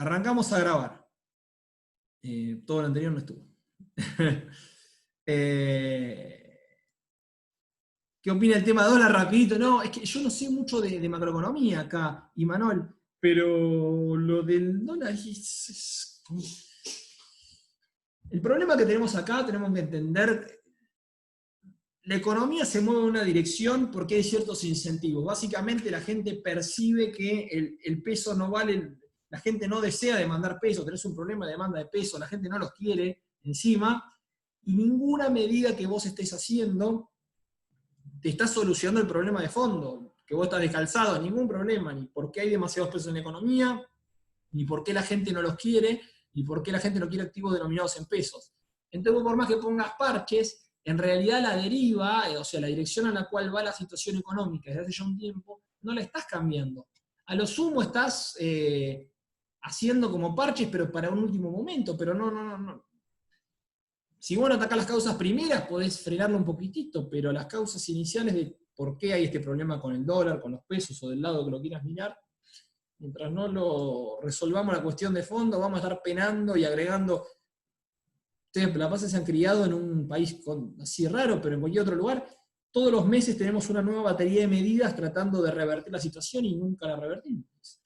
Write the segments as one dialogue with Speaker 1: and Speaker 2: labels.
Speaker 1: Arrancamos a grabar. Todo lo anterior no estuvo. ¿Qué opina el tema de dólar rapidito? No, es que yo no sé mucho de macroeconomía acá, Imanol, pero lo del dólar el problema que tenemos acá, tenemos que entender, la economía se mueve en una dirección porque hay ciertos incentivos. Básicamente la gente percibe que el peso no vale, la gente no desea demandar peso, tenés un problema de demanda de peso, la gente no los quiere encima, y ninguna medida que vos estés haciendo te está solucionando el problema de fondo, que vos estás descalzado, ningún problema, ni por qué hay demasiados pesos en la economía, ni por qué la gente no los quiere, ni por qué la gente no quiere activos denominados en pesos. Entonces, por más que pongas parches, en realidad la deriva, o sea, la dirección a la cual va la situación económica desde hace ya un tiempo, no la estás cambiando. A lo sumo estás haciendo como parches, pero para un último momento, pero no. Si vos no atacás las causas primeras, podés frenarlo un poquitito, pero las causas iniciales de por qué hay este problema con el dólar, con los pesos, o del lado que lo quieras mirar, mientras no lo resolvamos la cuestión de fondo, vamos a estar penando y agregando. Ustedes, la paz, se han criado en un país así raro, pero en cualquier otro lugar, todos los meses tenemos una nueva batería de medidas tratando de revertir la situación y nunca la revertimos.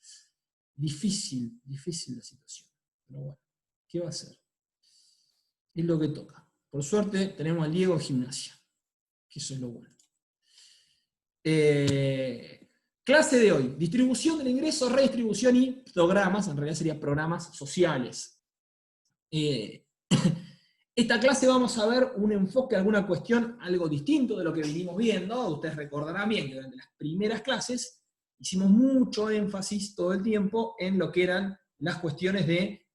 Speaker 1: Difícil la situación. Pero bueno, ¿qué va a hacer? Es lo que toca. Por suerte tenemos al Diego en Gimnasia, que eso es lo bueno. Clase de hoy, distribución del ingreso, redistribución y programas, en realidad serían programas sociales. Esta clase vamos a ver un enfoque, alguna cuestión, algo distinto de lo que venimos viendo. Ustedes recordarán bien que durante las primeras clases hicimos mucho énfasis todo el tiempo en lo que eran las cuestiones de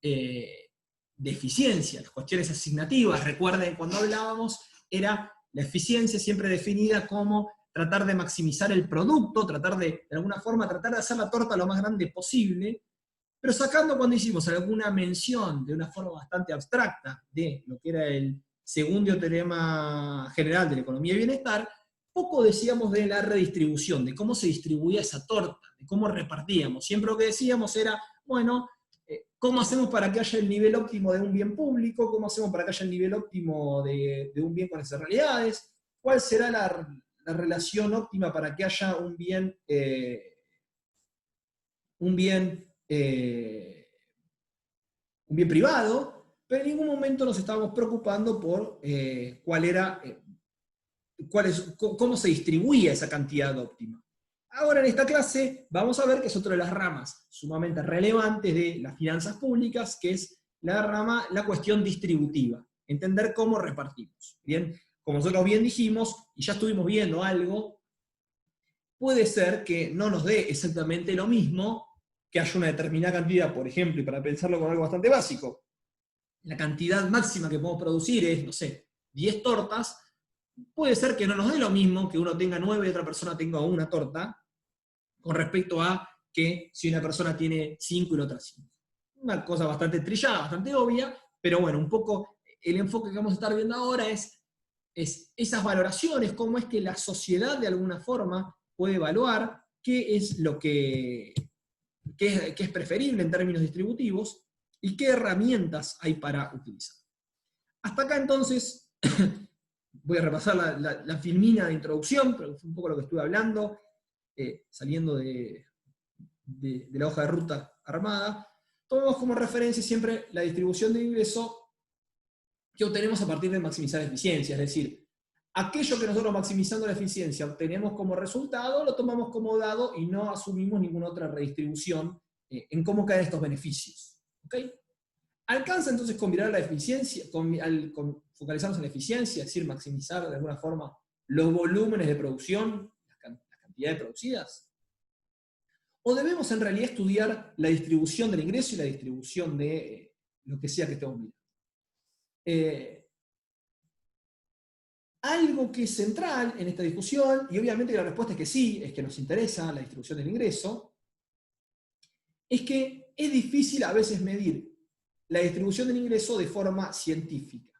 Speaker 1: eficiencia, las cuestiones asignativas. Recuerden, cuando hablábamos, era la eficiencia siempre definida como tratar de maximizar el producto, tratar de alguna forma, tratar de hacer la torta lo más grande posible, pero sacando cuando hicimos alguna mención de una forma bastante abstracta de lo que era el segundo teorema general de la economía y bienestar, poco decíamos de la redistribución, de cómo se distribuía esa torta, de cómo repartíamos. Siempre lo que decíamos era, bueno, ¿cómo hacemos para que haya el nivel óptimo de un bien público? ¿Cómo hacemos para que haya el nivel óptimo de un bien con esas realidades? ¿Cuál será la relación óptima para que haya un bien privado? Pero en ningún momento nos estábamos preocupando por cómo se distribuía esa cantidad óptima. Ahora en esta clase vamos a ver que es otra de las ramas sumamente relevantes de las finanzas públicas, que es la cuestión distributiva, entender cómo repartimos. Bien, como nosotros bien dijimos, y ya estuvimos viendo algo, puede ser que no nos dé exactamente lo mismo que haya una determinada cantidad, por ejemplo, y para pensarlo con algo bastante básico, la cantidad máxima que podemos producir es, no sé, 10 tortas, puede ser que no nos dé lo mismo que uno tenga 9 y otra persona tenga una torta, con respecto a que si una persona tiene 5 y la otra 5. Una cosa bastante trillada, bastante obvia, pero bueno, un poco el enfoque que vamos a estar viendo ahora es esas valoraciones, cómo es que la sociedad de alguna forma puede evaluar qué es lo que es preferible en términos distributivos y qué herramientas hay para utilizar. Hasta acá entonces voy a repasar la filmina de introducción, pero fue un poco lo que estuve hablando, saliendo de la hoja de ruta armada. Tomamos como referencia siempre la distribución de ingreso que obtenemos a partir de maximizar eficiencia, es decir, aquello que nosotros maximizando la eficiencia obtenemos como resultado, lo tomamos como dado y no asumimos ninguna otra redistribución en cómo caen estos beneficios. ¿Okay? Alcanza entonces combinar la eficiencia, focalizarnos en la eficiencia, es decir, maximizar de alguna forma los volúmenes de producción, las cantidades producidas. ¿O debemos en realidad estudiar la distribución del ingreso y la distribución de lo que sea que estemos mirando? Algo que es central en esta discusión, y obviamente la respuesta es que sí, es que nos interesa la distribución del ingreso, es que es difícil a veces medir la distribución del ingreso de forma científica.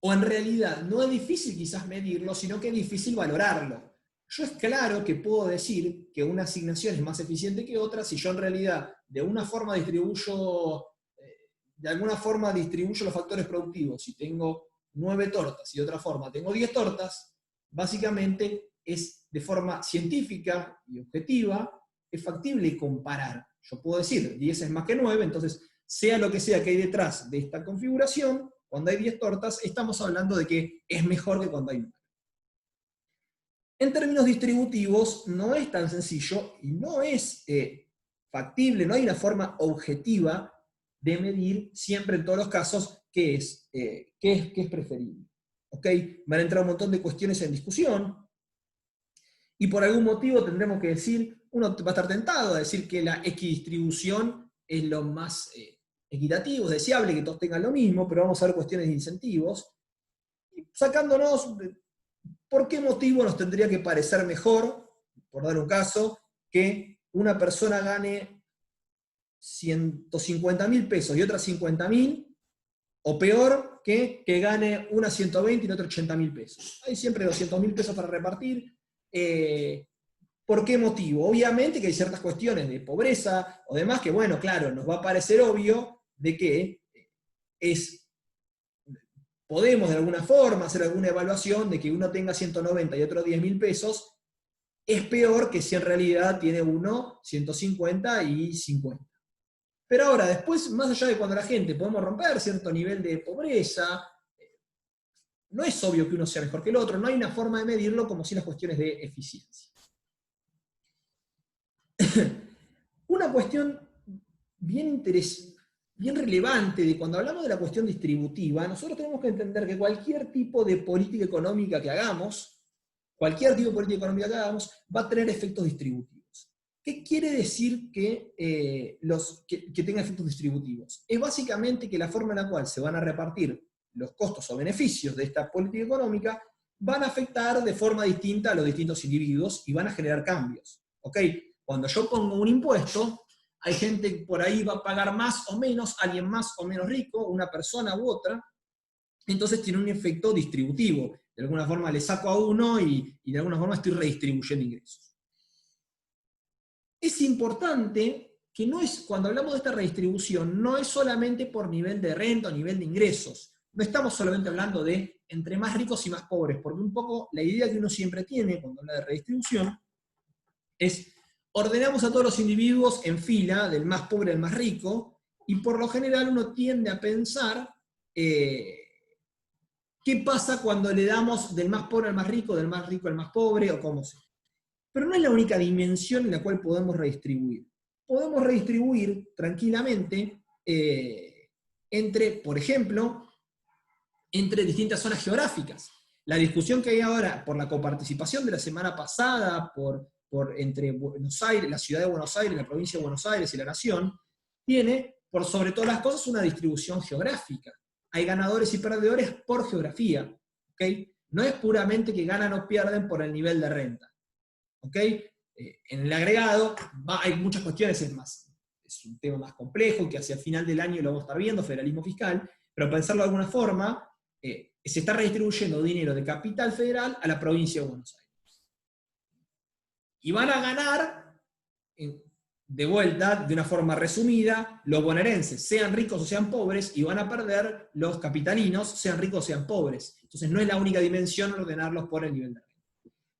Speaker 1: O en realidad no es difícil quizás medirlo, sino que es difícil valorarlo. yo es claro que puedo decir que una asignación es más eficiente que otra si yo en realidad de alguna forma distribuyo los factores productivos. Si tengo 9 tortas y de otra forma tengo 10 tortas, básicamente es de forma científica y objetiva, es factible comparar. Yo puedo decir 10 es más que 9, entonces sea lo que sea que hay detrás de esta configuración, cuando hay 10 tortas, estamos hablando de que es mejor que cuando hay 9. En términos distributivos, no es tan sencillo y no es factible, no hay una forma objetiva de medir siempre en todos los casos qué es preferible. ¿Ok? Van a entrar un montón de cuestiones en discusión y por algún motivo tendremos que decir, uno va a estar tentado a decir que la equidistribución es lo más equitativo, es deseable que todos tengan lo mismo, pero vamos a ver cuestiones de incentivos, y sacándonos por qué motivo nos tendría que parecer mejor, por dar un caso, que una persona gane 150.000 pesos y otra 50.000, o peor, que gane una 120 y la otra 80.000 pesos. Hay siempre 200.000 pesos para repartir. ¿Por qué motivo? Obviamente que hay ciertas cuestiones de pobreza o demás que, bueno, claro, nos va a parecer obvio de que podemos de alguna forma hacer alguna evaluación de que uno tenga 190 y otro 10.000 pesos, es peor que si en realidad tiene uno 150 y 50. Pero ahora, después, más allá de cuando la gente podemos romper cierto nivel de pobreza, no es obvio que uno sea mejor que el otro, no hay una forma de medirlo como si las cuestiones de eficiencia. Una cuestión bien relevante de cuando hablamos de la cuestión distributiva, nosotros tenemos que entender que cualquier tipo de política económica que hagamos, va a tener efectos distributivos. ¿Qué quiere decir que tenga efectos distributivos? Es básicamente que la forma en la cual se van a repartir los costos o beneficios de esta política económica van a afectar de forma distinta a los distintos individuos y van a generar cambios. ¿Ok? Cuando yo pongo un impuesto, hay gente que por ahí va a pagar más o menos, alguien más o menos rico, una persona u otra, entonces tiene un efecto distributivo. De alguna forma le saco a uno y de alguna forma estoy redistribuyendo ingresos. Es importante que cuando hablamos de esta redistribución, no es solamente por nivel de renta o nivel de ingresos. No estamos solamente hablando de entre más ricos y más pobres, porque un poco la idea que uno siempre tiene cuando habla de redistribución es ordenamos a todos los individuos en fila, del más pobre al más rico, y por lo general uno tiende a pensar qué pasa cuando le damos del más pobre al más rico al más pobre, o cómo sea. Pero no es la única dimensión en la cual podemos redistribuir. Podemos redistribuir tranquilamente por ejemplo, entre distintas zonas geográficas. La discusión que hay ahora por la coparticipación de la semana pasada, entre Buenos Aires, la ciudad de Buenos Aires, la provincia de Buenos Aires y la nación, tiene, por sobre todas las cosas, una distribución geográfica. Hay ganadores y perdedores por geografía. ¿Okay? No es puramente que ganan o pierden por el nivel de renta. ¿Okay? En el agregado hay muchas cuestiones, es un tema más complejo, que hacia el final del año lo vamos a estar viendo, federalismo fiscal, pero para pensarlo de alguna forma, se está redistribuyendo dinero de Capital Federal a la provincia de Buenos Aires. Y van a ganar, de vuelta, de una forma resumida, los bonaerenses, sean ricos o sean pobres, y van a perder los capitalinos, sean ricos o sean pobres. Entonces no es la única dimensión ordenarlos por el nivel de renta.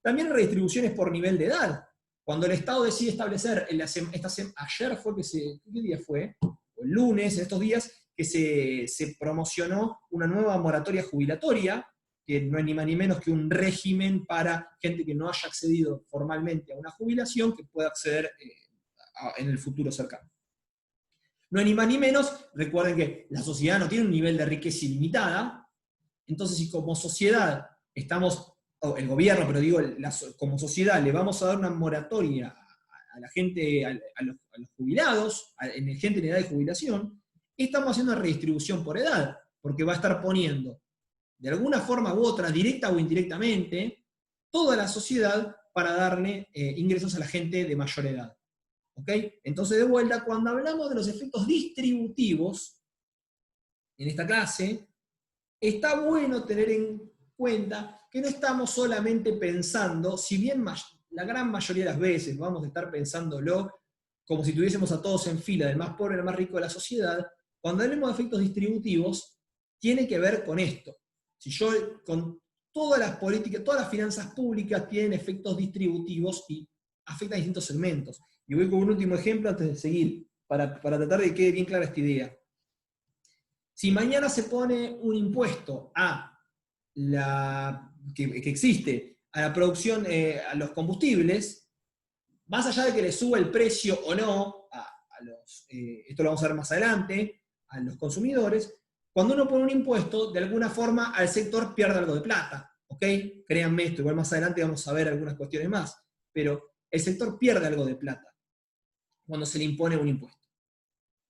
Speaker 1: También hay redistribuciones por nivel de edad. Cuando el Estado decide establecer, ayer fue ¿qué día fue? O el lunes, en estos días, que se promocionó una nueva moratoria jubilatoria, que no es ni más ni menos que un régimen para gente que no haya accedido formalmente a una jubilación, que pueda acceder en el futuro cercano. No es ni más ni menos, recuerden que la sociedad no tiene un nivel de riqueza ilimitada, entonces si como sociedad el gobierno, pero digo, como sociedad, le vamos a dar una moratoria a la gente, a los jubilados, gente en edad de jubilación, estamos haciendo una redistribución por edad, porque va a estar poniendo, de alguna forma u otra, directa o indirectamente, toda la sociedad para darle ingresos a la gente de mayor edad. ¿Ok? Entonces, de vuelta, cuando hablamos de los efectos distributivos, en esta clase, está bueno tener en cuenta que no estamos solamente pensando, si bien la gran mayoría de las veces vamos a estar pensándolo como si tuviésemos a todos en fila, del más pobre al más rico de la sociedad, cuando hablemos de efectos distributivos, tiene que ver con esto. Si yo, con todas las políticas, todas las finanzas públicas tienen efectos distributivos y afectan a distintos segmentos. Y voy con un último ejemplo antes de seguir, para tratar de que quede bien clara esta idea. Si mañana se pone un impuesto que existe a la producción, a los combustibles, más allá de que le suba el precio o no, esto lo vamos a ver más adelante, a los consumidores, cuando uno pone un impuesto, de alguna forma al sector pierde algo de plata, ¿ok? Créanme esto, igual más adelante vamos a ver algunas cuestiones más, pero el sector pierde algo de plata cuando se le impone un impuesto.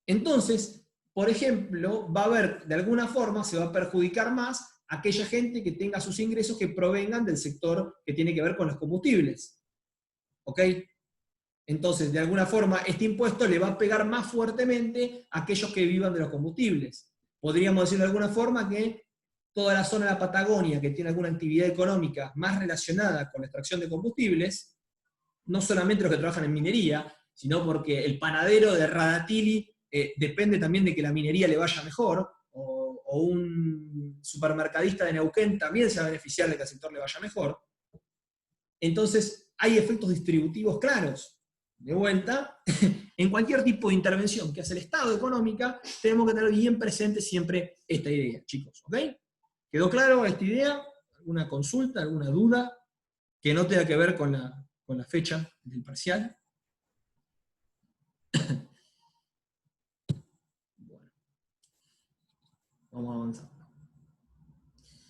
Speaker 1: Entonces, por ejemplo, va a haber, de alguna forma, se va a perjudicar más a aquella gente que tenga sus ingresos que provengan del sector que tiene que ver con los combustibles, ¿ok? Entonces, de alguna forma, este impuesto le va a pegar más fuertemente a aquellos que vivan de los combustibles. Podríamos decir de alguna forma que toda la zona de la Patagonia que tiene alguna actividad económica más relacionada con la extracción de combustibles, no solamente los que trabajan en minería, sino porque el panadero de Radatili depende también de que la minería le vaya mejor, o un supermercadista de Neuquén también se va a beneficiar de que al sector le vaya mejor. Entonces, hay efectos distributivos claros. De vuelta, en cualquier tipo de intervención que hace el Estado económica, tenemos que tener bien presente siempre esta idea, chicos, ¿ok? ¿Quedó claro esta idea? ¿Alguna consulta, alguna duda que no tenga que ver con la fecha del parcial? Bueno, vamos avanzando.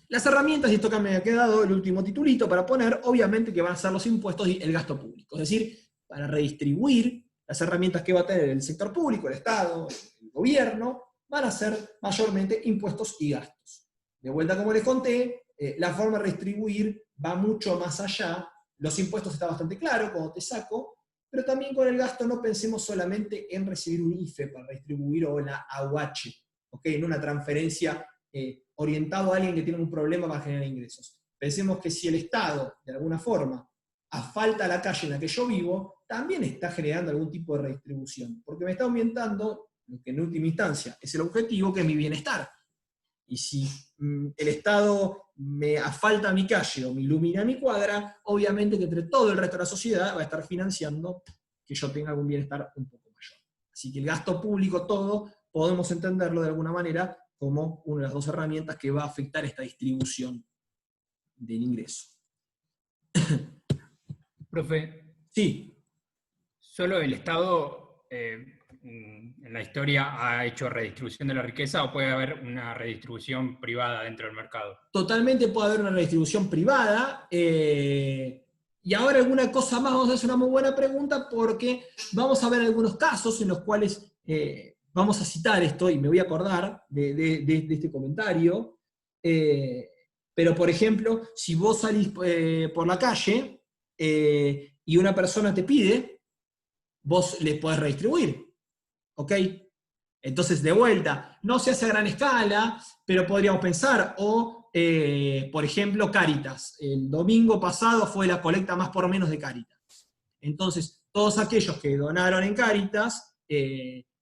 Speaker 1: Las herramientas, y esto que me ha quedado el último titulito para poner, obviamente que van a ser los impuestos y el gasto público, es decir, para redistribuir las herramientas que va a tener el sector público, el Estado, el gobierno, van a ser mayormente impuestos y gastos. De vuelta, como les conté, la forma de redistribuir va mucho más allá. Los impuestos está bastante claro, como te saco, pero también con el gasto no pensemos solamente en recibir un IFE para redistribuir o la AUH, ¿okay? En una transferencia orientado a alguien que tiene un problema para generar ingresos. Pensemos que si el Estado, de alguna forma, asfalta la calle en la que yo vivo, también está generando algún tipo de redistribución, porque me está aumentando lo que en última instancia es el objetivo, que es mi bienestar. Y si el Estado me asfalta mi calle o me ilumina mi cuadra, obviamente que entre todo el resto de la sociedad va a estar financiando que yo tenga algún bienestar un poco mayor. Así que el gasto público, todo, podemos entenderlo de alguna manera como una de las dos herramientas que va a afectar esta distribución del ingreso.
Speaker 2: Profe,
Speaker 1: Sí.
Speaker 2: ¿solo el Estado en la historia ha hecho redistribución de la riqueza o puede haber una redistribución privada dentro del mercado?
Speaker 1: Totalmente puede haber una redistribución privada. Y ahora alguna cosa más, vamos a hacer una muy buena pregunta porque vamos a ver algunos casos en los cuales vamos a citar esto y me voy a acordar de este comentario. Pero, por ejemplo, si vos salís por la calle y una persona te pide, vos le podés redistribuir. ¿Ok? Entonces, de vuelta, no se hace a gran escala, pero podríamos pensar, por ejemplo, Cáritas. El domingo pasado fue la colecta más por menos de Cáritas. Entonces, todos aquellos que donaron en Cáritas,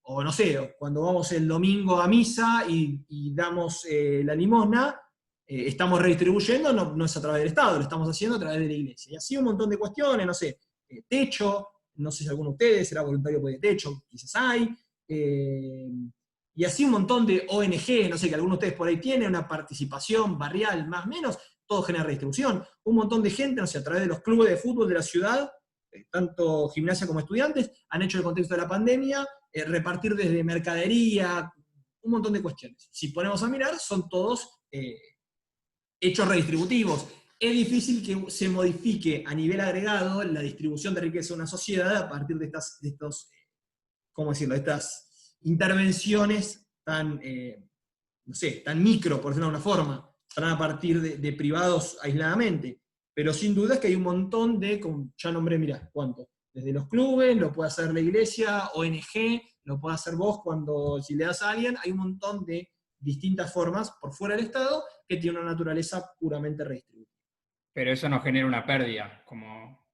Speaker 1: o no sé, cuando vamos el domingo a misa y damos la limosna, estamos redistribuyendo, no es a través del Estado, lo estamos haciendo a través de la iglesia. Y así un montón de cuestiones, no sé, techo, no sé si alguno de ustedes será voluntario de techo, quizás hay, y así un montón de ONG, no sé, que alguno de ustedes por ahí tiene, una participación barrial más o menos, todo genera redistribución. Un montón de gente, no sé, a través de los clubes de fútbol de la ciudad, tanto gimnasia como estudiantes, han hecho en el contexto de la pandemia, repartir desde mercadería, un montón de cuestiones. Si ponemos a mirar, son todos hechos redistributivos. Es difícil que se modifique a nivel agregado la distribución de riqueza de una sociedad a partir de estos ¿cómo decirlo?, estas intervenciones tan, no sé, tan micro, por decirlo de alguna forma, van a partir de privados aisladamente. Pero sin duda es que hay un montón de, como ya nombré, mirá, ¿cuánto? Desde los clubes, lo puede hacer la iglesia, ONG, lo puede hacer vos si le das a alguien, hay un montón de distintas formas por fuera del Estado que tiene una naturaleza puramente redistributiva.
Speaker 2: Pero eso no genera una pérdida, como...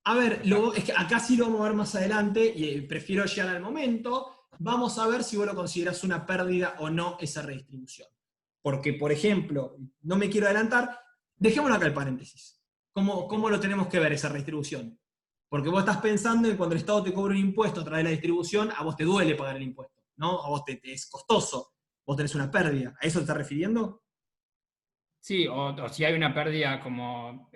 Speaker 1: A ver, es que acá sí lo vamos a ver más adelante, y prefiero llegar al momento. Vamos a ver si vos lo considerás una pérdida o no esa redistribución. Porque, por ejemplo, no me quiero adelantar, dejémoslo acá el paréntesis. ¿Cómo lo tenemos que ver esa redistribución? Porque vos estás pensando que cuando el Estado te cobra un impuesto a través de la distribución, a vos te duele pagar el impuesto, ¿no? A vos te es costoso, vos tenés una pérdida. ¿A eso te estás refiriendo?
Speaker 2: Sí, o si hay una pérdida como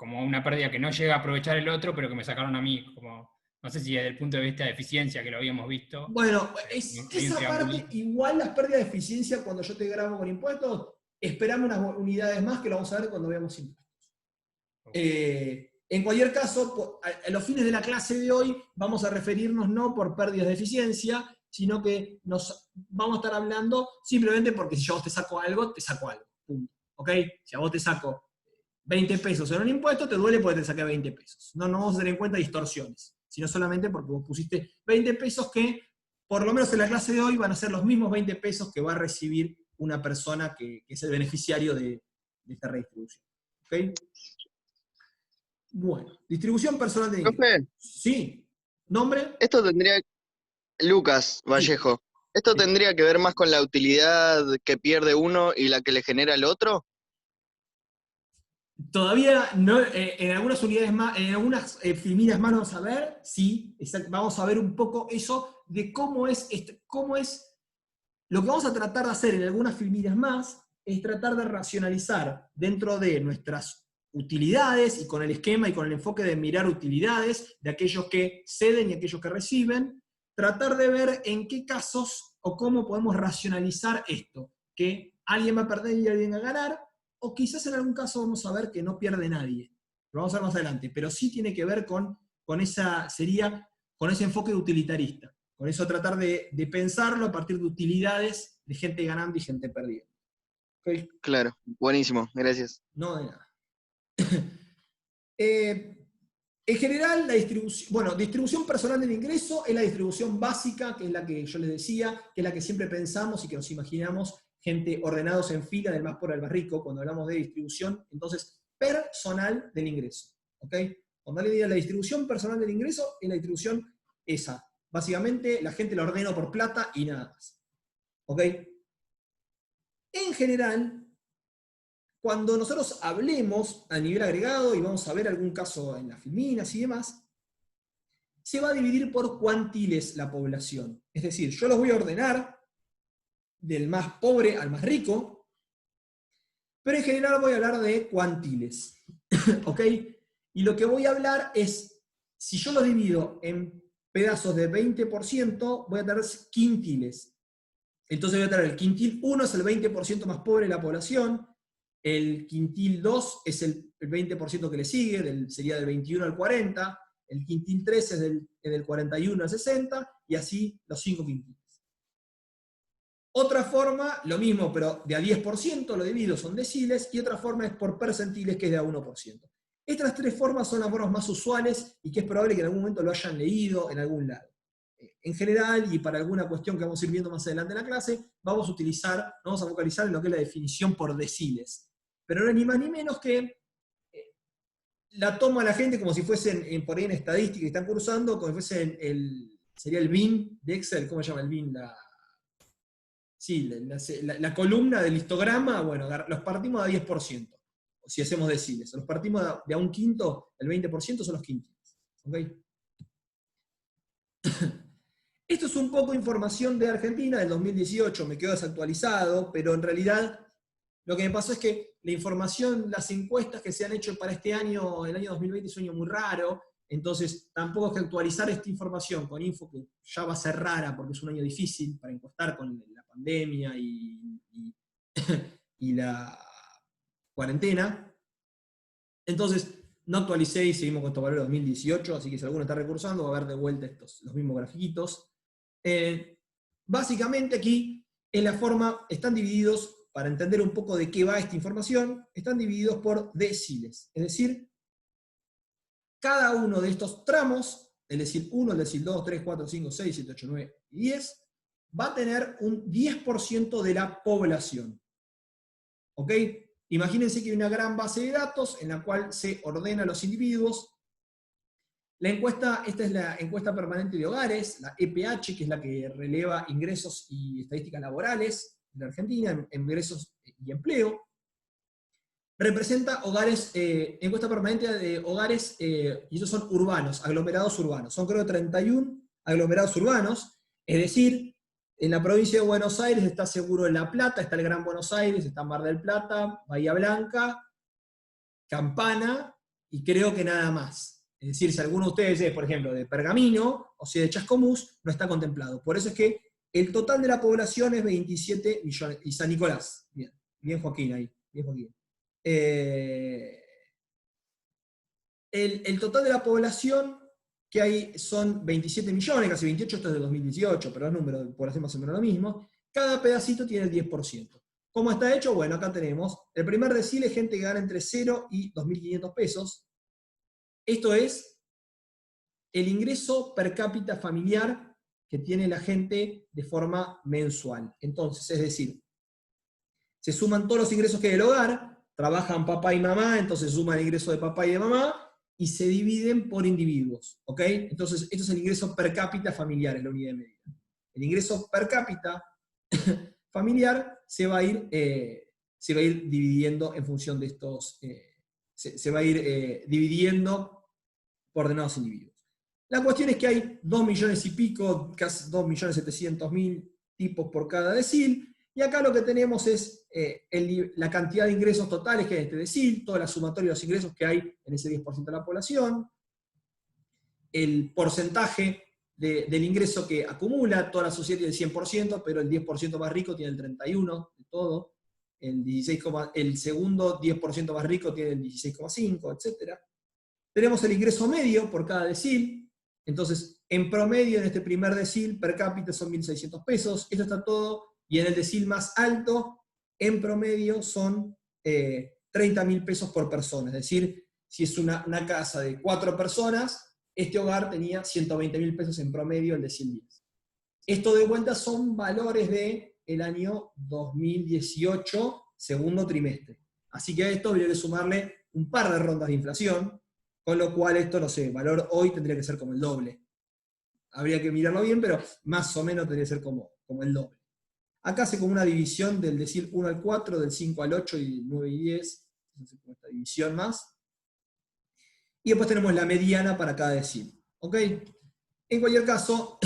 Speaker 2: una pérdida que no llega a aprovechar el otro, pero que me sacaron a mí, como, no sé si desde el punto de vista de eficiencia, que lo habíamos visto,
Speaker 1: Bueno,
Speaker 2: hay un
Speaker 1: esa parte,
Speaker 2: triangulito.
Speaker 1: igual las pérdidas de eficiencia cuando yo te grabo con impuestos, esperame unas unidades más que lo vamos a ver cuando veamos impuestos. En cualquier caso, a los fines de la clase de hoy vamos a referirnos no por pérdidas de eficiencia, sino que nos vamos a estar hablando simplemente porque si yo a vos te saco algo, punto. ¿Ok? Si a vos te saco 20 pesos en un impuesto, te duele porque te saqué 20 pesos. No vamos a tener en cuenta distorsiones, sino solamente porque vos pusiste 20 pesos que, por lo menos en la clase de hoy, van a ser los mismos 20 pesos que va a recibir una persona que es el beneficiario de esta redistribución. ¿Ok? Bueno, distribución personal de ingresos.
Speaker 3: Profe,
Speaker 1: Sí. ¿Nombre?
Speaker 3: esto tendría, Lucas
Speaker 1: Sí.
Speaker 3: Vallejo, ¿esto tendría que ver más con la utilidad que pierde uno y la que le genera el otro?
Speaker 1: Todavía no, en algunas unidades más, en algunas filminas más vamos a ver, sí, vamos a ver un poco eso de cómo es, lo que vamos a tratar de hacer en algunas filminas más, es tratar de racionalizar dentro de nuestras utilidades y con el esquema y con el enfoque de mirar utilidades de aquellos que ceden y aquellos que reciben, tratar de ver en qué casos o cómo podemos racionalizar esto, que alguien va a perder y alguien va a ganar, o quizás en algún caso vamos a ver que no pierde nadie. Lo vamos a ver más adelante, pero sí tiene que ver con ese enfoque utilitarista. Con eso tratar de pensarlo a partir de utilidades de gente ganando y gente perdiendo. ¿Okay?
Speaker 3: Claro, buenísimo, gracias.
Speaker 1: No de nada. En general, distribución personal del ingreso es la distribución básica, que es la que yo les decía, que es la que siempre pensamos y que nos imaginamos gente ordenados en fila del más pobre al más rico, cuando hablamos de distribución, entonces, personal del ingreso. ¿Ok? Cuando le diga la distribución personal del ingreso, es la distribución esa. Básicamente, la gente la ordena por plata y nada más. ¿Ok? En general, cuando nosotros hablemos a nivel agregado, y vamos a ver algún caso en las filminas y demás, se va a dividir por cuantiles la población. Es decir, yo los voy a ordenar del más pobre al más rico, pero en general voy a hablar de cuantiles. ¿Ok? Y lo que voy a hablar es, si yo los divido en pedazos de 20%, voy a tener quintiles. Entonces voy a tener el quintil 1 es el 20% más pobre de la población, el quintil 2 es el 20% que le sigue, sería del 21 al 40, el quintil 3 es del 41 al 60, y así los 5 quintiles. Otra forma, lo mismo, pero de a 10% lo divido, son deciles, y otra forma es por percentiles, que es de a 1%. Estas tres formas son las formas más usuales y que es probable que en algún momento lo hayan leído en algún lado. En general, y para alguna cuestión que vamos a ir viendo más adelante en la clase, vamos a focalizar en lo que es la definición por deciles. Pero no es ni más ni menos que la toma la gente como si fuesen, por ahí en estadística que están cursando, como si fuesen sería el bin de Excel, ¿cómo se llama el bin? La columna del histograma, bueno, los partimos a 10%, si hacemos deciles. Los partimos de a un quinto, el 20% son los quintiles. ¿Okay? Esto es un poco información de Argentina del 2018, me quedo desactualizado, pero en realidad lo que me pasó es que la información, las encuestas que se han hecho para este año, el año 2020, es un año muy raro, entonces tampoco es que actualizar esta información con info que ya va a ser rara porque es un año difícil para encuestar con la pandemia y la cuarentena. Entonces, no actualicé y seguimos con estos valores de 2018, así que si alguno está recursando va a ver de vuelta los mismos grafiquitos. Básicamente aquí es la forma, están divididos, para entender un poco de qué va esta información, están divididos por deciles. Es decir, cada uno de estos tramos, el decil 1, el decil 2, 3, 4, 5, 6, 7, 8, 9 y 10, va a tener un 10% de la población. ¿Ok? Imagínense que hay una gran base de datos en la cual se ordena a los individuos. La encuesta, esta es la encuesta permanente de hogares, la EPH, que es la que releva ingresos y estadísticas laborales de la Argentina, ingresos y empleo. Representa hogares, encuesta permanente de hogares, y esos son urbanos, aglomerados urbanos. Son creo 31 aglomerados urbanos, es decir, en la provincia de Buenos Aires está seguro en La Plata, está el Gran Buenos Aires, está Mar del Plata, Bahía Blanca, Campana, y creo que nada más. Es decir, si alguno de ustedes es, por ejemplo, de Pergamino, o sea, de Chascomús, no está contemplado. Por eso es que el total de la población es 27 millones. Y San Nicolás, bien, bien Joaquín ahí, bien Joaquín. El total de la población que hay son 27 millones, casi 28, esto es de 2018, pero el número de población más o menos lo mismo. Cada pedacito tiene el 10%. ¿Cómo está hecho? Bueno, acá tenemos, el primer decil es gente que gana entre 0 y 2.500 pesos. Esto es el ingreso per cápita familiar que tiene la gente de forma mensual. Entonces, es decir, se suman todos los ingresos que hay del hogar, trabajan papá y mamá, entonces suman el ingreso de papá y de mamá, y se dividen por individuos, ¿ok? Entonces, esto es el ingreso per cápita familiar, es la unidad de medida. El ingreso per cápita familiar se va a ir dividiendo en función de estos, se va a ir dividiendo por ordenados individuos. La cuestión es que hay 2 millones y pico, casi 2.700.000 tipos por cada decil, y acá lo que tenemos es la cantidad de ingresos totales que hay en este decil, toda la sumatoria de los ingresos que hay en ese 10% de la población, el porcentaje del ingreso que acumula, toda la sociedad tiene el 100%, pero el 10% más rico tiene el 31% de todo, el segundo 10% más rico tiene el 16,5%, etc. Tenemos el ingreso medio por cada decil, entonces en promedio en este primer decil per cápita son 1.600 pesos, esto está todo, y en el decil más alto, en promedio son 30.000 pesos por persona, es decir, si es una casa de 4 personas, este hogar tenía 120.000 pesos en promedio el decil 10. Esto de vuelta son valores del año 2018, segundo trimestre. Así que a esto habría que sumarle un par de rondas de inflación, con lo cual esto, no sé, valor hoy tendría que ser como el doble. Habría que mirarlo bien, pero más o menos tendría que ser como el doble. Acá hace como una división del decil 1 al 4, del 5 al 8 y del 9 y 10. Entonces, como esta división más. Y después tenemos la mediana para cada decil. ¿Ok? En cualquier caso,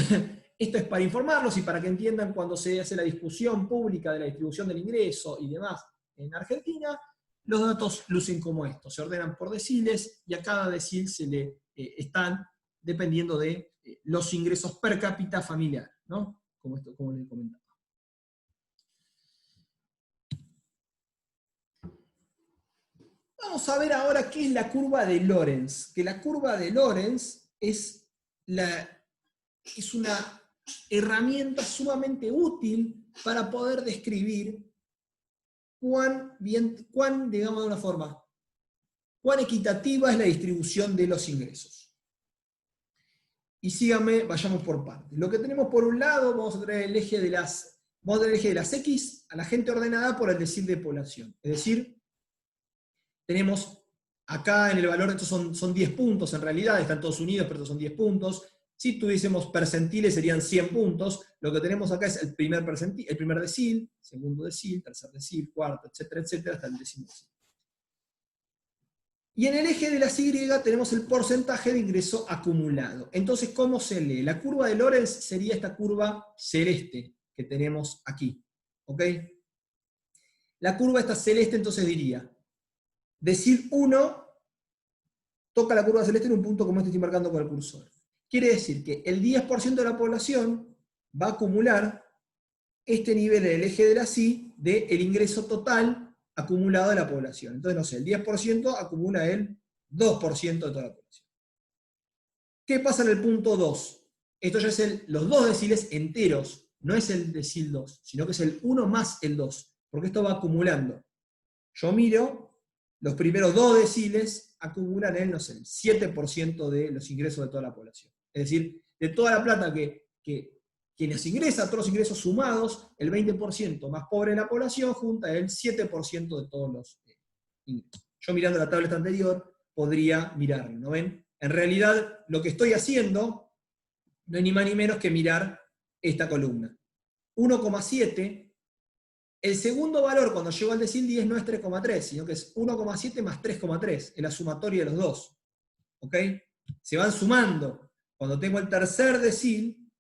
Speaker 1: esto es para informarlos y para que entiendan cuando se hace la discusión pública de la distribución del ingreso y demás en Argentina, los datos lucen como esto. Se ordenan por deciles y a cada decil se le están dependiendo de los ingresos per cápita familiar, ¿no? Como les comentaba. Vamos a ver ahora qué es la curva de Lorenz. Que la curva de Lorenz es una herramienta sumamente útil para poder describir digamos de una forma, cuán equitativa es la distribución de los ingresos. Y síganme, vayamos por partes. Lo que tenemos por un lado, vamos a tener el eje de las X a la gente ordenada por el decil de población. Es decir, tenemos acá en el valor, estos son 10 puntos en realidad, están todos unidos, pero estos son 10 puntos. Si tuviésemos percentiles serían 100 puntos. Lo que tenemos acá es el primer decil, segundo decil, tercer decil, cuarto, etcétera, etcétera, hasta el décimo decil. Y en el eje de las Y tenemos el porcentaje de ingreso acumulado. Entonces, ¿cómo se lee? La curva de Lorenz sería esta curva celeste que tenemos aquí. ¿Ok? La curva esta celeste entonces diría, decil 1 toca la curva celeste en un punto como este estoy marcando con el cursor. Quiere decir que el 10% de la población va a acumular este nivel en el eje de la Y del ingreso total acumulado de la población. Entonces, no sé, el 10% acumula el 2% de toda la población. ¿Qué pasa en el punto 2? Esto ya es los 2 deciles enteros, no es el decil 2, sino que es el 1 más el 2, porque esto va acumulando. Yo miro, los primeros 2 deciles acumulan el 7% de los ingresos de toda la población. Es decir, de toda la plata que quienes ingresan, todos los ingresos sumados, el 20% más pobre de la población junta el 7% de todos los ingresos. Yo mirando la tabla anterior podría mirarlo, ¿no ven? En realidad lo que estoy haciendo no es ni más ni menos que mirar esta columna. 1,7, el segundo valor cuando llego al decil 10 no es 3,3, sino que es 1,7 más 3,3, es la sumatoria de los dos. ¿Ok? Se van sumando. Cuando tengo el tercer decil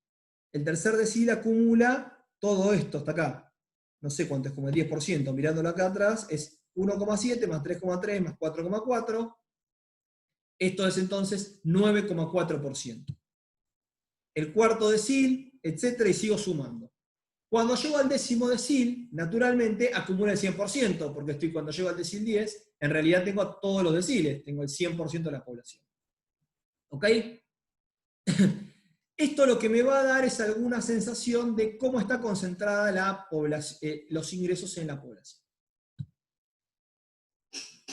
Speaker 1: acumula todo esto hasta acá. No sé cuánto es, como el 10%, mirándolo acá atrás, es 1,7 más 3,3 más 4,4. Esto es entonces 9,4%. El cuarto decil, etcétera, y sigo sumando. Cuando llego al décimo decil, naturalmente acumula el 100%, porque cuando llego al decil 10, en realidad tengo a todos los deciles, tengo el 100% de la población. ¿Ok? Esto lo que me va a dar es alguna sensación de cómo está concentrada la población, los ingresos en la población.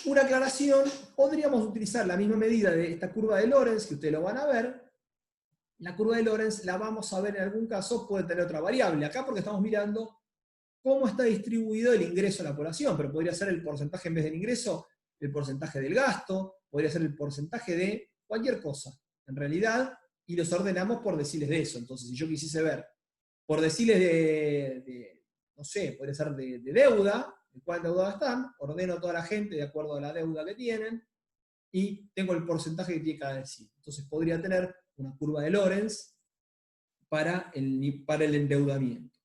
Speaker 1: Una aclaración, podríamos utilizar la misma medida de esta curva de Lorenz, que ustedes lo van a ver. La curva de Lorenz la vamos a ver en algún caso, puede tener otra variable. Acá porque estamos mirando cómo está distribuido el ingreso a la población, pero podría ser el porcentaje en vez del ingreso, el porcentaje del gasto, podría ser el porcentaje de cualquier cosa, en realidad, y los ordenamos por deciles de eso. Entonces, si yo quisiese ver por deciles no sé, podría ser de deuda, de cuál deuda están, ordeno a toda la gente de acuerdo a la deuda que tienen, y tengo el porcentaje que tiene cada decil. Entonces podría tener una curva de Lorenz para el endeudamiento.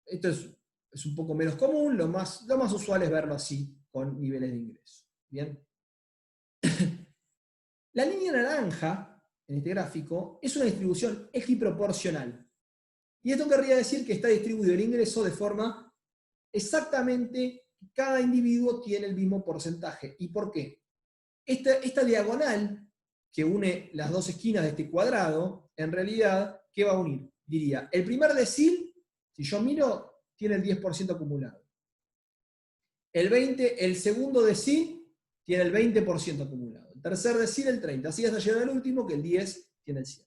Speaker 1: Esto es un poco menos común, lo más usual es verlo así, con niveles de ingreso. ¿Bien? La línea naranja, en este gráfico, es una distribución equiproporcional. Y esto querría decir que está distribuido el ingreso de forma exactamente, cada individuo tiene el mismo porcentaje. ¿Y por qué? Esta diagonal que une las dos esquinas de este cuadrado, en realidad, ¿qué va a unir? Diría, el primer decil, si yo miro, tiene el 10% acumulado. El segundo decil tiene el 20% acumulado. El tercer decil el 30%. Así hasta llegar al último, que el 10 tiene el 100%.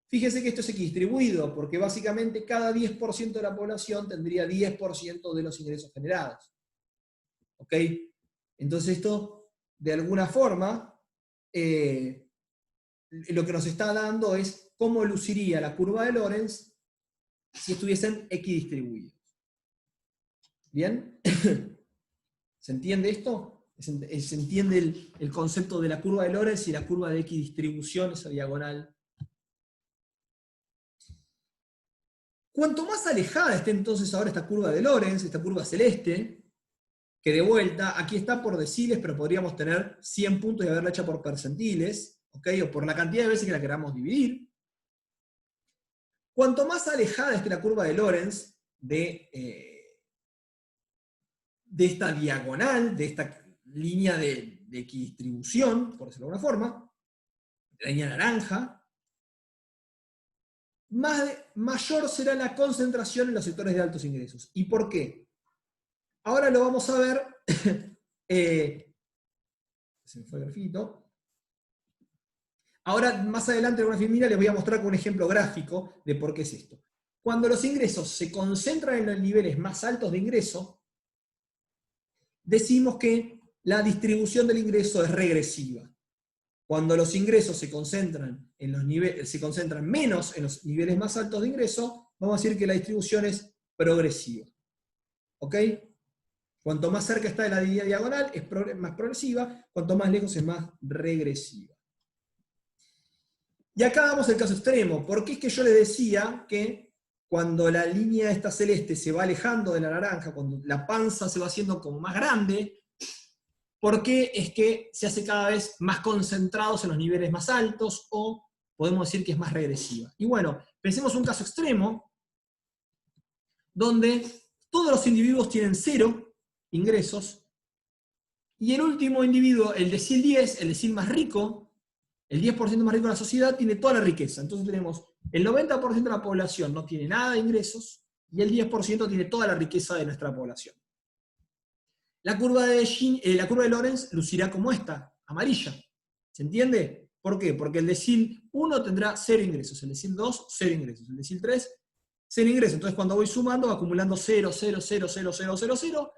Speaker 1: Fíjese que esto es equidistribuido, porque básicamente cada 10% de la población tendría 10% de los ingresos generados. ¿Ok? Entonces esto, de alguna forma, lo que nos está dando es cómo luciría la curva de Lorenz si estuviesen equidistribuidos. ¿Bien? ¿Se entiende esto? ¿Se entiende el concepto de la curva de Lorenz y la curva de equidistribución, esa diagonal? Cuanto más alejada esté entonces ahora esta curva de Lorenz, esta curva celeste, que de vuelta, aquí está por deciles, pero podríamos tener 100 puntos y haberla hecha por percentiles, ¿ok? O por la cantidad de veces que la queramos dividir. Cuanto más alejada esté la curva de Lorenz de esta diagonal, de esta línea de equidistribución, por decirlo de alguna forma, la línea naranja, mayor será la concentración en los sectores de altos ingresos. ¿Y por qué? Ahora lo vamos a ver. Se me fue el grafito. Ahora, más adelante en una filmina les voy a mostrar con un ejemplo gráfico de por qué es esto. Cuando los ingresos se concentran en los niveles más altos de ingreso, decimos que la distribución del ingreso es regresiva. Cuando los ingresos se concentran menos en los niveles más altos de ingreso, vamos a decir que la distribución es progresiva. ¿Ok? Cuanto más cerca está de la diagonal es más progresiva, cuanto más lejos es más regresiva. Y acá damos el caso extremo, porque es que yo les decía que cuando la línea esta celeste se va alejando de la naranja, cuando la panza se va haciendo como más grande, ¿por qué es que se hace cada vez más concentrados en los niveles más altos, o podemos decir que es más regresiva? Y bueno, pensemos un caso extremo, donde todos los individuos tienen 0 ingresos, y el último individuo, el decil 10, el decil más rico, el 10% más rico de la sociedad, tiene toda la riqueza. Entonces tenemos el 90% de la población no tiene nada de ingresos, y el 10% tiene toda la riqueza de nuestra población. La curva de Lorenz lucirá como esta, amarilla. ¿Se entiende? ¿Por qué? Porque el decil 1 tendrá 0 ingresos, el decil 2, 0 ingresos, el decil 3, es el ingreso. Entonces cuando voy sumando va acumulando 0, 0, 0, 0, 0, 0, 0,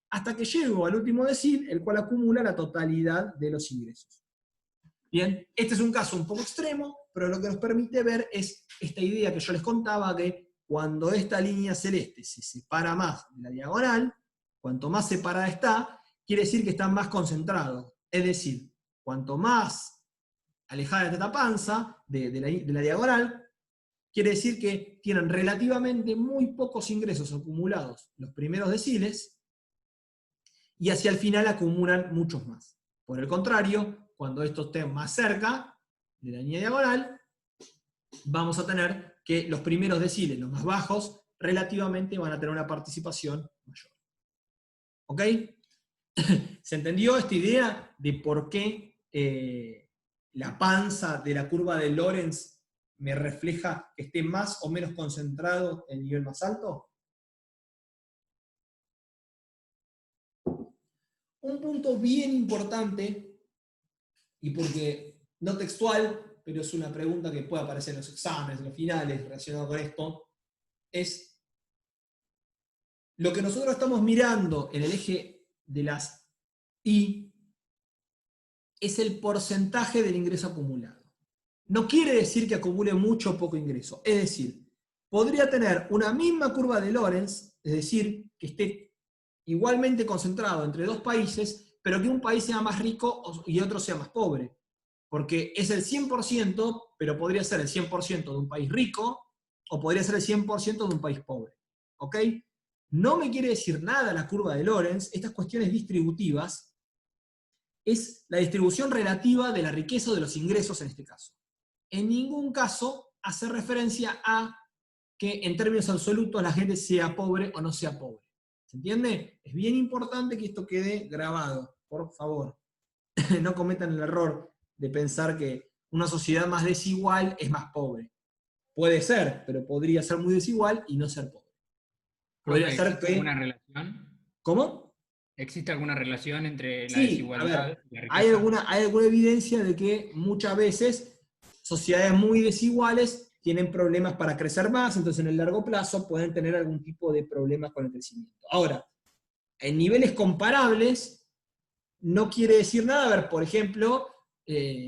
Speaker 1: hasta que llego al último decil, el cual acumula la totalidad de los ingresos. Bien, este es un caso un poco extremo, pero lo que nos permite ver es esta idea que yo les contaba, que cuando esta línea celeste se separa más de la diagonal, cuanto más separada está, quiere decir que están más concentrados. Es decir, cuanto más alejada de esta panza, de la diagonal, quiere decir que tienen relativamente muy pocos ingresos acumulados los primeros deciles, y hacia el final acumulan muchos más. Por el contrario, cuando estos estén más cerca de la línea diagonal, vamos a tener que los primeros deciles, los más bajos, relativamente van a tener una participación mayor. ¿Ok? ¿Se entendió esta idea de por qué la panza de la curva de Lorenz me refleja que esté más o menos concentrado en el nivel más alto? Un punto bien importante, y porque no textual, pero es una pregunta que puede aparecer en los exámenes, en los finales, relacionado con esto, es lo que nosotros estamos mirando en el eje de las Y, es el porcentaje del ingreso acumulado. No quiere decir que acumule mucho o poco ingreso. Es decir, podría tener una misma curva de Lorenz, es decir, que esté igualmente concentrado entre dos países, pero que un país sea más rico y otro sea más pobre. Porque es el 100%, pero podría ser el 100% de un país rico, o podría ser el 100% de un país pobre. ¿Ok? No me quiere decir nada la curva de Lorenz, estas cuestiones distributivas, es la distribución relativa de la riqueza o de los ingresos en este caso. En ningún caso hace referencia a que en términos absolutos la gente sea pobre o no sea pobre. ¿Se entiende? Es bien importante que esto quede grabado, por favor. No cometan el error de pensar que una sociedad más desigual es más pobre. Puede ser, pero podría ser muy desigual y no ser pobre. Podría ser
Speaker 2: ¿Existe
Speaker 1: que...
Speaker 2: alguna relación?
Speaker 1: ¿Cómo?
Speaker 2: ¿Existe alguna relación entre la
Speaker 1: Sí, a
Speaker 2: desigualdad
Speaker 1: ver,
Speaker 2: y la
Speaker 1: hay
Speaker 2: riqueza?
Speaker 1: hay alguna evidencia de que muchas veces sociedades muy desiguales tienen problemas para crecer más, entonces en el largo plazo pueden tener algún tipo de problemas con el crecimiento. Ahora, en niveles comparables, no quiere decir nada. A ver, por ejemplo,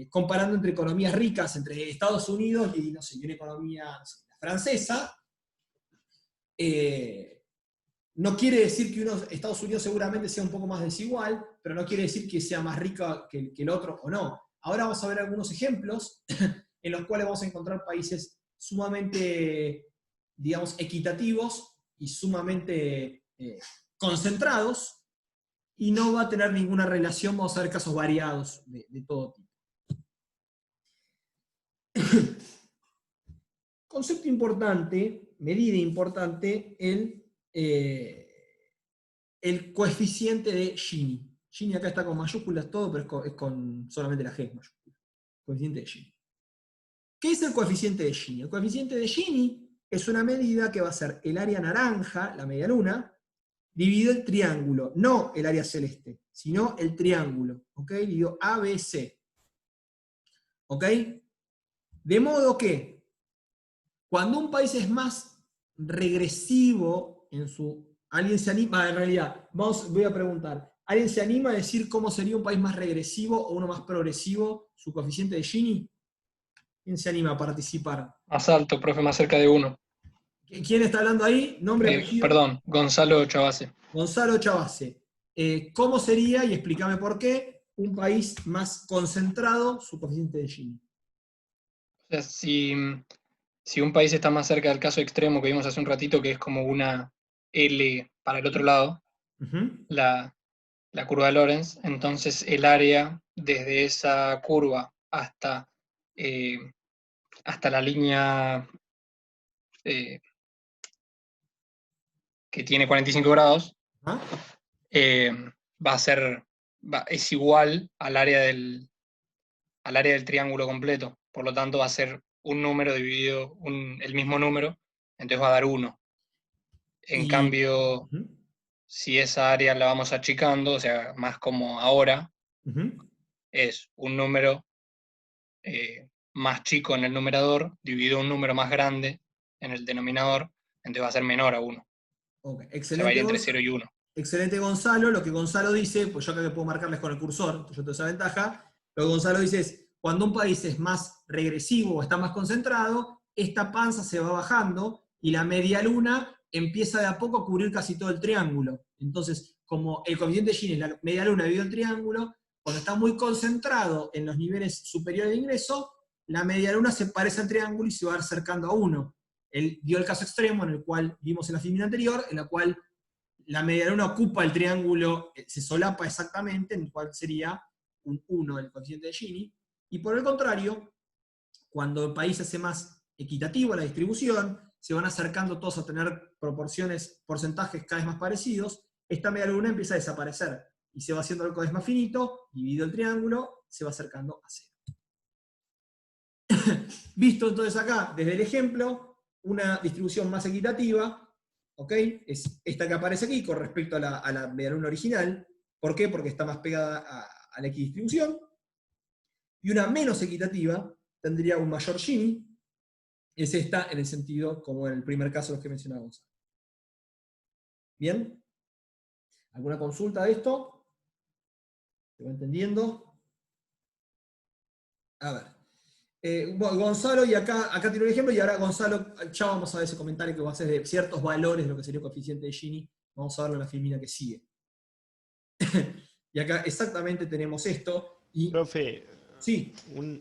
Speaker 1: comparando entre economías ricas, entre Estados Unidos y, no sé, una economía, no sé, la francesa, no quiere decir que Estados Unidos seguramente sea un poco más desigual, pero no quiere decir que sea más rica que el otro o no. Ahora vamos a ver algunos ejemplos en los cuales vamos a encontrar países sumamente, digamos, equitativos y sumamente concentrados, y no va a tener ninguna relación. Vamos a ver casos variados de todo tipo. Concepto importante, medida importante, el coeficiente de Gini. Gini acá está con mayúsculas todo, pero es con solamente la G mayúscula. Coeficiente de Gini. ¿Qué es el coeficiente de Gini? El coeficiente de Gini es una medida que va a ser el área naranja, la media luna, dividido el triángulo, no el área celeste, sino el triángulo, ¿ok? Dividido ABC. ¿Ok? De modo que cuando un país es más regresivo en su... ¿Alguien se anima? En realidad, voy a preguntar. ¿Alguien se anima a decir cómo sería un país más regresivo o uno más progresivo, su coeficiente de Gini? ¿Quién se anima a participar?
Speaker 4: Más alto, profe, más cerca de 1.
Speaker 1: ¿Quién está hablando ahí? ¿Nombre, apellido?
Speaker 4: Perdón, Gonzalo Chavase.
Speaker 1: Gonzalo Chavase. ¿Cómo sería, y explícame por qué, un país más concentrado, su coeficiente de Gini?
Speaker 4: O sea, si un país está más cerca del caso extremo que vimos hace un ratito, que es como una L para el otro lado,
Speaker 1: Uh-huh.
Speaker 4: la curva de Lorenz, entonces el área desde esa curva hasta la línea que tiene 45 grados,
Speaker 1: ¿Ah?
Speaker 4: va a ser, es igual al área del triángulo completo. Por lo tanto, va a ser un número dividido, el mismo número, entonces va a dar 1. En
Speaker 1: Y,
Speaker 4: cambio,
Speaker 1: uh-huh,
Speaker 4: si esa área la vamos achicando, o sea, más como ahora,
Speaker 1: uh-huh,
Speaker 4: es un número más chico en el numerador, dividido un número más grande en el denominador, entonces va a ser menor a 1.
Speaker 1: Ok,
Speaker 4: Se va a ir
Speaker 1: excelente,
Speaker 4: entre 0 y 1.
Speaker 1: excelente Gonzalo. Lo que Gonzalo dice, pues yo acá que puedo marcarles con el cursor, entonces yo tengo esa ventaja. Lo que Gonzalo dice es, cuando un país es más regresivo o está más concentrado, esta panza se va bajando y la media luna empieza de a poco a cubrir casi todo el triángulo. Entonces, como el coeficiente de Gini es la media luna dividido el triángulo, cuando está muy concentrado en los niveles superiores de ingreso, la media luna se parece al triángulo y se va acercando a 1. Él dio el caso extremo en el cual vimos en la filmina anterior, en la cual la media luna ocupa el triángulo, se solapa exactamente, en el cual sería un 1 el coeficiente de Gini. Y por el contrario, cuando el país hace más equitativo la distribución, se van acercando todos a tener proporciones, porcentajes cada vez más parecidos, esta media luna empieza a desaparecer y se va haciendo cada vez más finito, dividido el triángulo, se va acercando a 0. Visto entonces acá, desde el ejemplo, una distribución más equitativa, ¿ok? Es esta que aparece aquí con respecto a la media luna original. ¿Por qué? Porque está más pegada a la equidistribución. Y una menos equitativa tendría un mayor Gini, es esta en el sentido como en el primer caso los que mencionábamos. ¿Bien? ¿Alguna consulta de esto? ¿Se va entendiendo? A ver. Bueno, Gonzalo, y acá tiene un ejemplo, y ahora Gonzalo, ya vamos a ver ese comentario que va a hacer de ciertos valores de lo que sería el coeficiente de Gini. Vamos a verlo en la filmina que sigue. Y acá exactamente tenemos esto. Y,
Speaker 5: Profe,
Speaker 1: sí,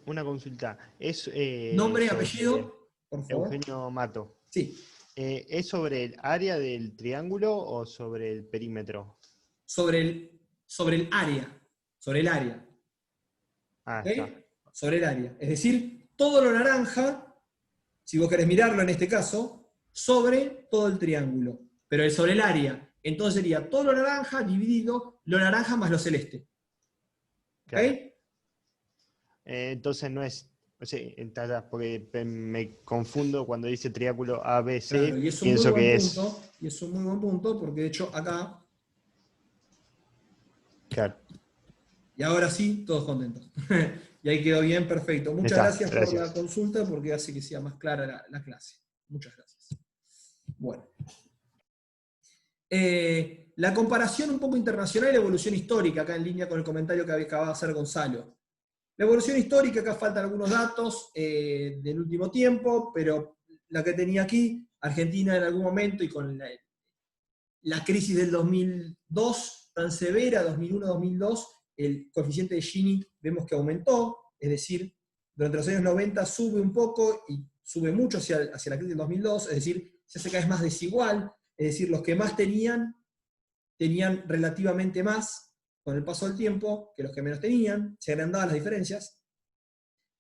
Speaker 5: una consulta. Es
Speaker 1: nombre,
Speaker 5: sobre
Speaker 1: apellido, por favor.
Speaker 5: Eugenio Mato.
Speaker 1: Sí,
Speaker 5: ¿Es sobre el área del triángulo o sobre el perímetro?
Speaker 1: sobre el área. Sobre el área.
Speaker 5: Ah,
Speaker 1: ¿Ok?
Speaker 5: está.
Speaker 1: Sobre el área. Es decir, todo lo naranja, si vos querés mirarlo en este caso, sobre todo el triángulo. Pero sobre el área. Entonces sería todo lo naranja dividido lo naranja más lo celeste. ¿Ok?
Speaker 5: Claro. Entonces no es, o sea, porque me confundo cuando dice triángulo ABC,
Speaker 1: Claro, y es un muy
Speaker 5: pienso
Speaker 1: buen
Speaker 5: que
Speaker 1: punto, y es un muy buen punto, porque de hecho acá,
Speaker 5: Claro.
Speaker 1: y ahora sí, todos contentos. Y ahí quedó bien, perfecto. Muchas gracias por la consulta, porque hace que sea más clara la clase. Muchas gracias. Bueno. La comparación un poco internacional y la evolución histórica, acá en línea con el comentario que acaba de hacer Gonzalo. La evolución histórica, acá faltan algunos datos del último tiempo, pero la que tenía aquí, Argentina en algún momento y con la crisis del 2002 tan severa, 2001-2002, el coeficiente de Gini vemos que aumentó, es decir, durante los años 90 sube un poco y sube mucho hacia la crisis del 2002, es decir, se hace cada vez más desigual, es decir, los que más tenían relativamente más con el paso del tiempo que los que menos tenían, se agrandaban las diferencias.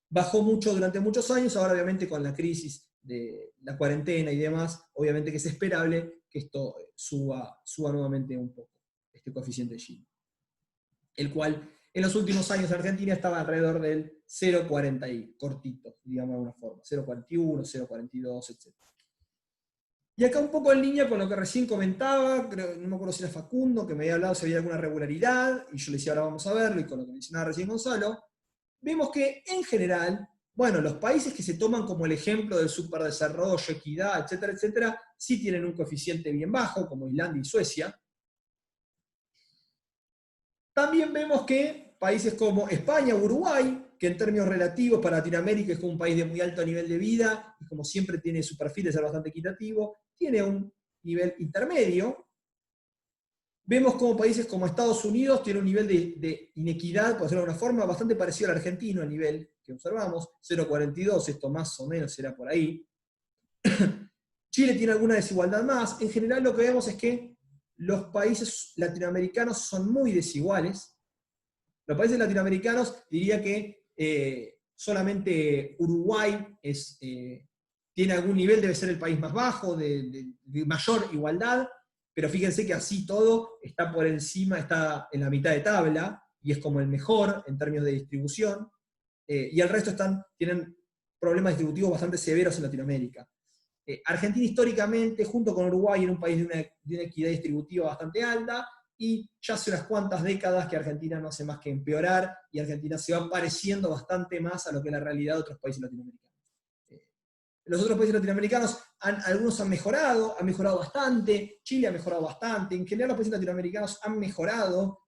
Speaker 1: Bajó mucho durante muchos años, ahora obviamente con la crisis de la cuarentena y demás, obviamente que es esperable que esto suba nuevamente un poco, este coeficiente de Gini. El cual en los últimos años en Argentina estaba alrededor del 0,40 cortito, digamos de alguna forma, 0,41, 0,42, etc. Y acá un poco en línea con lo que recién comentaba, no me acuerdo si era Facundo, que me había hablado si había alguna regularidad, y yo le decía ahora vamos a verlo, y con lo que mencionaba recién Gonzalo, vemos que en general, bueno, los países que se toman como el ejemplo del superdesarrollo, equidad, etcétera, etcétera, sí tienen un coeficiente bien bajo, como Islandia y Suecia. También vemos que países como España, Uruguay, que en términos relativos para Latinoamérica es como un país de muy alto nivel de vida, y como siempre tiene su perfil de ser bastante equitativo, tiene un nivel intermedio. Vemos como países como Estados Unidos tienen un nivel de inequidad, por decirlo de alguna forma, bastante parecido al argentino, a nivel que observamos, 0,42, esto más o menos será por ahí. Chile tiene alguna desigualdad más. En general lo que vemos es que los países latinoamericanos son muy desiguales. Los países latinoamericanos, diría que solamente Uruguay tiene algún nivel, debe ser el país más bajo, de mayor igualdad, pero fíjense que así todo está por encima, está en la mitad de tabla, y es como el mejor en términos de distribución, y el resto tienen problemas distributivos bastante severos en Latinoamérica. Argentina históricamente, junto con Uruguay, era un país de una equidad distributiva bastante alta, y ya hace unas cuantas décadas que Argentina no hace más que empeorar, y Argentina se va pareciendo bastante más a lo que es la realidad de otros países latinoamericanos. Los otros países latinoamericanos, algunos han mejorado bastante, Chile ha mejorado bastante, en general los países latinoamericanos han mejorado,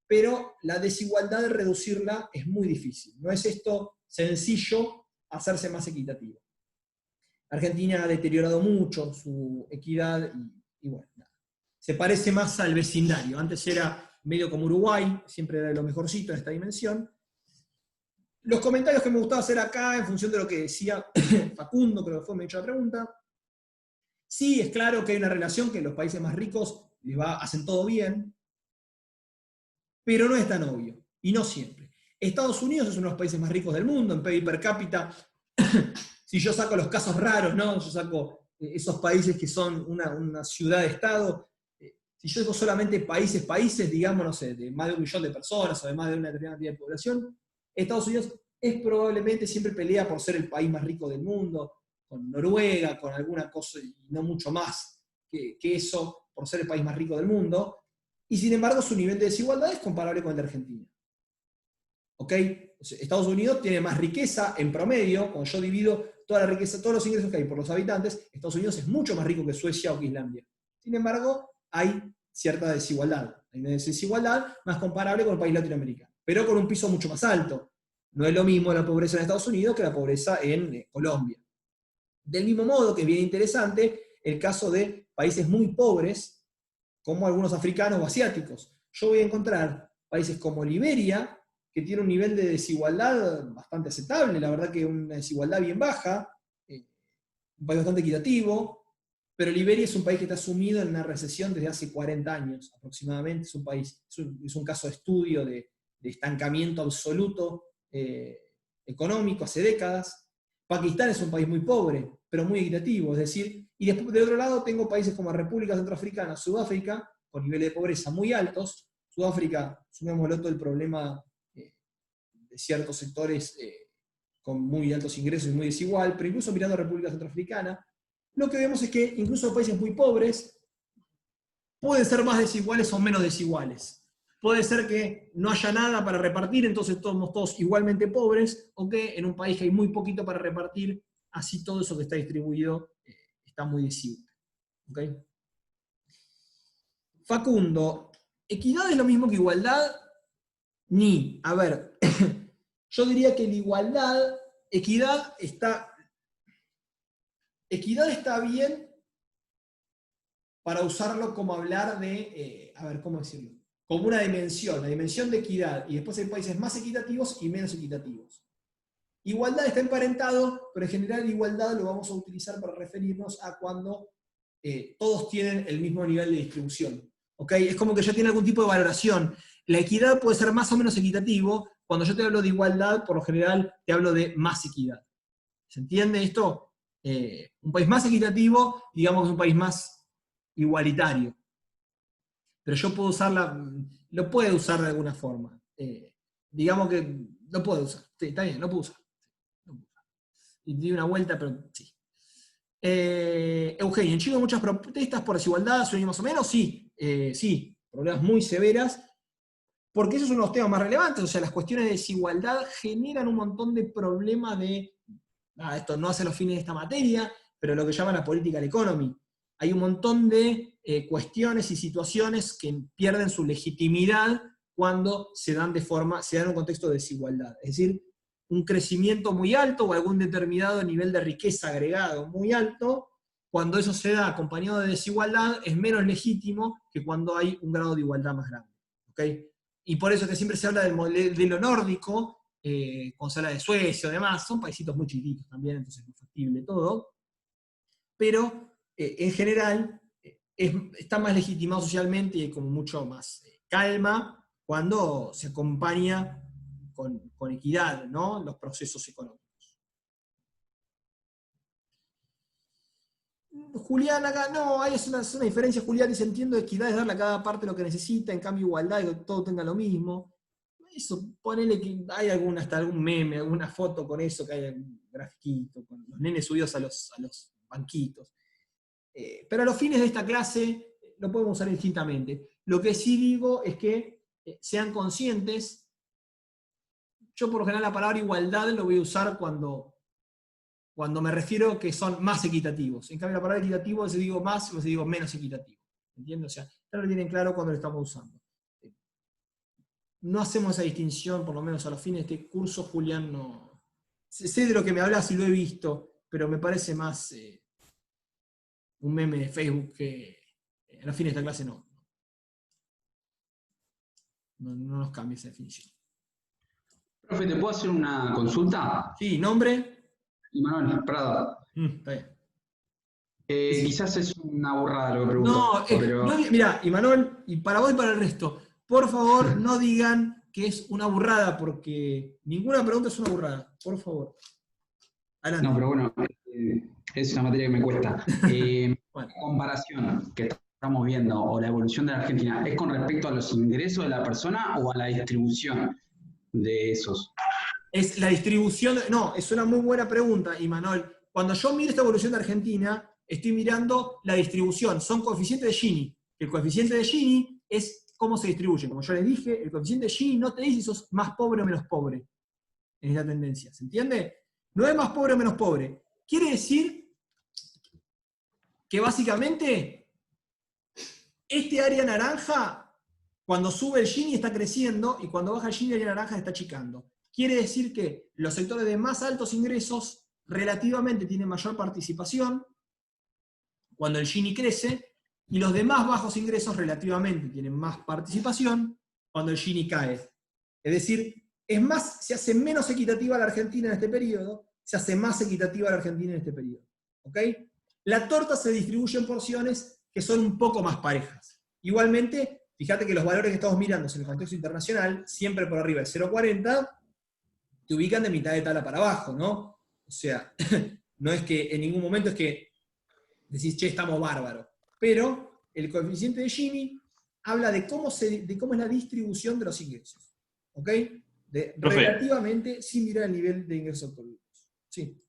Speaker 1: pero la desigualdad de reducirla es muy difícil. No es esto sencillo hacerse más equitativo. Argentina ha deteriorado mucho su equidad y bueno, nada. Se parece más al vecindario. Antes era medio como Uruguay, siempre era lo mejorcito en esta dimensión. Los comentarios que me gustaba hacer acá, en función de lo que decía Facundo, creo que fue, me echó la pregunta. Sí, es claro que hay una relación que los países más ricos hacen todo bien, pero no es tan obvio, y no siempre. Estados Unidos es uno de los países más ricos del mundo, en PIB per cápita. Si yo saco los casos raros, ¿no? Yo saco esos países que son una ciudad-estado, si yo digo solamente países, digamos, no sé, de más de 1 millón de personas o de más de una determinada cantidad de población, Estados Unidos es probablemente siempre pelea por ser el país más rico del mundo, con Noruega, con alguna cosa, y no mucho más que eso, por ser el país más rico del mundo, y sin embargo su nivel de desigualdad es comparable con el de Argentina. ¿Ok? Estados Unidos tiene más riqueza en promedio, cuando yo divido toda la riqueza, todos los ingresos que hay por los habitantes, Estados Unidos es mucho más rico que Suecia o que Islandia. Sin embargo, hay cierta desigualdad. Hay una desigualdad más comparable con el país latinoamericano, pero con un piso mucho más alto. No es lo mismo la pobreza en Estados Unidos que la pobreza en Colombia. Del mismo modo, que es bien interesante, el caso de países muy pobres, como algunos africanos o asiáticos. Yo voy a encontrar países como Liberia, que tiene un nivel de desigualdad bastante aceptable, la verdad que una desigualdad bien baja, un país bastante equitativo, pero Liberia es un país que está sumido en una recesión desde hace 40 años aproximadamente, es un caso de estudio de estancamiento absoluto económico hace décadas. Pakistán es un país muy pobre, pero muy equitativo, es decir, y después de otro lado tengo países como República Centroafricana, Sudáfrica, con niveles de pobreza muy altos. Sudáfrica, sumémoslo todo el problema de ciertos sectores con muy altos ingresos y muy desigual, pero incluso mirando a República Centroafricana, lo que vemos es que incluso países muy pobres pueden ser más desiguales o menos desiguales. Puede ser que no haya nada para repartir, entonces somos todos igualmente pobres, o que en un país que hay muy poquito para repartir, así todo eso que está distribuido está muy desigual. ¿Okay? Facundo, ¿equidad es lo mismo que igualdad? Ni. A ver, yo diría que la equidad está bien para usarlo como hablar de, a ver, ¿cómo decirlo? Como una dimensión, la dimensión de equidad, y después hay países más equitativos y menos equitativos. Igualdad está emparentado, pero en general igualdad lo vamos a utilizar para referirnos a cuando todos tienen el mismo nivel de distribución. ¿Okay? Es como que ya tiene algún tipo de valoración. La equidad puede ser más o menos equitativo. Cuando yo te hablo de igualdad, por lo general te hablo de más equidad. ¿Se entiende esto? Un país más equitativo, digamos que es un país más igualitario. Pero yo puedo lo puedo usar de alguna forma. Digamos que lo puedo usar. Sí, está bien, lo puedo usar. Y di una vuelta, pero sí. Eugenio, en Chile hay muchas protestas por desigualdad, ¿son más o menos? Sí, sí, problemas muy severas, porque esos son los temas más relevantes, o sea, las cuestiones de desigualdad generan un montón de problemas esto no hace los fines de esta materia, pero lo que llaman la political economy. Hay un montón de cuestiones y situaciones que pierden su legitimidad cuando se dan en un contexto de desigualdad. Es decir, un crecimiento muy alto o algún determinado nivel de riqueza agregado muy alto, cuando eso se da acompañado de desigualdad, es menos legítimo que cuando hay un grado de igualdad más grande. ¿Okay? Y por eso que siempre se habla de lo nórdico, cuando se habla de Suecia o demás, son paisitos muy chiquitos también, entonces es muy factible todo, pero en general está más legitimado socialmente y hay como mucho más calma cuando se acompaña con equidad, ¿no? Los procesos económicos. Julián acá, no, hay una diferencia, Julián, dice, entiendo, equidad es darle a cada parte lo que necesita, en cambio igualdad es que todo tenga lo mismo. Eso, ponele que hay hasta algún meme, alguna foto con eso, que hay un grafiquito, con los nenes subidos a los banquitos. Pero a los fines de esta clase lo podemos usar indistintamente. Lo que sí digo es que sean conscientes. Yo por lo general la palabra igualdad lo voy a usar cuando cuando me refiero que son más equitativos. En cambio, la palabra equitativo, si digo más o si digo menos equitativo. ¿Entiendes? O sea, ya lo tienen claro cuando lo estamos usando. No hacemos esa distinción, por lo menos a los fines de este curso, Julián, no. Sé de lo que me hablas y lo he visto, pero me parece más un meme de Facebook que a los fines de esta clase no nos cambia esa definición.
Speaker 6: Profe, ¿te puedo hacer una consulta?
Speaker 1: Sí, nombre.
Speaker 6: Manuel Prado.
Speaker 1: Está bien.
Speaker 6: Quizás es una burrada lo que pregunto.
Speaker 1: No,
Speaker 6: pero...
Speaker 1: mira, Imanol, y para vos y para el resto, por favor, no digan que es una burrada, porque ninguna pregunta es una burrada. Por favor. Adelante.
Speaker 6: No, pero bueno, es una materia que me cuesta.
Speaker 1: Bueno.
Speaker 6: La comparación que estamos viendo, o la evolución de la Argentina, ¿es con respecto a los ingresos de la persona o a la distribución de esos?
Speaker 1: Es la distribución, no, es una muy buena pregunta, Imanol. Cuando yo miro esta evolución de Argentina, estoy mirando la distribución, son coeficientes de Gini. El coeficiente de Gini es cómo se distribuye. Como yo les dije, el coeficiente de Gini no te dice si sos más pobre o menos pobre en esta tendencia, ¿se entiende? No es más pobre o menos pobre. Quiere decir que básicamente este área naranja, cuando sube el Gini está creciendo, y cuando baja el Gini el área naranja está achicando. Quiere decir que los sectores de más altos ingresos relativamente tienen mayor participación cuando el Gini crece, y los de más bajos ingresos relativamente tienen más participación cuando el Gini cae. Es decir, se hace menos equitativa la Argentina en este periodo, se hace más equitativa la Argentina en este periodo. ¿Ok? La torta se distribuye en porciones que son un poco más parejas. Igualmente, fíjate que los valores que estamos mirando en el contexto internacional, siempre por arriba de 0,40, te ubican de mitad de tabla para abajo, ¿no? O sea, no es que en ningún momento es que decís, che, estamos bárbaros. Pero el coeficiente de Gini habla de cómo es la distribución de los ingresos. ¿Ok? Relativamente sin mirar el nivel de ingresos absolutos. Sí.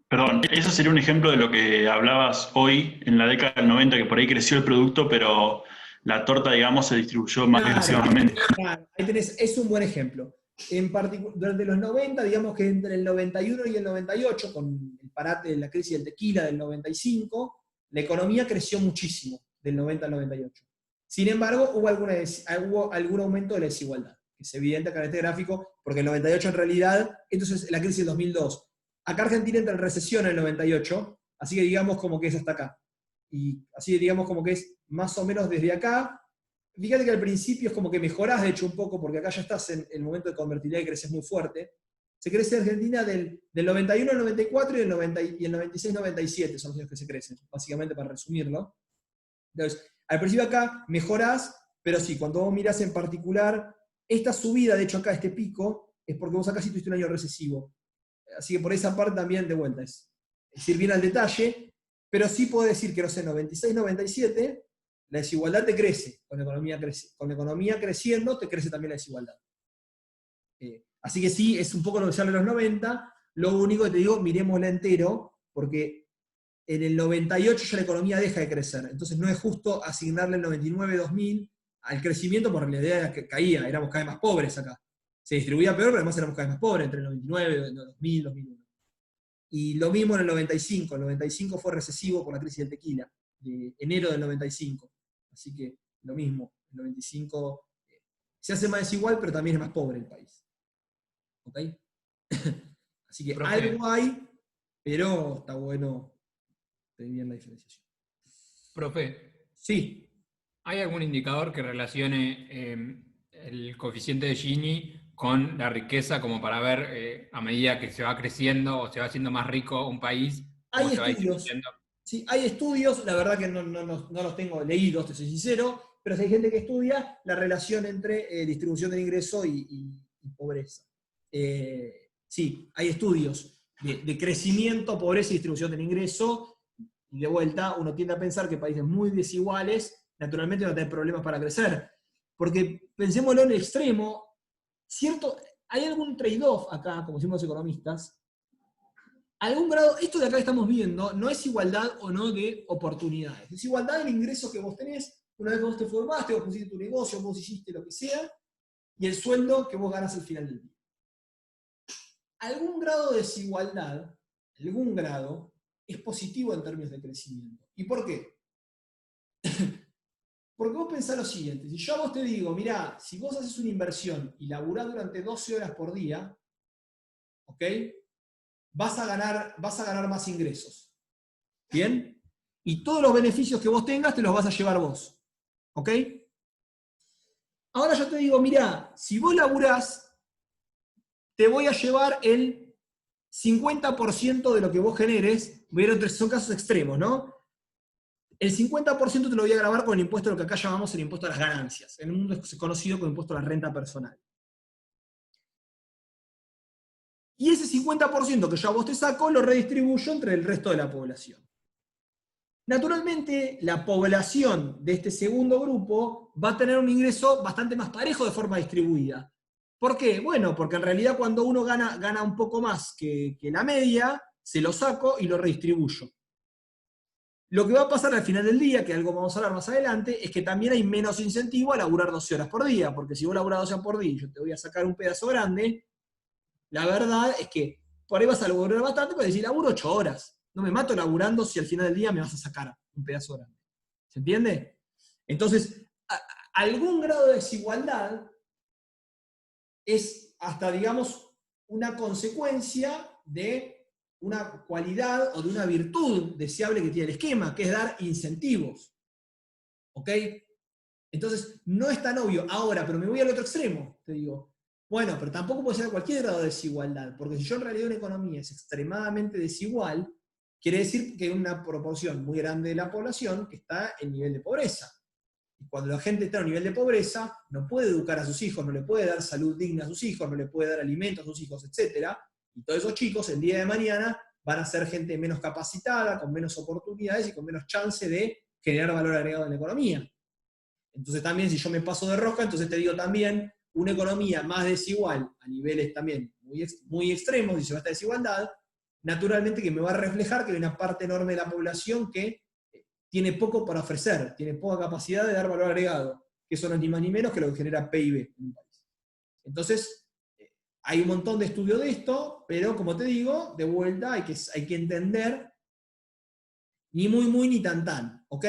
Speaker 7: Perdón, eso sería un ejemplo de lo que hablabas hoy en la década del 90, que por ahí creció el producto, pero la torta, digamos, se distribuyó más agresivamente.
Speaker 1: Claro, ahí tenés, es un buen ejemplo. Durante los 90, digamos que entre el 91 y el 98, con el parate de la crisis del tequila del 95, la economía creció muchísimo, del 90 al 98. Sin embargo, hubo algún aumento de la desigualdad, que es evidente acá en este gráfico, porque el 98 en realidad, entonces la crisis del 2002. Acá Argentina entra en recesión en el 98, así que digamos como que es hasta acá. Y así digamos como que es más o menos desde acá. Fíjate que al principio es como que mejorás, de hecho, un poco, porque acá ya estás en el momento de convertibilidad y creces muy fuerte. Se crece en Argentina del 91 al 94 y el 96-97 son los años que se crecen, básicamente para resumirlo. Entonces, al principio acá mejorás, pero sí, cuando vos mirás en particular, esta subida, de hecho acá este pico, es porque vos acá sí tuviste un año recesivo. Así que por esa parte también de vuelta es ir bien al detalle, pero sí puedo decir que, no sé, 96-97, la desigualdad te crece, con la economía creciendo te crece también la desigualdad. Así que sí, es un poco lo que sale en los 90, lo único que te digo, miremosla entero, porque en el 98 ya la economía deja de crecer, entonces no es justo asignarle el 99-2000 al crecimiento, porque en realidad era que caía, éramos cada vez más pobres acá. Se distribuía peor, pero además éramos cada vez más pobres, entre el 99, 2000, 2001. Y lo mismo en el 95, el 95 fue recesivo por la crisis del tequila, de enero del 95. Así que lo mismo, el 95 se hace más desigual, pero también es más pobre el país. ¿Ok? Así que
Speaker 2: Profe,
Speaker 1: algo hay, pero está bueno tener bien la diferenciación.
Speaker 2: profe,
Speaker 1: Sí.
Speaker 2: ¿hay algún indicador que relacione el coeficiente de Gini con la riqueza, como para ver a medida que se va creciendo o se va haciendo más rico un país, cómo
Speaker 1: Hay
Speaker 2: se va
Speaker 1: estudios.
Speaker 2: distribuyendo?
Speaker 1: Sí, hay estudios, la verdad que no los tengo leídos, te soy sincero, pero si hay gente que estudia la relación entre distribución del ingreso y pobreza. Sí, hay estudios de crecimiento, pobreza y distribución del ingreso, y de vuelta uno tiende a pensar que países muy desiguales naturalmente van a tener problemas para crecer. Porque pensémoslo en el extremo, ¿cierto? Hay algún trade-off acá, como decimos los economistas. A algún grado, esto de acá que estamos viendo no es igualdad o no de oportunidades. Es igualdad del ingreso que vos tenés una vez que vos te formaste, vos pusiste tu negocio, vos hiciste lo que sea, y el sueldo que vos ganás al final del día. algún grado de desigualdad, algún grado, es positivo en términos de crecimiento. ¿Y por qué? Porque vos pensás lo siguiente, si yo a vos te digo, mirá, si vos haces una inversión y laburás durante 12 horas por día, ¿ok? Vas a ganar más ingresos. ¿Bien? Y todos los beneficios que vos tengas te los vas a llevar vos. ¿Ok? Ahora yo te digo, mirá, si vos laburás, te voy a llevar el 50% de lo que vos generes, son casos extremos, ¿no? El 50% te lo voy a grabar con el impuesto, lo que acá llamamos el impuesto a las ganancias. En el mundo es conocido como impuesto a la renta personal. Y ese 50% que yo a vos te saco, lo redistribuyo entre el resto de la población. Naturalmente, la población de este segundo grupo va a tener un ingreso bastante más parejo de forma distribuida. ¿Por qué? Bueno, porque en realidad cuando uno gana un poco más que la media, se lo saco y lo redistribuyo. Lo que va a pasar al final del día, que algo vamos a hablar más adelante, es que también hay menos incentivo a laburar 12 horas por día, porque si vos laburás 12 horas por día y yo te voy a sacar un pedazo grande, la verdad es que por ahí vas a laburar bastante, pero decir, laburo 8 horas. No me mato laburando si al final del día me vas a sacar un pedazo grande. ¿Se entiende? Entonces, algún grado de desigualdad es hasta, digamos, una consecuencia de una cualidad o de una virtud deseable que tiene el esquema, que es dar incentivos. ¿Ok? Entonces, no es tan obvio. Ahora, pero me voy al otro extremo, te digo. Bueno, pero tampoco puede ser a cualquier grado de desigualdad, porque si yo en realidad una economía es extremadamente desigual, quiere decir que hay una proporción muy grande de la población que está en nivel de pobreza. Y cuando la gente está en un nivel de pobreza, no puede educar a sus hijos, no le puede dar salud digna a sus hijos, no le puede dar alimentos a sus hijos, etc. Y todos esos chicos, el día de mañana, van a ser gente menos capacitada, con menos oportunidades y con menos chance de generar valor agregado en la economía. Entonces también, si yo me paso de rosca, entonces te digo también, una economía más desigual, a niveles también muy extremos, y se va a esta desigualdad, naturalmente que me va a reflejar que hay una parte enorme de la población que tiene poco para ofrecer, tiene poca capacidad de dar valor agregado, que eso no es ni más ni menos que lo que genera PIB en un país. Entonces, hay un montón de estudios de esto, pero como te digo, de vuelta hay que entender ni muy ni tan, ¿ok?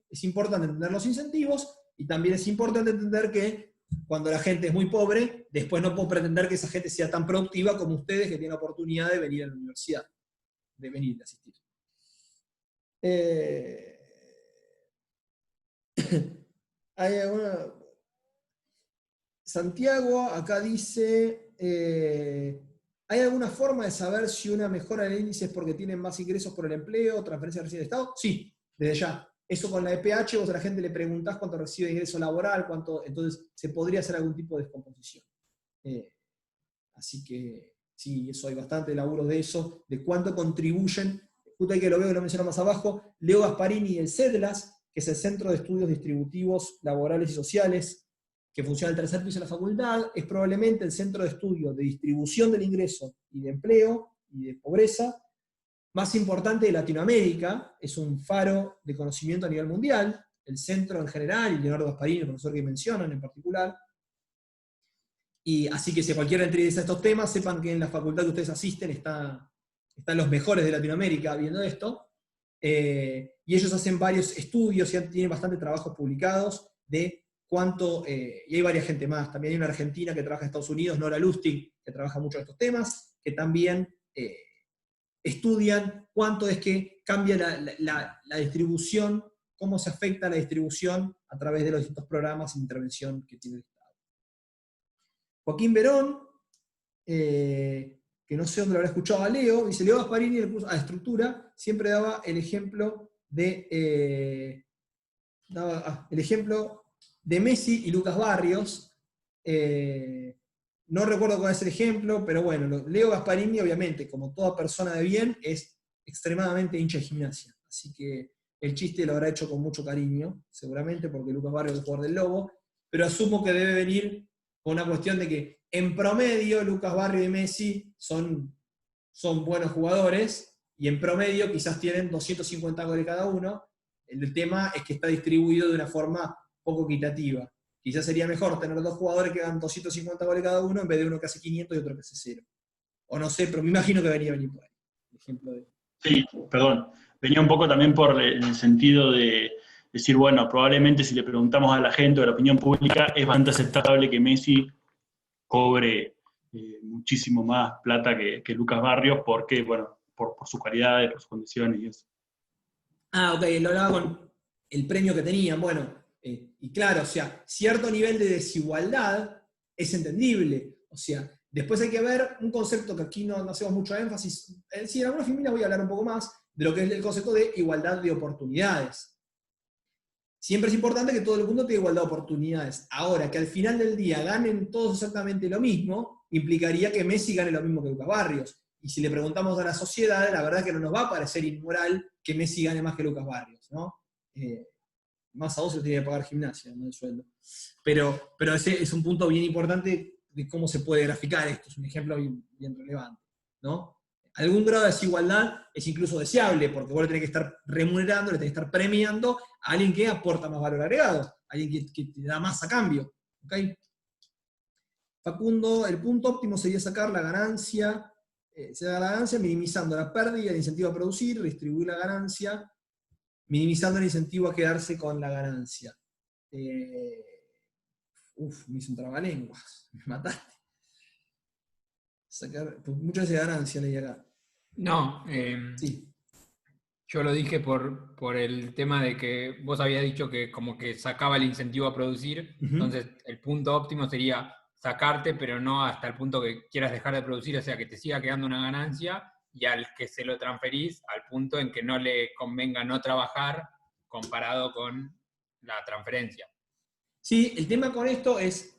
Speaker 1: Es importante entender los incentivos y también es importante entender que cuando la gente es muy pobre, después no puedo pretender que esa gente sea tan productiva como ustedes que tienen la oportunidad de venir a la universidad, de venir, de asistir. Hay alguna... Santiago acá dice, ¿hay alguna forma de saber si una mejora del índice es porque tienen más ingresos por el empleo, transferencia de recién de Estado? Sí, desde ya. Eso con la EPH, vos a la gente le preguntás cuánto recibe de ingreso laboral, entonces se podría hacer algún tipo de descomposición. Así que sí, eso hay bastante laburo de eso, de cuánto contribuyen. Justo ahí que lo veo, que lo menciono más abajo, Leo Gasparini y el CEDLAS, que es el Centro de Estudios Distributivos Laborales y Sociales, que funciona en el tercer piso de la facultad, es probablemente el centro de estudio de distribución del ingreso y de empleo y de pobreza más importante de Latinoamérica, es un faro de conocimiento a nivel mundial, el centro en general, y Leonardo Gasparini, el profesor que mencionan en particular. Y así que si cualquiera interesa estos temas, sepan que en la facultad que ustedes asisten están los mejores de Latinoamérica viendo esto, y ellos hacen varios estudios y tienen bastante trabajos publicados de cuánto, y hay varias gente más, también hay una argentina que trabaja en Estados Unidos, Nora Lustig, que trabaja mucho en estos temas, que también estudian cuánto es que cambia la distribución, cómo se afecta la distribución a través de los distintos programas de intervención que tiene el Estado. Joaquín Verón, que no sé dónde lo habrá escuchado a Leo, dice, Leo Gasparini en el curso a estructura siempre daba el ejemplo de Messi y Lucas Barrios. No recuerdo cuál es el ejemplo, pero bueno, Leo Gasparini, obviamente, como toda persona de bien, es extremadamente hincha de Gimnasia. Así que el chiste lo habrá hecho con mucho cariño, seguramente, porque Lucas Barrios es el jugador del Lobo, pero asumo que debe venir con una cuestión de que, en promedio, Lucas Barrios y Messi son buenos jugadores, y en promedio quizás tienen 250 goles cada uno. El tema es que está distribuido de una forma poco equitativa. Quizás sería mejor tener dos jugadores que hagan 250 goles cada uno en vez de uno que hace 500 y otro que hace 0. O no sé, pero me imagino que venía por ahí. Ejemplo de...
Speaker 7: Sí, perdón. Venía un poco también en el sentido de decir, bueno, probablemente si le preguntamos a la gente o a la opinión pública, es bastante aceptable que Messi cobre muchísimo más plata que Lucas Barrios, porque, bueno, por sus cualidades, por sus condiciones y eso.
Speaker 1: Ah, ok, lo hablaba con el premio que tenían. Bueno, y claro, o sea, cierto nivel de desigualdad es entendible. O sea, después hay que ver un concepto que aquí no hacemos mucho énfasis. Sí, en algunas filminas voy a hablar un poco más de lo que es el concepto de igualdad de oportunidades. Siempre es importante que todo el mundo tenga igualdad de oportunidades. Ahora, que al final del día ganen todos exactamente lo mismo, implicaría que Messi gane lo mismo que Lucas Barrios. Y si le preguntamos a la sociedad, la verdad es que no nos va a parecer inmoral que Messi gane más que Lucas Barrios, ¿no? Más a vos se lo tiene que pagar Gimnasia, no el sueldo. Pero ese es un punto bien importante de cómo se puede graficar esto. Es un ejemplo bien relevante, ¿no? Algún grado de desigualdad es incluso deseable, porque vos le tenés que estar remunerando, le tenés que estar premiando a alguien que aporta más valor agregado, a alguien que te da más a cambio. ¿Okay? Facundo, el punto óptimo sería sacar la ganancia, minimizando la pérdida y el incentivo a producir, redistribuir la ganancia, minimizando el incentivo a quedarse con la ganancia. Me hizo un trabalenguas, me mataste. Sacar, muchas veces ganancia leí acá.
Speaker 2: No,
Speaker 1: Sí.
Speaker 2: yo lo dije por el tema de que vos habías dicho que como que sacaba el incentivo a producir, entonces el punto óptimo sería sacarte, pero no hasta el punto que quieras dejar de producir, o sea, que te siga quedando una ganancia, y al que se lo transferís al punto en que no le convenga no trabajar comparado con la transferencia.
Speaker 1: Sí, el tema con esto es,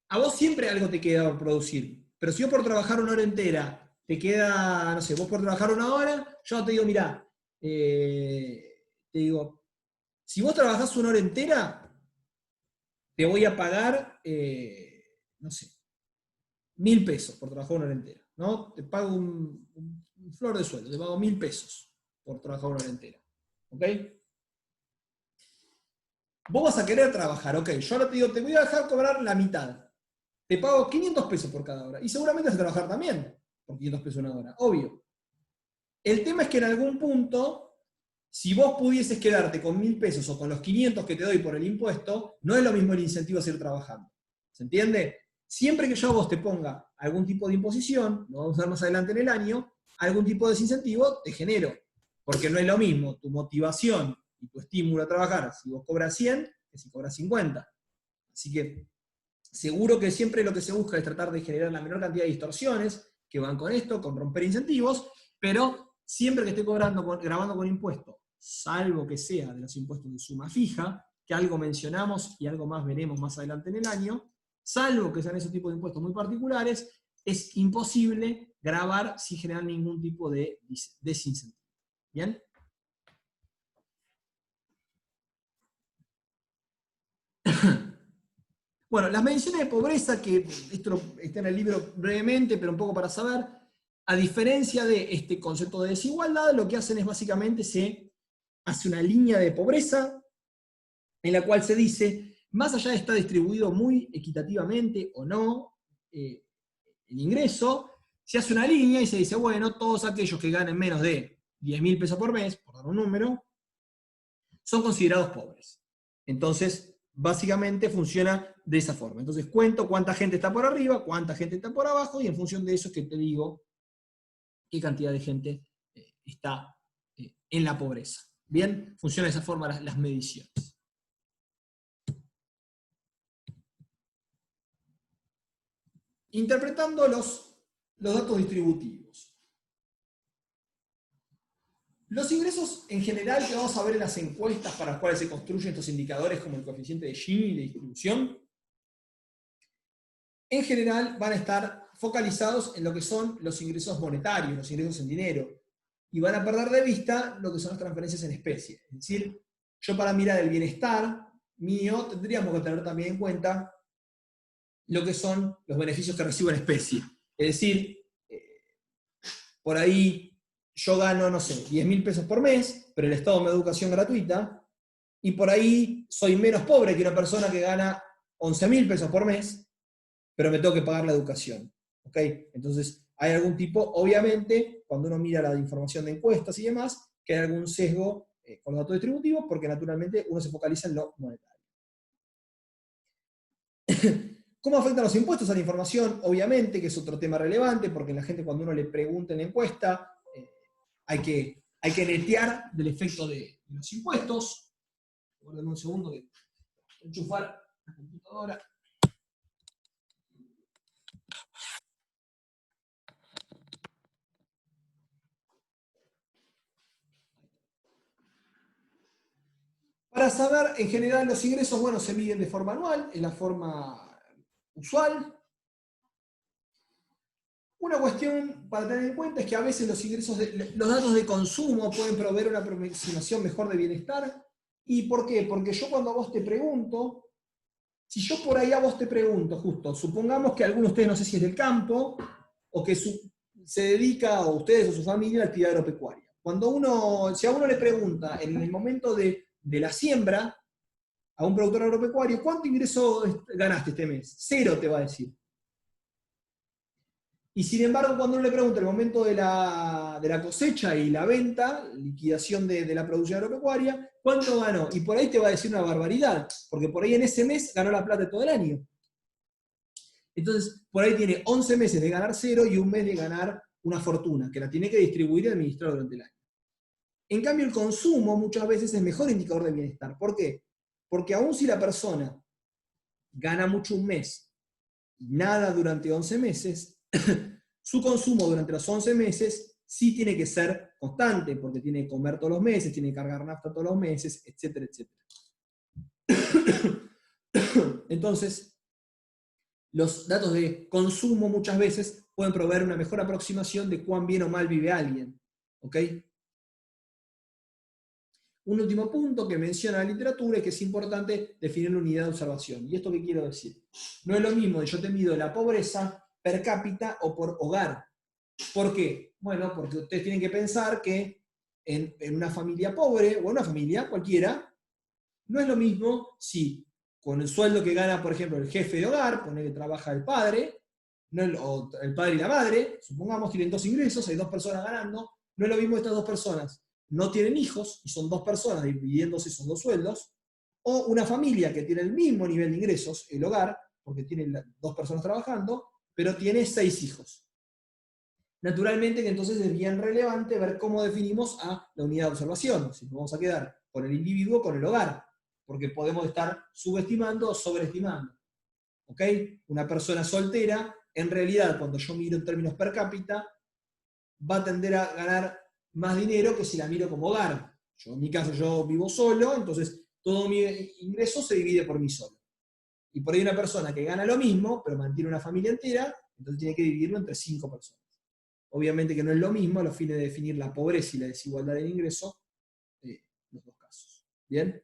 Speaker 1: a vos siempre algo te queda por producir, pero si vos por trabajar una hora entera te queda, no sé, vos por trabajar una hora, yo te digo, mirá, te digo, si vos trabajás una hora entera, te voy a pagar, no sé, 1.000 pesos por trabajar una hora entera, ¿no? Te pago un flor de sueldo, te pago 1.000 pesos por trabajar una hora entera, ¿ok? Vos vas a querer trabajar, ok, yo ahora te digo, te voy a dejar cobrar la mitad. Te pago 500 pesos por cada hora. Y seguramente vas a trabajar también por 500 pesos una hora, obvio. El tema es que en algún punto, si vos pudieses quedarte con 1.000 pesos o con los 500 que te doy por el impuesto, no es lo mismo el incentivo a seguir trabajando. ¿Se entiende? Siempre que yo a vos te ponga algún tipo de imposición, lo vamos a ver más adelante en el año, algún tipo de desincentivo te genero. Porque no es lo mismo tu motivación y tu estímulo a trabajar si vos cobras 100 que si cobras 50. Así que seguro que siempre lo que se busca es tratar de generar la menor cantidad de distorsiones que van con esto, con romper incentivos, pero siempre que esté grabando con impuestos, salvo que sea de los impuestos de suma fija, que algo mencionamos y algo más veremos más adelante en el año, salvo que sean esos tipos de impuestos muy particulares, es imposible grabar sin generar ningún tipo de desincentivo. ¿Bien? Bueno, las mediciones de pobreza, que esto está en el libro brevemente, pero un poco para saber, a diferencia de este concepto de desigualdad, lo que hacen es básicamente se hace una línea de pobreza en la cual se dice, más allá de estar distribuido muy equitativamente o no el ingreso, se hace una línea y se dice, bueno, todos aquellos que ganen menos de 10.000 pesos por mes, por dar un número, son considerados pobres. Entonces, básicamente funciona de esa forma. Entonces cuento cuánta gente está por arriba, cuánta gente está por abajo, y en función de eso es que te digo qué cantidad de gente está en la pobreza. Bien, funciona de esa forma las mediciones. Interpretando los datos distributivos. Los ingresos en general que vamos a ver en las encuestas para las cuales se construyen estos indicadores como el coeficiente de Gini de distribución, en general van a estar focalizados en lo que son los ingresos monetarios, los ingresos en dinero, y van a perder de vista lo que son las transferencias en especie. Es decir, yo para mirar el bienestar mío tendríamos que tener también en cuenta lo que son los beneficios que recibo en especie. Es decir, por ahí yo gano, no sé, 10.000 pesos por mes, pero el Estado me da educación gratuita, y por ahí soy menos pobre que una persona que gana 11.000 pesos por mes, pero me tengo que pagar la educación. ¿Okay? Entonces, hay algún tipo, obviamente, cuando uno mira la información de encuestas y demás, que hay algún sesgo con los datos distributivos, porque naturalmente uno se focaliza en lo monetario. ¿Cómo afectan los impuestos a la información? Obviamente, que es otro tema relevante, porque la gente cuando uno le pregunta en la encuesta, hay que netear del efecto de los impuestos. Guarden un segundo que enchufar la computadora. Para saber, en general, los ingresos, bueno, se miden de forma anual, es la forma usual. Una cuestión para tener en cuenta es que a veces los ingresos, los datos de consumo pueden proveer una aproximación mejor de bienestar. ¿Y por qué? Porque yo cuando a vos te pregunto, si yo por ahí a vos te pregunto, justo, supongamos que alguno de ustedes, no sé si es del campo, o que se dedica, o ustedes o su familia, a la actividad agropecuaria. Si a uno le pregunta en el momento de la siembra, a un productor agropecuario, ¿cuánto ingreso ganaste este mes? 0 te va a decir. Y sin embargo, cuando uno le pregunta en el momento de la cosecha y la venta, liquidación de la producción agropecuaria, ¿cuánto ganó? Y por ahí te va a decir una barbaridad, porque por ahí en ese mes ganó la plata todo el año. Entonces, por ahí tiene 11 meses de ganar 0 y un mes de ganar una fortuna, que la tiene que distribuir y administrar durante el año. En cambio, el consumo muchas veces es el mejor indicador de bienestar. ¿Por qué? Porque aun si la persona gana mucho un mes y nada durante 11 meses, su consumo durante los 11 meses sí tiene que ser constante, porque tiene que comer todos los meses, tiene que cargar nafta todos los meses, etcétera, etcétera. Entonces, los datos de consumo muchas veces pueden proveer una mejor aproximación de cuán bien o mal vive alguien. ¿Ok? Un último punto que menciona la literatura es que es importante definir la unidad de observación. ¿Y esto qué quiero decir? No es lo mismo de yo te mido la pobreza per cápita o por hogar. ¿Por qué? Bueno, porque ustedes tienen que pensar que en una familia pobre, o en una familia cualquiera, no es lo mismo si con el sueldo que gana, por ejemplo, el jefe de hogar, poner que trabaja el padre, o el padre y la madre, supongamos tienen 2 ingresos, hay 2 personas ganando, no es lo mismo estas 2 personas no tienen hijos, y son 2 personas dividiéndose, son 2 sueldos, o una familia que tiene el mismo nivel de ingresos, el hogar, porque tiene 2 personas trabajando, pero tiene 6 hijos. Naturalmente que entonces es bien relevante ver cómo definimos a la unidad de observación, si nos vamos a quedar con el individuo o con el hogar, porque podemos estar subestimando o sobreestimando. ¿Ok? Una persona soltera, en realidad, cuando yo miro en términos per cápita, va a tender a ganar más dinero que si la miro como hogar. En mi caso, yo vivo solo, entonces todo mi ingreso se divide por mí solo. Y por ahí una persona que gana lo mismo, pero mantiene una familia entera, entonces tiene que dividirlo entre 5 personas. Obviamente que no es lo mismo a los fines de definir la pobreza y la desigualdad del ingreso, los 2 casos. ¿Bien?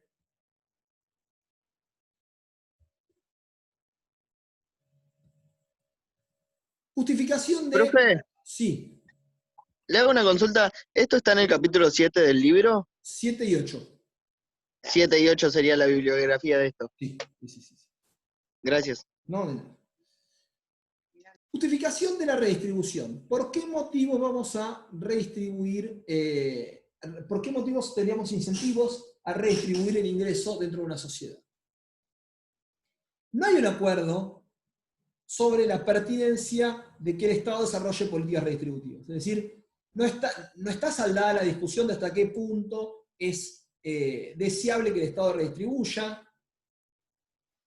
Speaker 1: Justificación de...
Speaker 3: Profe,
Speaker 1: Sí,
Speaker 3: le hago una consulta. ¿Esto está en el capítulo 7 del libro?
Speaker 1: 7 y 8.
Speaker 3: 7 y 8 sería la bibliografía de esto.
Speaker 1: Sí.
Speaker 3: Gracias.
Speaker 1: No, de nada. Justificación de la redistribución. ¿Por qué motivos vamos a redistribuir, por qué motivos tendríamos incentivos a redistribuir el ingreso dentro de una sociedad? No hay un acuerdo sobre la pertinencia de que el Estado desarrolle políticas redistributivas. Es decir, no está saldada la discusión de hasta qué punto es deseable que el Estado redistribuya,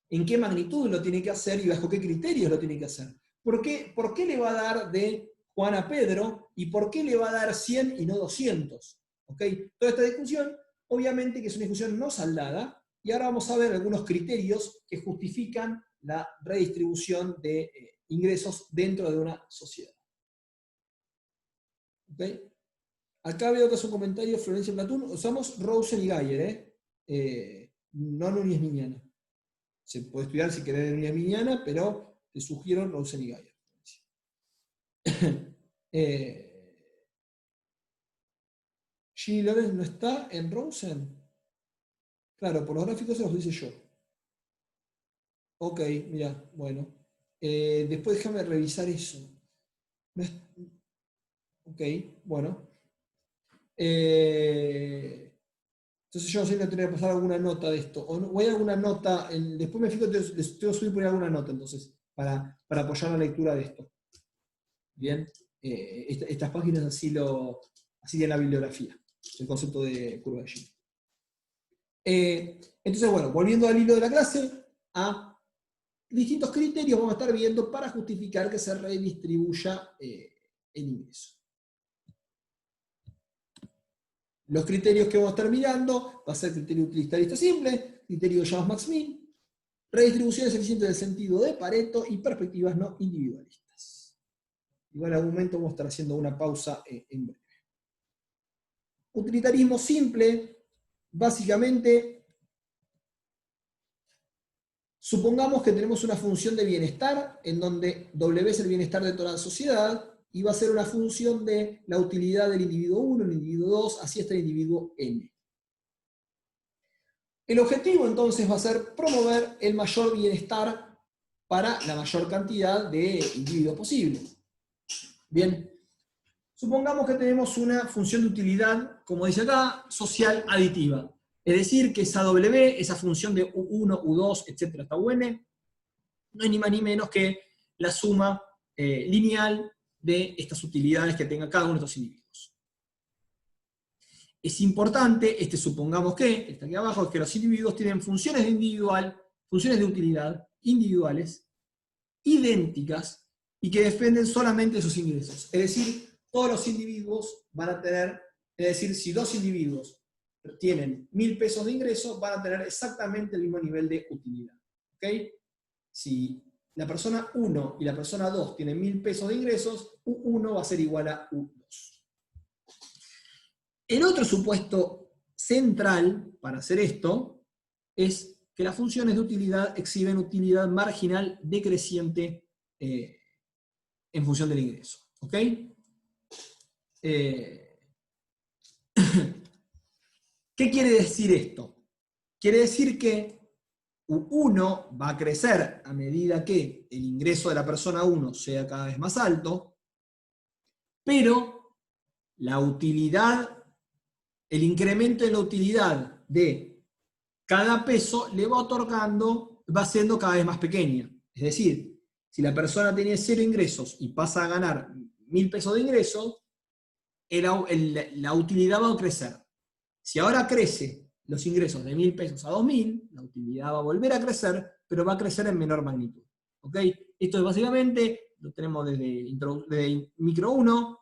Speaker 1: en qué magnitud lo tiene que hacer y bajo qué criterios lo tiene que hacer. ¿Por qué le va a dar de Juan a Pedro y por qué le va a dar 100 y no 200? ¿Okay? Toda esta discusión, obviamente que es una discusión no saldada, y ahora vamos a ver algunos criterios que justifican la redistribución de ingresos dentro de una sociedad. ¿Okay? Acá veo que hace un comentario Florencia Platón, usamos Rosen y Geyer, no Núñez Miñana. Se puede estudiar si querés de Núñez Miñana, pero te sugiero Rosen y Geyer. Ginny Lorenz no está en Rosen. Claro, por los gráficos se los dice yo. Ok, mira, bueno. Después déjame revisar eso. Ok, bueno. Entonces yo no sé si le tengo que pasar alguna nota de esto. O no, voy a alguna nota, después me fijo, les tengo que subir por alguna nota entonces, para apoyar la lectura de esto. Bien, estas páginas así tienen la bibliografía, el concepto de curva de Gini. Entonces, bueno, volviendo al hilo de la clase, a distintos criterios vamos a estar viendo para justificar que se redistribuya el ingreso. Los criterios que vamos a estar mirando va a ser criterio utilitarista simple, criterio de Jacobs-Max-Min, redistribuciones eficientes del sentido de Pareto y perspectivas no individualistas. Igual en algún momento vamos a estar haciendo una pausa en breve. Utilitarismo simple, básicamente, supongamos que tenemos una función de bienestar, en donde W es el bienestar de toda la sociedad, y va a ser una función de la utilidad del individuo 1, el individuo 2, así hasta el individuo n. El objetivo entonces va a ser promover el mayor bienestar para la mayor cantidad de individuos posible. Bien, supongamos que tenemos una función de utilidad, como dice acá, social aditiva. Es decir, que esa W, esa función de U1, U2, etc. hasta UN, no es ni más ni menos que la suma lineal de estas utilidades que tenga cada uno de estos individuos. Es importante, supongamos que, está aquí abajo, que los individuos tienen funciones de utilidad individuales, idénticas, y que dependen solamente de sus ingresos. Es decir, todos los individuos van a tener, es decir, si dos individuos tienen 1.000 pesos de ingreso, van a tener exactamente el mismo nivel de utilidad. ¿Ok? Si la persona 1 y la persona 2 tienen 1.000 pesos de ingresos, U1 va a ser igual a U2. El otro supuesto central para hacer esto es que las funciones de utilidad exhiben utilidad marginal decreciente en función del ingreso. ¿Ok? ¿Qué quiere decir esto? Quiere decir que U1 va a crecer a medida que el ingreso de la persona 1 sea cada vez más alto, pero la utilidad, el incremento en la utilidad de cada peso le va otorgando, va siendo cada vez más pequeña. Es decir, si la persona tiene 0 ingresos y pasa a ganar 1.000 pesos de ingresos, la utilidad va a crecer. Si ahora crece los ingresos de 1.000 pesos a 2.000, la utilidad va a volver a crecer, pero va a crecer en menor magnitud. ¿Ok? Esto es básicamente, lo tenemos desde micro 1,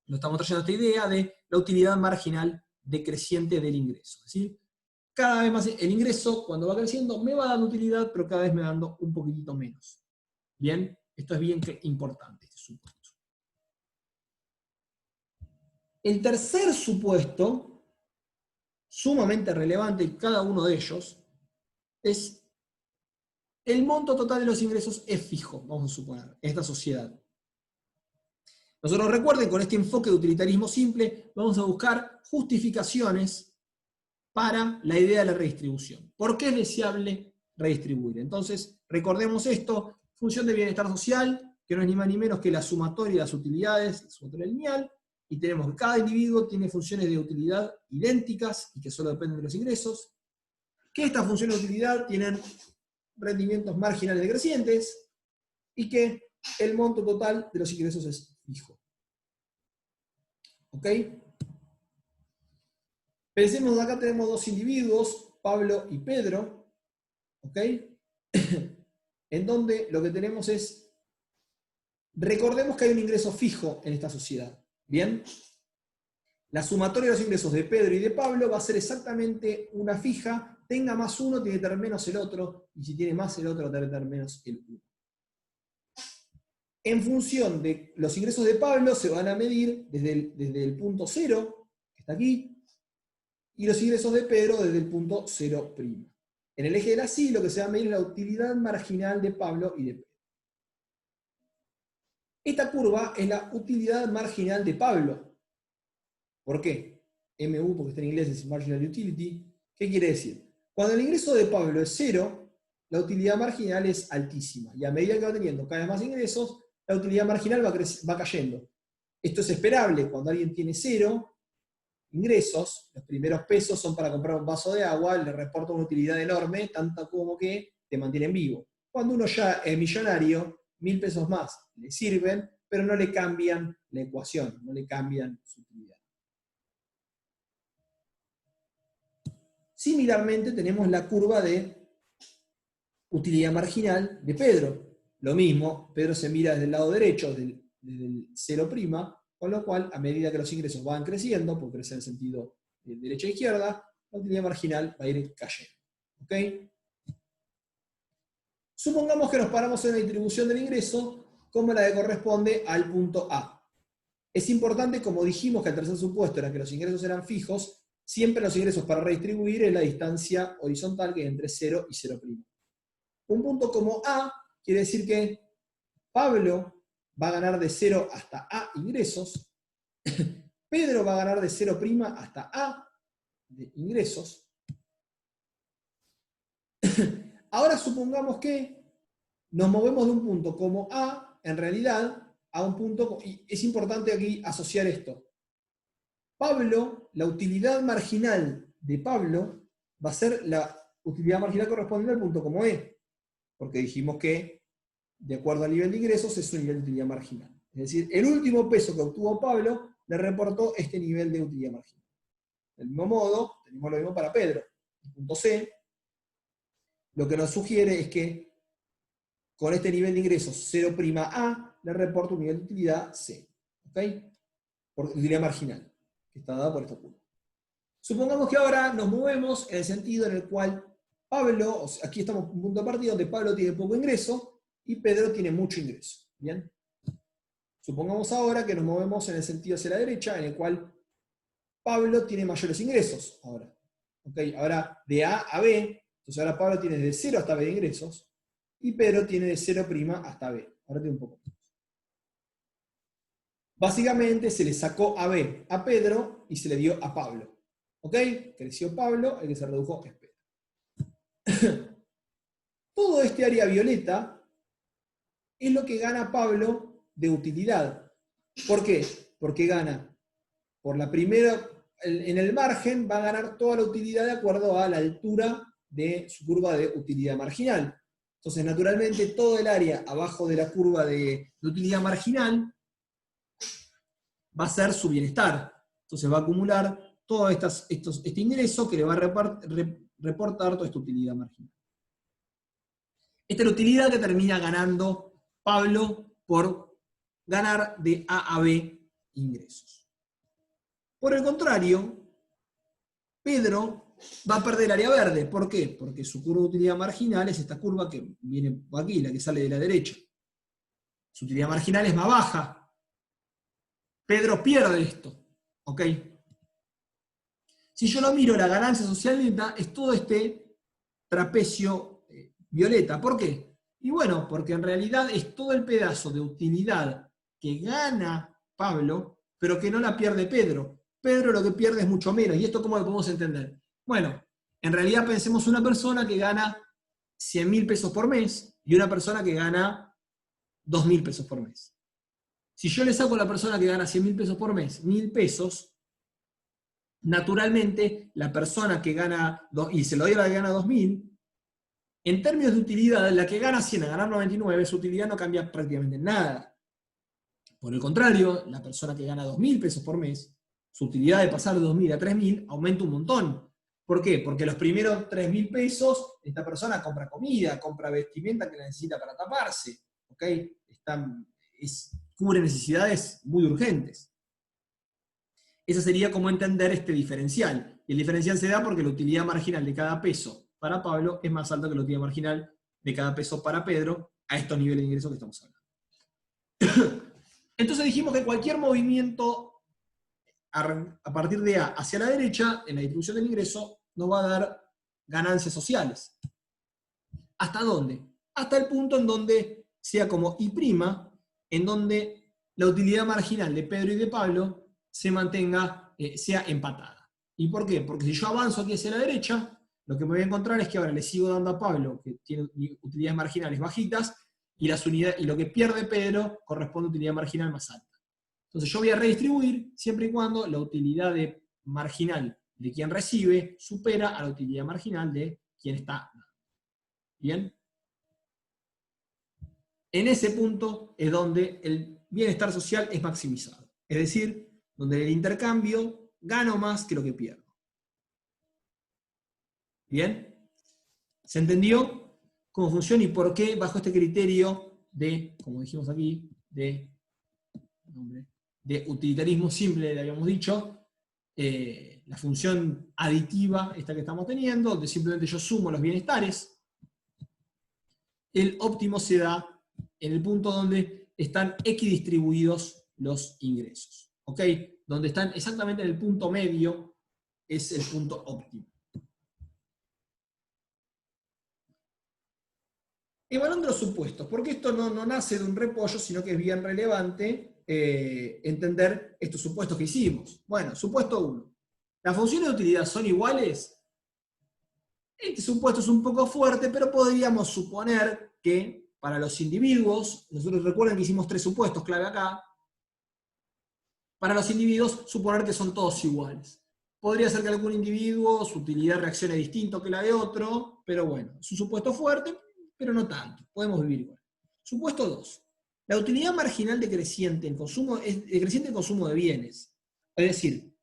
Speaker 1: lo estamos trayendo esta idea de la utilidad marginal decreciente del ingreso. Es decir, cada vez más el ingreso, cuando va creciendo, me va dando utilidad, pero cada vez me va dando un poquitito menos. ¿Bien? Esto es bien importante, este supuesto. El tercer supuesto, sumamente relevante en cada uno de ellos, es el monto total de los ingresos es fijo, vamos a suponer, en esta sociedad. Nosotros recuerden, con este enfoque de utilitarismo simple, vamos a buscar justificaciones para la idea de la redistribución. ¿Por qué es deseable redistribuir? Entonces, recordemos esto, función de bienestar social, que no es ni más ni menos que la sumatoria de las utilidades, la sumatoria lineal, y tenemos que cada individuo tiene funciones de utilidad idénticas y que solo dependen de los ingresos, que estas funciones de utilidad tienen rendimientos marginales decrecientes y que el monto total de los ingresos es fijo. ¿Ok? Pensemos que acá tenemos dos individuos, Pablo y Pedro, ¿ok? En donde lo que tenemos es, recordemos que hay un ingreso fijo en esta sociedad. ¿Bien? La sumatoria de los ingresos de Pedro y de Pablo va a ser exactamente una fija, tenga más uno, tiene que tener menos el otro, y si tiene más el otro, tiene que tener menos el uno. En función de los ingresos de Pablo se van a medir desde el punto 0, que está aquí, y los ingresos de Pedro desde el punto 0'. En el eje de la Y lo que se va a medir es la utilidad marginal de Pablo y de Pedro. Esta curva es la utilidad marginal de Pablo. ¿Por qué? MU, porque está en inglés, es Marginal Utility. ¿Qué quiere decir? Cuando el ingreso de Pablo es 0, la utilidad marginal es altísima. Y a medida que va teniendo cada vez más ingresos, la utilidad marginal va cayendo. Esto es esperable cuando alguien tiene 0 ingresos, los primeros pesos son para comprar un vaso de agua, le reporta una utilidad enorme, tanta como que te mantienen vivo. Cuando uno ya es millonario, 1000 pesos más le sirven, pero no le cambian la ecuación, no le cambian su utilidad. Similarmente tenemos la curva de utilidad marginal de Pedro. Lo mismo, Pedro se mira desde el lado derecho, desde el 0', con lo cual, a medida que los ingresos van creciendo, porque crece en el sentido de derecha a izquierda, la utilidad marginal va a ir cayendo. ¿Okay? Supongamos que nos paramos en la distribución del ingreso como la que corresponde al punto A. Es importante, como dijimos que el tercer supuesto era que los ingresos eran fijos, siempre los ingresos para redistribuir es la distancia horizontal que es entre 0 y 0'. Un punto como A quiere decir que Pablo va a ganar de 0 hasta A ingresos, Pedro va a ganar de 0' hasta A de ingresos. Ahora supongamos que nos movemos de un punto como A, en realidad, a un punto, y es importante aquí asociar esto. Pablo, la utilidad marginal de Pablo va a ser la utilidad marginal correspondiente al punto como E, porque dijimos que de acuerdo al nivel de ingresos, es un nivel de utilidad marginal. Es decir, el último peso que obtuvo Pablo le reportó este nivel de utilidad marginal. Del mismo modo, tenemos lo mismo para Pedro. El punto C, lo que nos sugiere es que con este nivel de ingresos 0'A, le reporta un nivel de utilidad C. ¿Ok? Por utilidad marginal, que está dada por esta curva. Supongamos que ahora nos movemos en el sentido en el cual Pablo, aquí estamos en un punto de partida donde Pablo tiene poco ingreso, y Pedro tiene mucho ingreso. ¿Bien? Supongamos ahora que nos movemos en el sentido hacia la derecha, en el cual Pablo tiene mayores ingresos. Ahora, ¿okay? Ahora de A a B, entonces ahora Pablo tiene de 0 hasta B de ingresos, y Pedro tiene de 0' hasta B. Ahora tiene un poco menos. Básicamente se le sacó a B a Pedro y se le dio a Pablo. ¿Ok? Creció Pablo, el que se redujo es Pedro. Todo este área violeta es lo que gana Pablo de utilidad. ¿Por qué? Porque gana por la primera, en el margen va a ganar toda la utilidad de acuerdo a la altura de su curva de utilidad marginal. Entonces, naturalmente, todo el área abajo de la curva de utilidad marginal va a ser su bienestar. Entonces va a acumular todo este ingreso que le va a reportar toda esta utilidad marginal. Esta es la utilidad que termina ganando Pablo por ganar de A a B ingresos. Por el contrario, Pedro va a perder área verde. ¿Por qué? Porque su curva de utilidad marginal es esta curva que viene por aquí, la que sale de la derecha. Su utilidad marginal es más baja. Pedro pierde esto. ¿Ok? Si yo lo miro, la ganancia social neta es todo este trapecio violeta. ¿Por qué? Y bueno, porque en realidad es todo el pedazo de utilidad que gana Pablo, pero que no la pierde Pedro. Pedro lo que pierde es mucho menos. ¿Y esto cómo lo podemos entender? Bueno, en realidad pensemos una persona que gana 100.000 pesos por mes y una persona que gana 2.000 pesos por mes. Si yo le saco a la persona que gana 100.000 pesos por mes 1.000 pesos, naturalmente la persona que gana, y se lo doy a la que gana 2.000, en términos de utilidad, la que gana 100 a ganar 99, su utilidad no cambia prácticamente nada. Por el contrario, la persona que gana 2.000 pesos por mes, su utilidad de pasar de 2.000 a 3.000 aumenta un montón. ¿Por qué? Porque los primeros 3.000 pesos, esta persona compra comida, compra vestimenta que necesita para taparse. ¿Ok? Cubre necesidades muy urgentes. Esa sería como entender este diferencial. Y el diferencial se da porque la utilidad marginal de cada peso para Pablo es más alta que la utilidad marginal de cada peso para Pedro a estos niveles de ingresos que estamos hablando. Entonces dijimos que cualquier movimiento a partir de A hacia la derecha, en la distribución del ingreso, nos va a dar ganancias sociales. ¿Hasta dónde? Hasta el punto en donde sea como I', en donde la utilidad marginal de Pedro y de Pablo se mantenga, sea empatada. ¿Y por qué? Porque si yo avanzo aquí hacia la derecha, lo que me voy a encontrar es que ahora le sigo dando a Pablo, que tiene utilidades marginales bajitas, y lo que pierde Pedro corresponde a utilidad marginal más alta. Entonces yo voy a redistribuir siempre y cuando la utilidad marginal de quien recibe supera a la utilidad marginal de quien está dando. ¿Bien? En ese punto es donde el bienestar social es maximizado. Es decir, donde en el intercambio gano más que lo que pierdo. ¿Bien? ¿Se entendió cómo funciona y por qué bajo este criterio de, como dijimos aquí, de utilitarismo simple, le habíamos dicho, la función aditiva esta que estamos teniendo, donde simplemente yo sumo los bienestares, el óptimo se da en el punto donde están equidistribuidos los ingresos. ¿Ok? Donde están exactamente en el punto medio es el punto óptimo. Evaluando los supuestos, porque esto no nace de un repollo, sino que es bien relevante entender estos supuestos que hicimos. Bueno, supuesto 1. ¿Las funciones de utilidad son iguales? Este supuesto es un poco fuerte, pero podríamos suponer que para los individuos, nosotros recuerden que hicimos 3 supuestos clave acá, para los individuos suponer que son todos iguales. Podría ser que algún individuo su utilidad reaccione distinto que la de otro, pero bueno, es un supuesto fuerte, pero no tanto, podemos vivir igual. Supuesto 2. La utilidad marginal decreciente en consumo es decreciente en consumo de bienes. Es decir,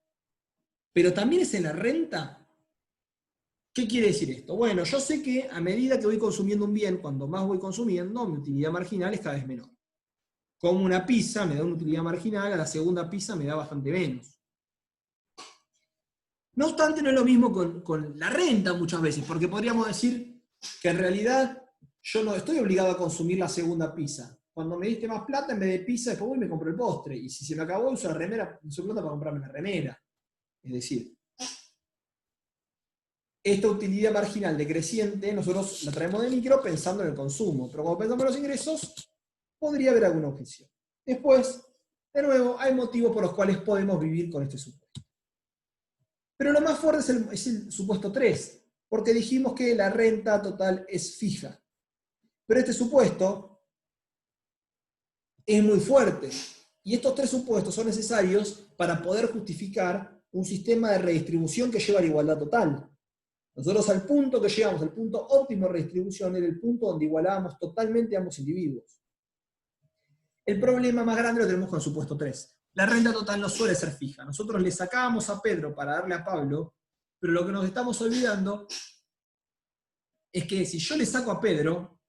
Speaker 1: pero también es en la renta. ¿Qué quiere decir esto? Bueno, yo sé que a medida que voy consumiendo un bien, cuando más voy consumiendo, mi utilidad marginal es cada vez menor. Como una pizza me da una utilidad marginal, a la segunda pizza me da bastante menos. No obstante, no es lo mismo con la renta muchas veces, porque podríamos decir que en realidad yo no estoy obligado a consumir la segunda pizza. Cuando me diste más plata, en vez de pizza, después voy y me compro el postre. Y si se me acabó, uso la remera, uso plata para comprarme la remera. Es decir, esta utilidad marginal decreciente, nosotros la traemos de micro pensando en el consumo. Pero cuando pensamos en los ingresos, podría haber alguna objeción. Después, de nuevo, hay motivos por los cuales podemos vivir con este supuesto. Pero lo más fuerte es el supuesto 3, porque dijimos que la renta total es fija. Pero este supuesto es muy fuerte. Y estos 3 supuestos son necesarios para poder justificar un sistema de redistribución que lleva a la igualdad total. Nosotros al punto que llegamos, al punto óptimo de redistribución, era el punto donde igualábamos totalmente a ambos individuos. El problema más grande lo tenemos con el supuesto 3. La renta total no suele ser fija. Nosotros le sacábamos a Pedro para darle a Pablo, pero lo que nos estamos olvidando es que si yo le saco a Pedro,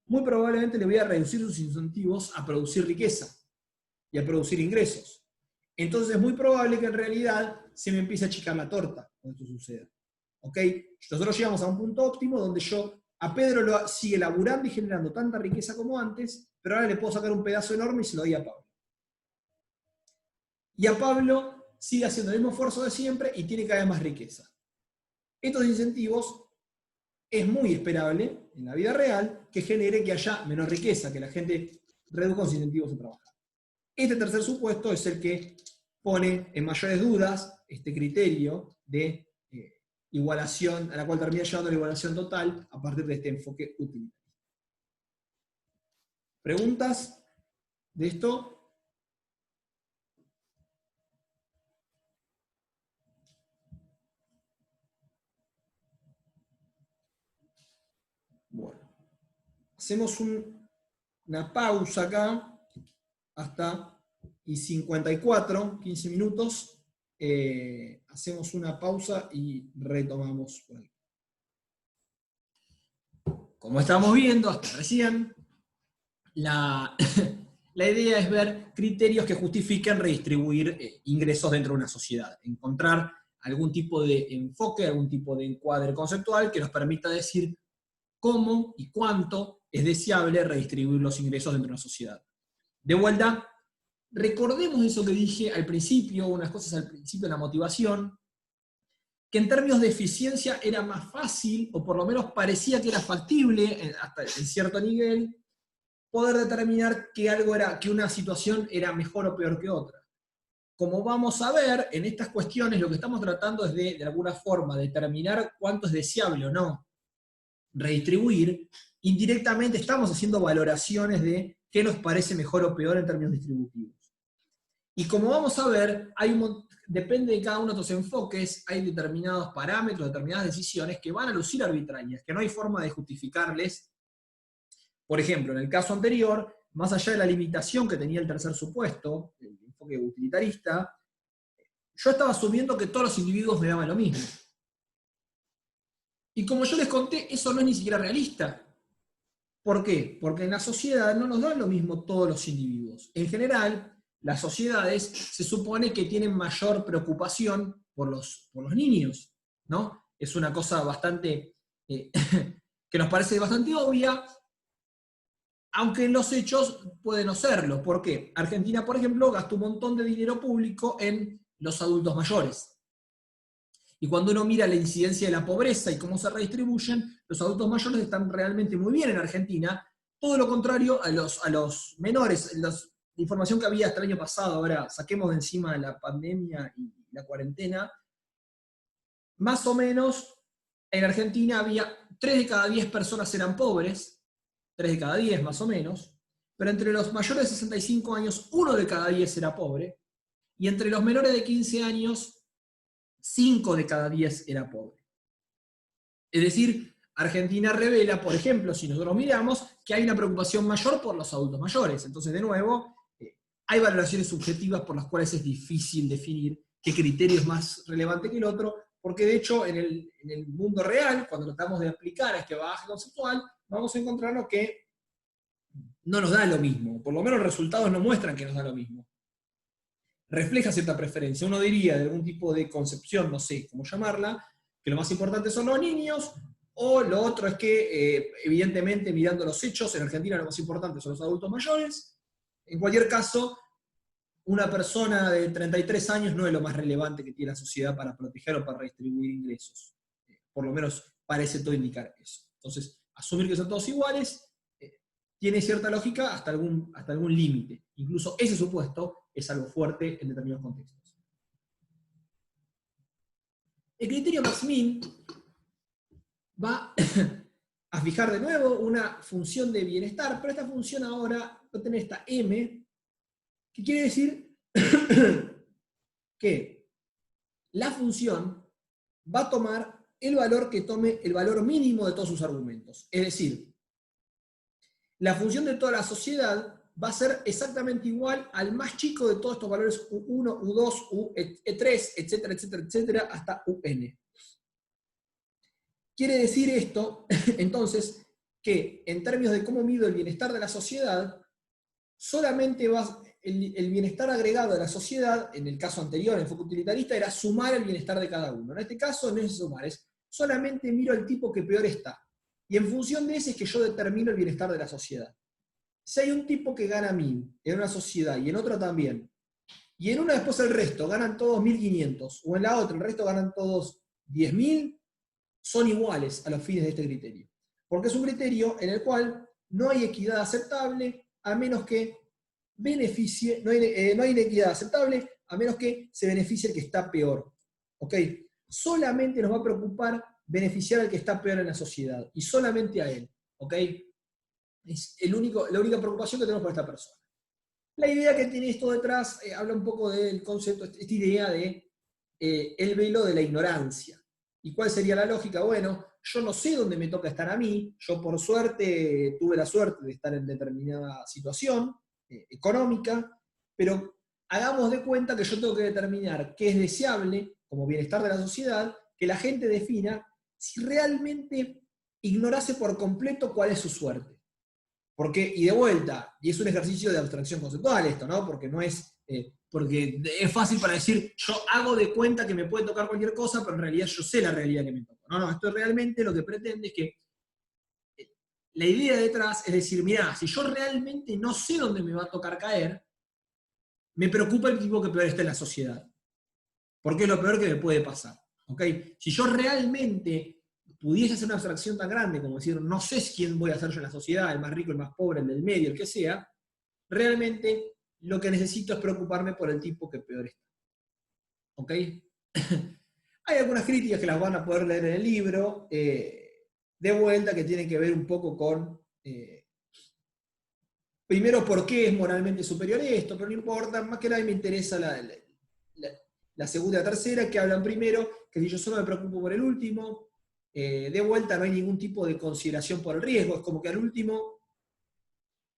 Speaker 1: muy probablemente le voy a reducir sus incentivos a producir riqueza y a producir ingresos. Entonces es muy probable que en realidad se me empiece a achicar la torta cuando esto suceda. ¿Ok? Nosotros llegamos a un punto óptimo donde yo a Pedro lo sigue laburando y generando tanta riqueza como antes, pero ahora le puedo sacar un pedazo enorme y se lo doy a Pablo. Y a Pablo sigue haciendo el mismo esfuerzo de siempre y tiene cada vez más riqueza. Estos incentivos es muy esperable en la vida real que genere que haya menos riqueza, que la gente reduzca los incentivos a trabajar. Este tercer supuesto es el que pone en mayores dudas este criterio de igualación, a la cual termina llevando la igualación total a partir de este enfoque utilitario. ¿Preguntas de esto? Bueno, hacemos una pausa acá hasta y 54, 15 minutos. Hacemos una pausa y retomamos por ahí. Como estamos viendo hasta recién, la idea es ver criterios que justifiquen redistribuir ingresos dentro de una sociedad, encontrar algún tipo de enfoque, algún tipo de encuadre conceptual que nos permita decir cómo y cuánto es deseable redistribuir los ingresos dentro de una sociedad. De vuelta, recordemos eso que dije al principio, unas cosas al principio de la motivación, que en términos de eficiencia era más fácil, o por lo menos parecía que era factible, hasta en cierto nivel, poder determinar que una situación era mejor o peor que otra. Como vamos a ver, en estas cuestiones lo que estamos tratando es de alguna forma, determinar cuánto es deseable o no redistribuir, indirectamente estamos haciendo valoraciones de qué nos parece mejor o peor en términos distributivos. Y como vamos a ver, depende de cada uno de estos enfoques, hay determinados parámetros, determinadas decisiones que van a lucir arbitrarias, que no hay forma de justificarles. Por ejemplo, en el caso anterior, más allá de la limitación que tenía el tercer supuesto, el enfoque utilitarista, yo estaba asumiendo que todos los individuos me daban lo mismo. Y como yo les conté, eso no es ni siquiera realista. ¿Por qué? Porque en la sociedad no nos dan lo mismo todos los individuos. En general, las sociedades se supone que tienen mayor preocupación por los niños, ¿no? Es una cosa bastante, que nos parece bastante obvia, aunque en los hechos puede no serlo. ¿Por qué? Argentina, por ejemplo, gasta un montón de dinero público en los adultos mayores. Y cuando uno mira la incidencia de la pobreza y cómo se redistribuyen, los adultos mayores están realmente muy bien en Argentina. Todo lo contrario a los menores. La información que había hasta el año pasado, ahora saquemos de encima la pandemia y la cuarentena, más o menos en Argentina había 3 de cada 10 personas eran pobres, 3 de cada 10 más o menos, pero entre los mayores de 65 años, 1 de cada 10 era pobre, y entre los menores de 15 años, 5 de cada 10 era pobre. Es decir, Argentina revela, por ejemplo, si nosotros miramos, que hay una preocupación mayor por los adultos mayores. Entonces, de nuevo, hay valoraciones subjetivas por las cuales es difícil definir qué criterio es más relevante que el otro, porque de hecho, en el mundo real, cuando tratamos de aplicar este bagaje conceptual, vamos a encontrarnos que no nos da lo mismo. Por lo menos los resultados no muestran que nos da lo mismo. Refleja cierta preferencia. Uno diría de algún tipo de concepción, no sé cómo llamarla, que lo más importante son los niños, o lo otro es que, evidentemente, mirando los hechos, en Argentina lo más importante son los adultos mayores. En cualquier caso, una persona de 33 años no es lo más relevante que tiene la sociedad para proteger o para redistribuir ingresos. Por lo menos parece todo indicar eso. Entonces, asumir que son todos iguales tiene cierta lógica hasta algún límite. Incluso ese supuesto es algo fuerte en determinados contextos. El criterio max-min va a fijar de nuevo una función de bienestar, pero esta función ahora va a tener esta m, que quiere decir que la función va a tomar el valor que tome el valor mínimo de todos sus argumentos. Es decir, la función de toda la sociedad va a ser exactamente igual al más chico de todos estos valores U1, U2, U3, etcétera, etcétera, etcétera, hasta UN. Quiere decir esto, entonces, que en términos de cómo mido el bienestar de la sociedad, solamente el bienestar agregado de la sociedad, en el caso anterior, en el enfoque utilitarista, era sumar el bienestar de cada uno. En este caso no es sumar, es solamente miro el tipo que peor está. Y en función de ese es que yo determino el bienestar de la sociedad. Si hay un tipo que gana 1000 en una sociedad y en otra también, y en una después el resto ganan todos 1500, o en la otra el resto ganan todos 10.000, son iguales a los fines de este criterio. Porque es un criterio en el cual no hay equidad aceptable a menos que beneficie, no hay inequidad aceptable a menos que se beneficie el que está peor. ¿Ok? Solamente nos va a preocupar beneficiar al que está peor en la sociedad, y solamente a él. ¿Ok? Es la única preocupación que tenemos por esta persona. La idea que tiene esto detrás habla un poco del concepto, esta idea de el velo de la ignorancia. ¿Y cuál sería la lógica? Bueno, yo no sé dónde me toca estar a mí, yo por suerte tuve la suerte de estar en determinada situación económica, pero hagamos de cuenta que yo tengo que determinar qué es deseable como bienestar de la sociedad, que la gente defina si realmente ignorase por completo cuál es su suerte. Porque, y de vuelta, y es un ejercicio de abstracción conceptual esto, ¿no? Porque no es, porque es fácil para decir, yo hago de cuenta que me puede tocar cualquier cosa, pero en realidad yo sé la realidad que me toca. No, esto realmente lo que pretende es que la idea detrás es decir, mirá, si yo realmente no sé dónde me va a tocar caer, me preocupa el tipo que peor está en la sociedad. Porque es lo peor que me puede pasar. ¿Ok? Si yo realmente pudiese hacer una abstracción tan grande como decir, no sé quién voy a ser yo en la sociedad, el más rico, el más pobre, el del medio, el que sea, realmente lo que necesito es preocuparme por el tipo que peor está. ¿Ok? Hay algunas críticas que las van a poder leer en el libro, de vuelta, que tiene que ver un poco con, primero, por qué es moralmente superior esto, pero no importa, más que nada me interesa la segunda y la tercera, que hablan primero, que si yo solo me preocupo por el último, de vuelta no hay ningún tipo de consideración por el riesgo, es como que al último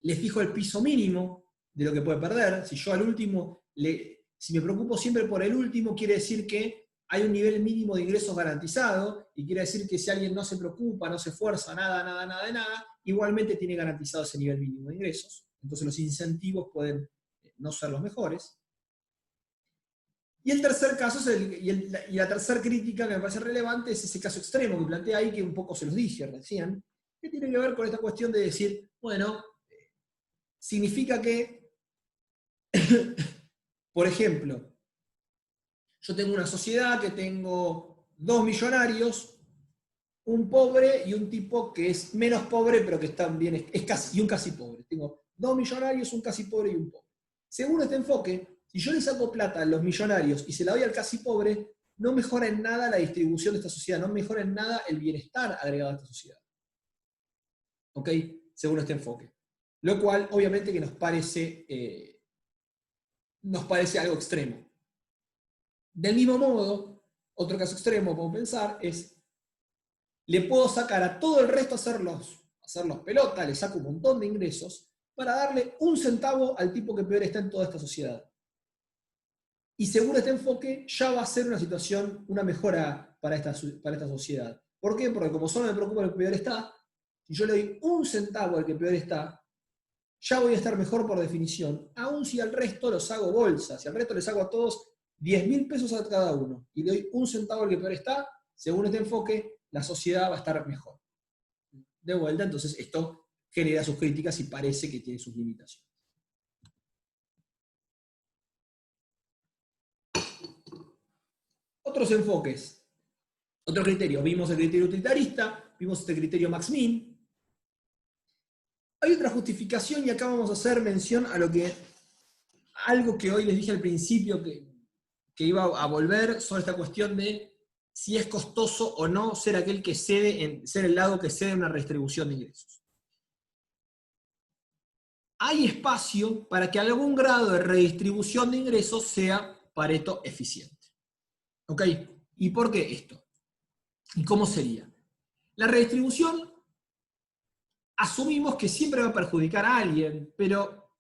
Speaker 1: le fijo el piso mínimo de lo que puede perder. Si yo al último, si me preocupo siempre por el último, quiere decir que hay un nivel mínimo de ingresos garantizado, y quiere decir que si alguien no se preocupa, no se esfuerza, nada, igualmente tiene garantizado ese nivel mínimo de ingresos. Entonces los incentivos pueden no ser los mejores. Y el tercer caso, y la tercera crítica que me parece relevante, es ese caso extremo que plantea ahí, que un poco se los dije recién, que tiene que ver con esta cuestión de decir, bueno, significa que, por ejemplo, yo tengo una sociedad que tengo 2 millonarios, un pobre y un tipo que es menos pobre, pero que está bien, y un casi pobre. Tengo 2 millonarios, un casi pobre y un pobre. Según este enfoque, si yo le saco plata a los millonarios y se la doy al casi pobre, no mejora en nada la distribución de esta sociedad, no mejora en nada el bienestar agregado a esta sociedad. ¿Ok? Según este enfoque. Lo cual, obviamente, que nos parece algo extremo. Del mismo modo, otro caso extremo, podemos pensar, es, le puedo sacar a todo el resto a hacerlos pelota, le saco un montón de ingresos, para darle 1 centavo al tipo que peor está en toda esta sociedad. Y según este enfoque, ya va a ser una situación, una mejora para esta sociedad. ¿Por qué? Porque como solo me preocupa el que peor está, si yo le doy 1 centavo al que peor está, ya voy a estar mejor por definición, aun si al resto los hago bolsa. Si al resto les hago a todos 10.000 pesos a cada uno, y le doy 1 centavo al que peor está, según este enfoque, la sociedad va a estar mejor. De vuelta, entonces esto genera sus críticas y parece que tiene sus limitaciones. Otros enfoques, otros criterios. Vimos el criterio utilitarista, vimos este criterio Max-Min. Hay otra justificación, y acá vamos a hacer mención a algo que hoy les dije al principio que iba a volver sobre esta cuestión de si es costoso o no ser aquel que cede, ser el lado que cede en una redistribución de ingresos. Hay espacio para que algún grado de redistribución de ingresos sea Pareto eficiente. ¿Ok? ¿Y por qué esto? ¿Y cómo sería? La redistribución, asumimos que siempre va a perjudicar a alguien, pero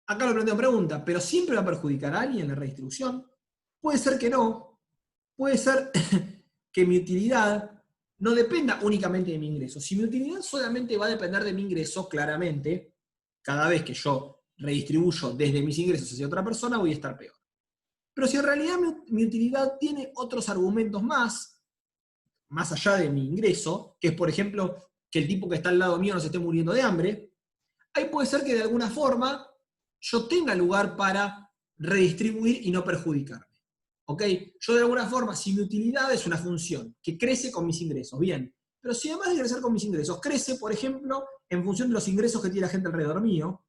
Speaker 1: acá lo planteo una pregunta, ¿pero siempre va a perjudicar a alguien la redistribución? Puede ser que no. Puede ser que mi utilidad no dependa únicamente de mi ingreso. Si mi utilidad solamente va a depender de mi ingreso, claramente, cada vez que yo redistribuyo desde mis ingresos hacia otra persona, voy a estar peor. Pero si en realidad mi utilidad tiene otros argumentos más allá de mi ingreso, que es, por ejemplo, que el tipo que está al lado mío no se esté muriendo de hambre, ahí puede ser que de alguna forma yo tenga lugar para redistribuir y no perjudicarme. ¿Ok? Yo de alguna forma, si mi utilidad es una función que crece con mis ingresos, bien, pero si además de crecer con mis ingresos, crece, por ejemplo, en función de los ingresos que tiene la gente alrededor mío,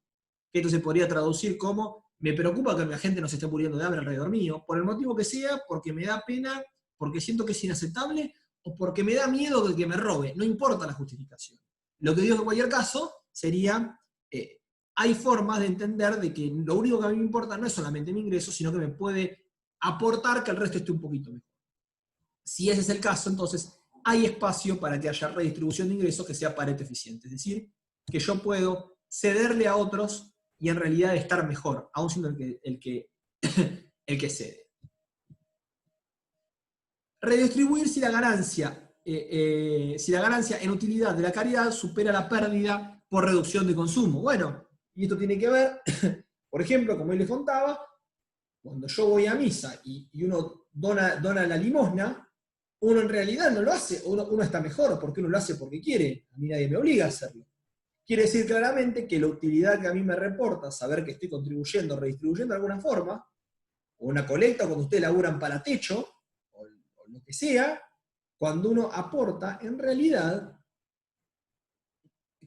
Speaker 1: que esto se podría traducir como, me preocupa que la gente no se esté muriendo de hambre alrededor mío, por el motivo que sea, porque me da pena, porque siento que es inaceptable, o porque me da miedo de que me robe, no importa la justificación. Lo que digo en cualquier caso sería, hay formas de entender de que lo único que a mí me importa no es solamente mi ingreso, sino que me puede aportar que el resto esté un poquito mejor. Si ese es el caso, entonces hay espacio para que haya redistribución de ingresos que sea Pareto eficiente, es decir, que yo puedo cederle a otros y en realidad estar mejor, aún siendo el que cede. Redistribuir si la ganancia en utilidad de la caridad supera la pérdida por reducción de consumo. Bueno, y esto tiene que ver, por ejemplo, como él les contaba, cuando yo voy a misa y uno dona la limosna, uno en realidad no lo hace, uno está mejor porque uno lo hace porque quiere, a mí nadie me obliga a hacerlo. Quiere decir claramente que la utilidad que a mí me reporta, saber que estoy contribuyendo, redistribuyendo de alguna forma, o una colecta cuando ustedes laburan para techo, o lo que sea, cuando uno aporta, en realidad,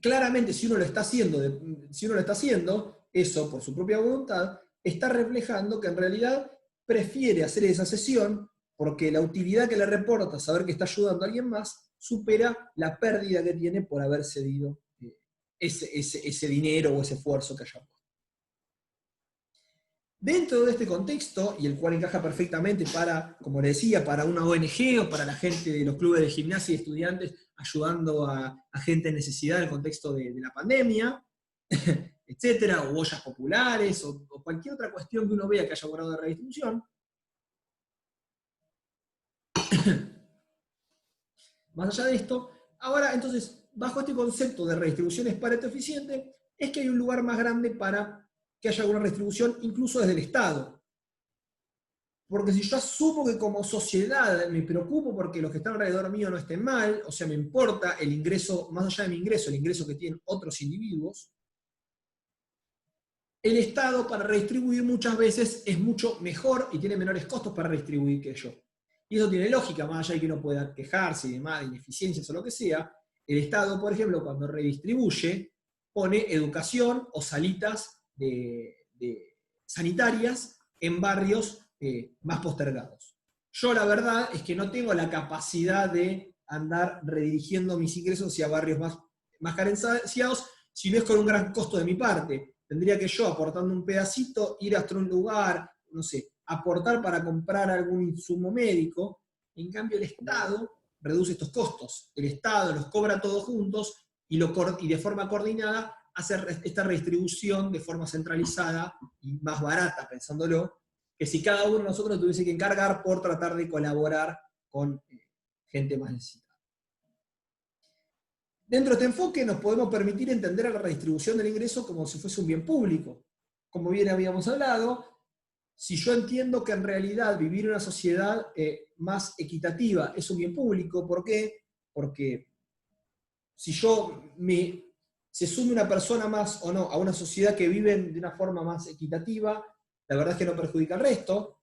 Speaker 1: claramente si uno lo está haciendo, eso por su propia voluntad, está reflejando que en realidad prefiere hacer esa sesión porque la utilidad que le reporta saber que está ayudando a alguien más supera la pérdida que tiene por haber cedido ese dinero o ese esfuerzo que haya puesto. Dentro de este contexto, y el cual encaja perfectamente para, como le decía, para una ONG o para la gente de los clubes de gimnasia y estudiantes ayudando a gente en necesidad en el contexto de la pandemia, etcétera, o ollas populares, o cualquier otra cuestión que uno vea que haya logrado de redistribución. Más allá de esto, ahora entonces, bajo este concepto de redistribución es Pareto eficiente, es que hay un lugar más grande para que haya alguna redistribución, incluso desde el Estado. Porque si yo asumo que como sociedad me preocupo porque los que están alrededor mío no estén mal, o sea, me importa el ingreso, más allá de mi ingreso, el ingreso que tienen otros individuos, el Estado para redistribuir muchas veces es mucho mejor y tiene menores costos para redistribuir que yo. Y eso tiene lógica, más allá de que uno pueda quejarse y demás, de ineficiencias o lo que sea. El Estado, por ejemplo, cuando redistribuye, pone educación o salitas sanitarias en barrios más postergados. Yo la verdad es que no tengo la capacidad de andar redirigiendo mis ingresos hacia barrios más carenciados, si no es con un gran costo de mi parte. Tendría que yo, aportando un pedacito, ir hasta un lugar, no sé, aportar para comprar algún insumo médico. En cambio, el Estado reduce estos costos. El Estado los cobra todos juntos y de forma coordinada hace esta redistribución de forma centralizada y más barata, pensándolo, que si cada uno de nosotros tuviese que encargar por tratar de colaborar con gente más necesitada. Dentro de este enfoque nos podemos permitir entender a la redistribución del ingreso como si fuese un bien público. Como bien habíamos hablado, si yo entiendo que en realidad vivir en una sociedad más equitativa es un bien público, ¿por qué? Porque si se sume una persona más o no a una sociedad que vive de una forma más equitativa, la verdad es que no perjudica al resto,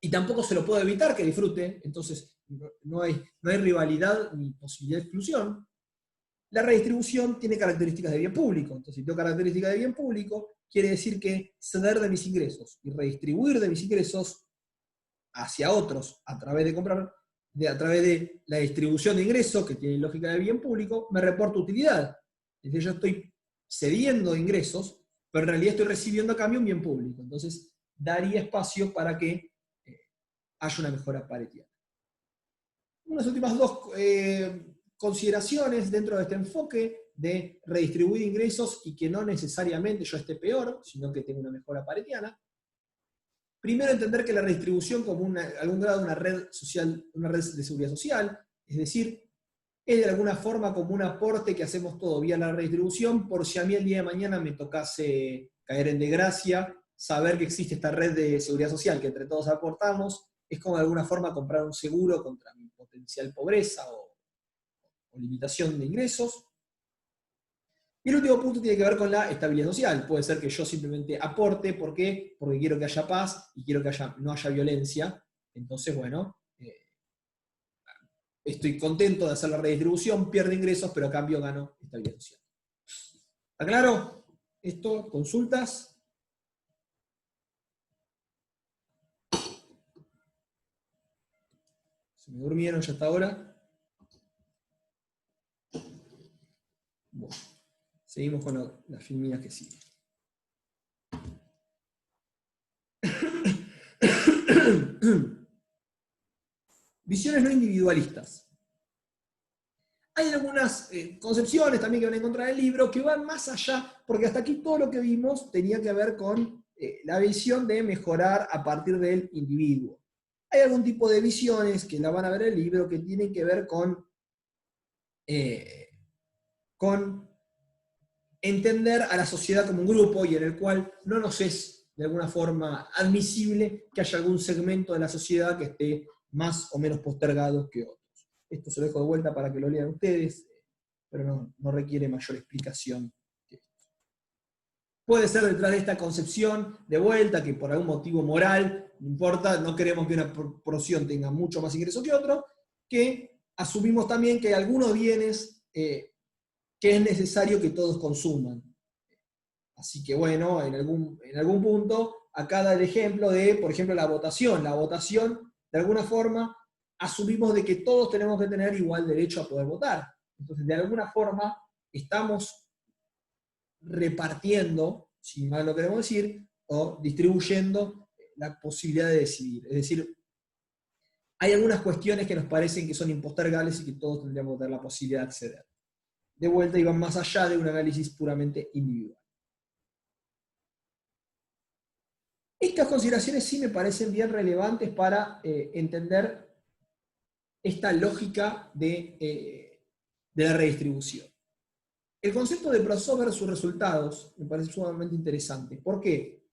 Speaker 1: y tampoco se lo puedo evitar que disfrute, entonces no hay rivalidad ni posibilidad de exclusión. La redistribución tiene características de bien público, entonces si tengo características de bien público, quiere decir que ceder de mis ingresos y redistribuir de mis ingresos hacia otros a través de la distribución de ingresos, que tiene lógica de bien público, me reporta utilidad. Es decir, yo estoy cediendo ingresos, pero en realidad estoy recibiendo a cambio un bien público. Entonces, daría espacio para que haya una mejora paretiana. Unas últimas dos consideraciones dentro de este enfoque de redistribuir ingresos y que no necesariamente yo esté peor, sino que tenga una mejora paretiana. Primero, entender que la redistribución como algún grado de una red social, una red de seguridad social, es decir, es de alguna forma como un aporte que hacemos todo vía la redistribución, por si a mí el día de mañana me tocase caer en desgracia, saber que existe esta red de seguridad social que entre todos aportamos, es como de alguna forma comprar un seguro contra mi potencial pobreza o limitación de ingresos. Y el último punto tiene que ver con la estabilidad social. Puede ser que yo simplemente aporte, ¿por qué? Porque quiero que haya paz y quiero que no haya violencia. Entonces, bueno, estoy contento de hacer la redistribución, pierdo ingresos, pero a cambio gano estabilidad social. ¿Está claro? ¿Esto? ¿Consultas? ¿Se me durmieron ya hasta ahora? Bueno, seguimos con las filminas que siguen. Visiones no individualistas. Hay algunas concepciones también que van a encontrar en el libro que van más allá, porque hasta aquí todo lo que vimos tenía que ver con la visión de mejorar a partir del individuo. Hay algún tipo de visiones que la van a ver en el libro que tienen que ver con entender a la sociedad como un grupo y en el cual no nos es de alguna forma admisible que haya algún segmento de la sociedad que esté más o menos postergado que otros. Esto se lo dejo de vuelta para que lo lean ustedes, pero no requiere mayor explicación que esto. Puede ser detrás de esta concepción de vuelta que por algún motivo moral, no importa, no queremos que una porción tenga mucho más ingreso que otro, que asumimos también que hay algunos bienes que es necesario que todos consuman. Así que bueno, en algún punto, acá da el ejemplo de, por ejemplo, la votación. La votación, de alguna forma, asumimos de que todos tenemos que tener igual derecho a poder votar. Entonces, de alguna forma, estamos repartiendo, si mal lo queremos decir, o distribuyendo la posibilidad de decidir. Es decir, hay algunas cuestiones que nos parecen que son impostergables y que todos tendríamos que tener la posibilidad de acceder. De vuelta, y van más allá de un análisis puramente individual. Estas consideraciones sí me parecen bien relevantes para entender esta lógica de la redistribución. El concepto de procesos versus resultados me parece sumamente interesante. ¿Por qué?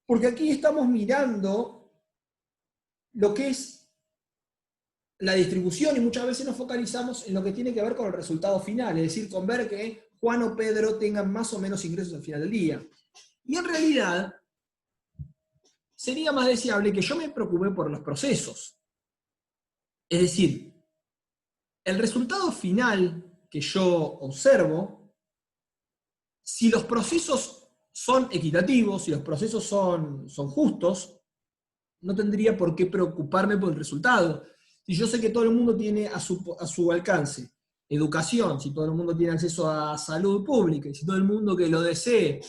Speaker 1: Porque aquí estamos mirando lo que es la distribución y muchas veces nos focalizamos en lo que tiene que ver con el resultado final, es decir, con ver que Juan o Pedro tengan más o menos ingresos al final del día. Y en realidad, sería más deseable que yo me preocupe por los procesos. Es decir, el resultado final que yo observo, si los procesos son equitativos, si los procesos son justos, no tendría por qué preocuparme por el resultado. Si yo sé que todo el mundo tiene a su alcance educación, si todo el mundo tiene acceso a salud pública, y si todo el mundo que lo desee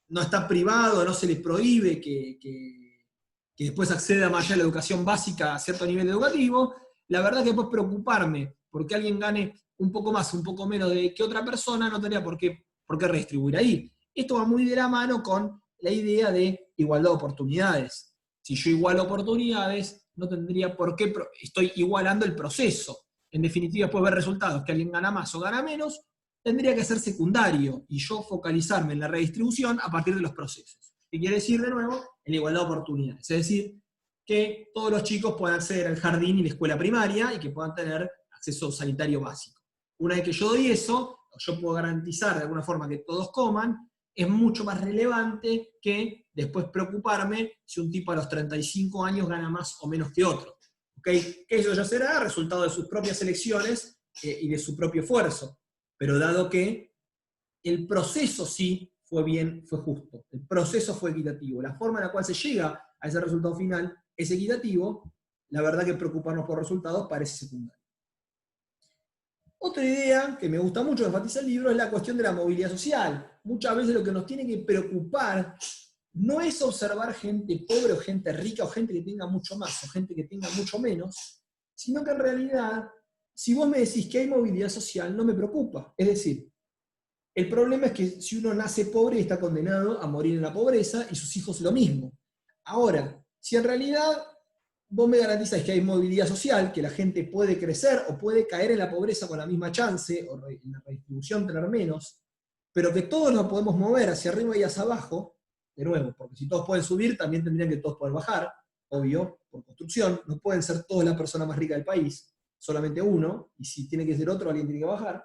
Speaker 1: no está privado, no se les prohíbe que después acceda más allá de la educación básica a cierto nivel educativo, la verdad que después preocuparme porque alguien gane un poco más, un poco menos que otra persona, no tendría por qué redistribuir ahí. Esto va muy de la mano con la idea de igualdad de oportunidades. Si yo igualo oportunidades, no tendría por qué, estoy igualando el proceso. En definitiva, después ver resultados, que alguien gana más o gana menos, tendría que ser secundario, y yo focalizarme en la redistribución a partir de los procesos. ¿Qué quiere decir de nuevo? En la igualdad de oportunidades. Es decir, que todos los chicos puedan acceder al jardín y la escuela primaria y que puedan tener acceso sanitario básico. Una vez que yo doy eso, yo puedo garantizar de alguna forma que todos coman, es mucho más relevante que después preocuparme si un tipo a los 35 años gana más o menos que otro. ¿Okay? Eso ya será resultado de sus propias elecciones y de su propio esfuerzo. Pero dado que el proceso sí fue justo, el proceso fue equitativo, la forma en la cual se llega a ese resultado final es equitativo, la verdad que preocuparnos por resultados parece secundario. Otra idea que me gusta mucho, que enfatiza el libro, es la cuestión de la movilidad social. Muchas veces lo que nos tiene que preocupar no es observar gente pobre o gente rica o gente que tenga mucho más o gente que tenga mucho menos, sino que en realidad, si vos me decís que hay movilidad social, no me preocupa. Es decir, el problema es que si uno nace pobre está condenado a morir en la pobreza y sus hijos lo mismo. Ahora, si en realidad vos me garantizás que hay movilidad social, que la gente puede crecer o puede caer en la pobreza con la misma chance, o en la redistribución tener menos, pero que todos nos podemos mover hacia arriba y hacia abajo, de nuevo, porque si todos pueden subir, también tendrían que todos poder bajar, obvio, por construcción, no pueden ser todos la persona más rica del país, solamente uno, y si tiene que ser otro, alguien tiene que bajar.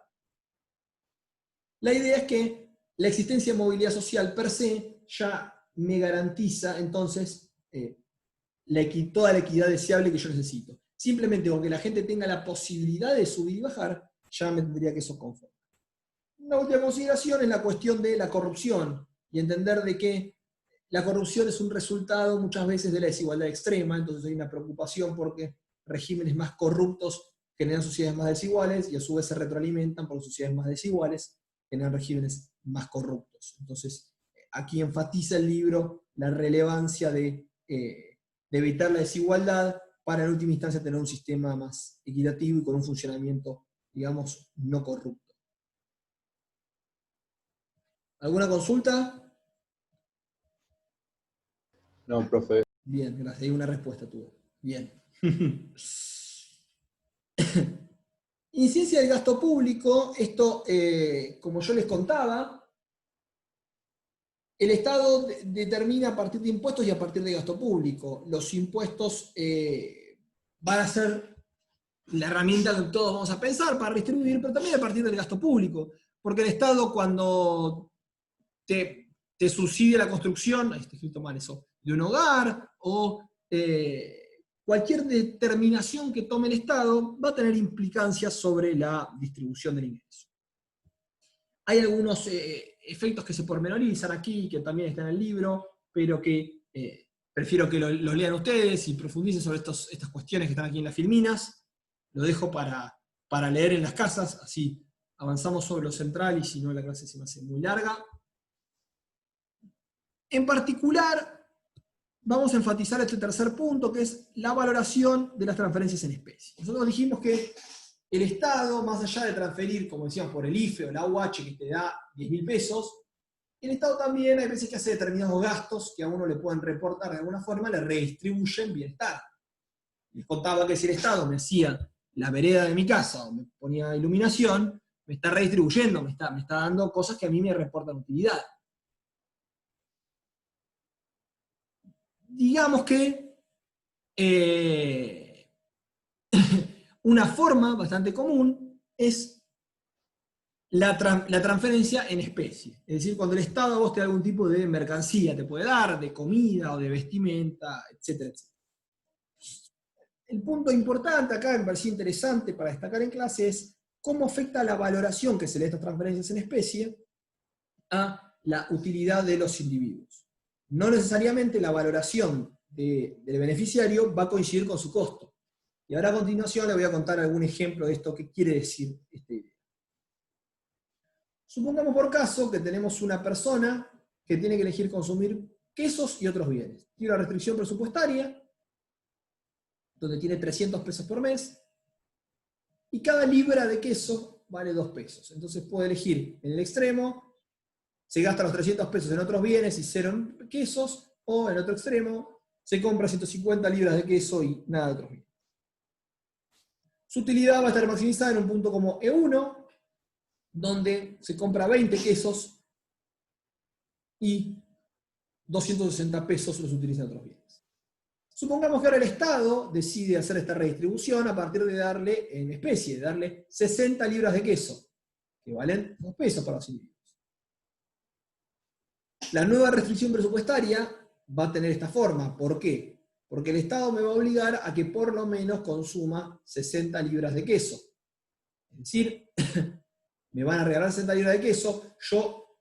Speaker 1: La idea es que la existencia de movilidad social per se ya me garantiza entonces toda la equidad deseable que yo necesito. Simplemente con que la gente tenga la posibilidad de subir y bajar, ya me tendría que eso conformar. Una última consideración es la cuestión de la corrupción, y entender de que la corrupción es un resultado muchas veces de la desigualdad extrema, entonces hay una preocupación porque regímenes más corruptos generan sociedades más desiguales, y a su vez se retroalimentan por sociedades más desiguales, generan regímenes más corruptos. Entonces, aquí enfatiza el libro la relevancia de evitar la desigualdad para en última instancia tener un sistema más equitativo y con un funcionamiento, digamos, no corrupto. ¿Alguna consulta?
Speaker 8: No, profe.
Speaker 1: Bien, gracias. Hay una respuesta tuya. Bien. Incidencia del gasto público, esto, como yo les contaba, el Estado determina a partir de impuestos y a partir de gasto público. Los impuestos van a ser la herramienta que todos vamos a pensar para distribuir, pero también a partir del gasto público. Porque el Estado, cuando te subsidia la construcción, está escrito mal eso, de un hogar, o cualquier determinación que tome el Estado, va a tener implicancias sobre la distribución del ingreso. Hay algunos efectos que se pormenorizan aquí, que también están en el libro, pero que prefiero que lo lean ustedes y profundicen sobre estas cuestiones que están aquí en las filminas. Lo dejo para leer en las casas, así avanzamos sobre lo central y si no la clase se me hace muy larga. En particular, vamos a enfatizar este tercer punto, que es la valoración de las transferencias en especie. Nosotros dijimos que el Estado, más allá de transferir, como decíamos, por el IFE o la UH, que te da 10.000 pesos, el Estado también hay veces que hace determinados gastos que a uno le pueden reportar de alguna forma, le redistribuyen bienestar. Les contaba que si el Estado me hacía la vereda de mi casa o me ponía iluminación, me está redistribuyendo, me está dando cosas que a mí me reportan utilidad. Digamos que una forma bastante común es la transferencia en especie. Es decir, cuando el Estado a vos te da algún tipo de mercancía, te puede dar, de comida o de vestimenta, etcétera, etcétera. El punto importante acá, me pareció interesante para destacar en clase, es cómo afecta la valoración que se le da a estas transferencias en especie a la utilidad de los individuos. No necesariamente la valoración del beneficiario va a coincidir con su costo. Y ahora a continuación le voy a contar algún ejemplo de esto que quiere decir esta idea. Supongamos por caso que tenemos una persona que tiene que elegir consumir quesos y otros bienes. Tiene una restricción presupuestaria, donde tiene 300 pesos por mes, y cada libra de queso vale 2 pesos. Entonces puede elegir en el extremo, se gasta los 300 pesos en otros bienes y 0 en quesos, o en otro extremo, se compra 150 libras de queso y nada de otros bienes. Su utilidad va a estar maximizada en un punto como E1, donde se compra 20 quesos y 260 pesos los utiliza en otros bienes. Supongamos que ahora el Estado decide hacer esta redistribución a partir de darle en especie, de darle 60 libras de queso, que valen 2 pesos para los individuos. La nueva restricción presupuestaria va a tener esta forma. ¿Por qué? Porque el Estado me va a obligar a que por lo menos consuma 60 libras de queso. Es decir, me van a regalar 60 libras de queso, yo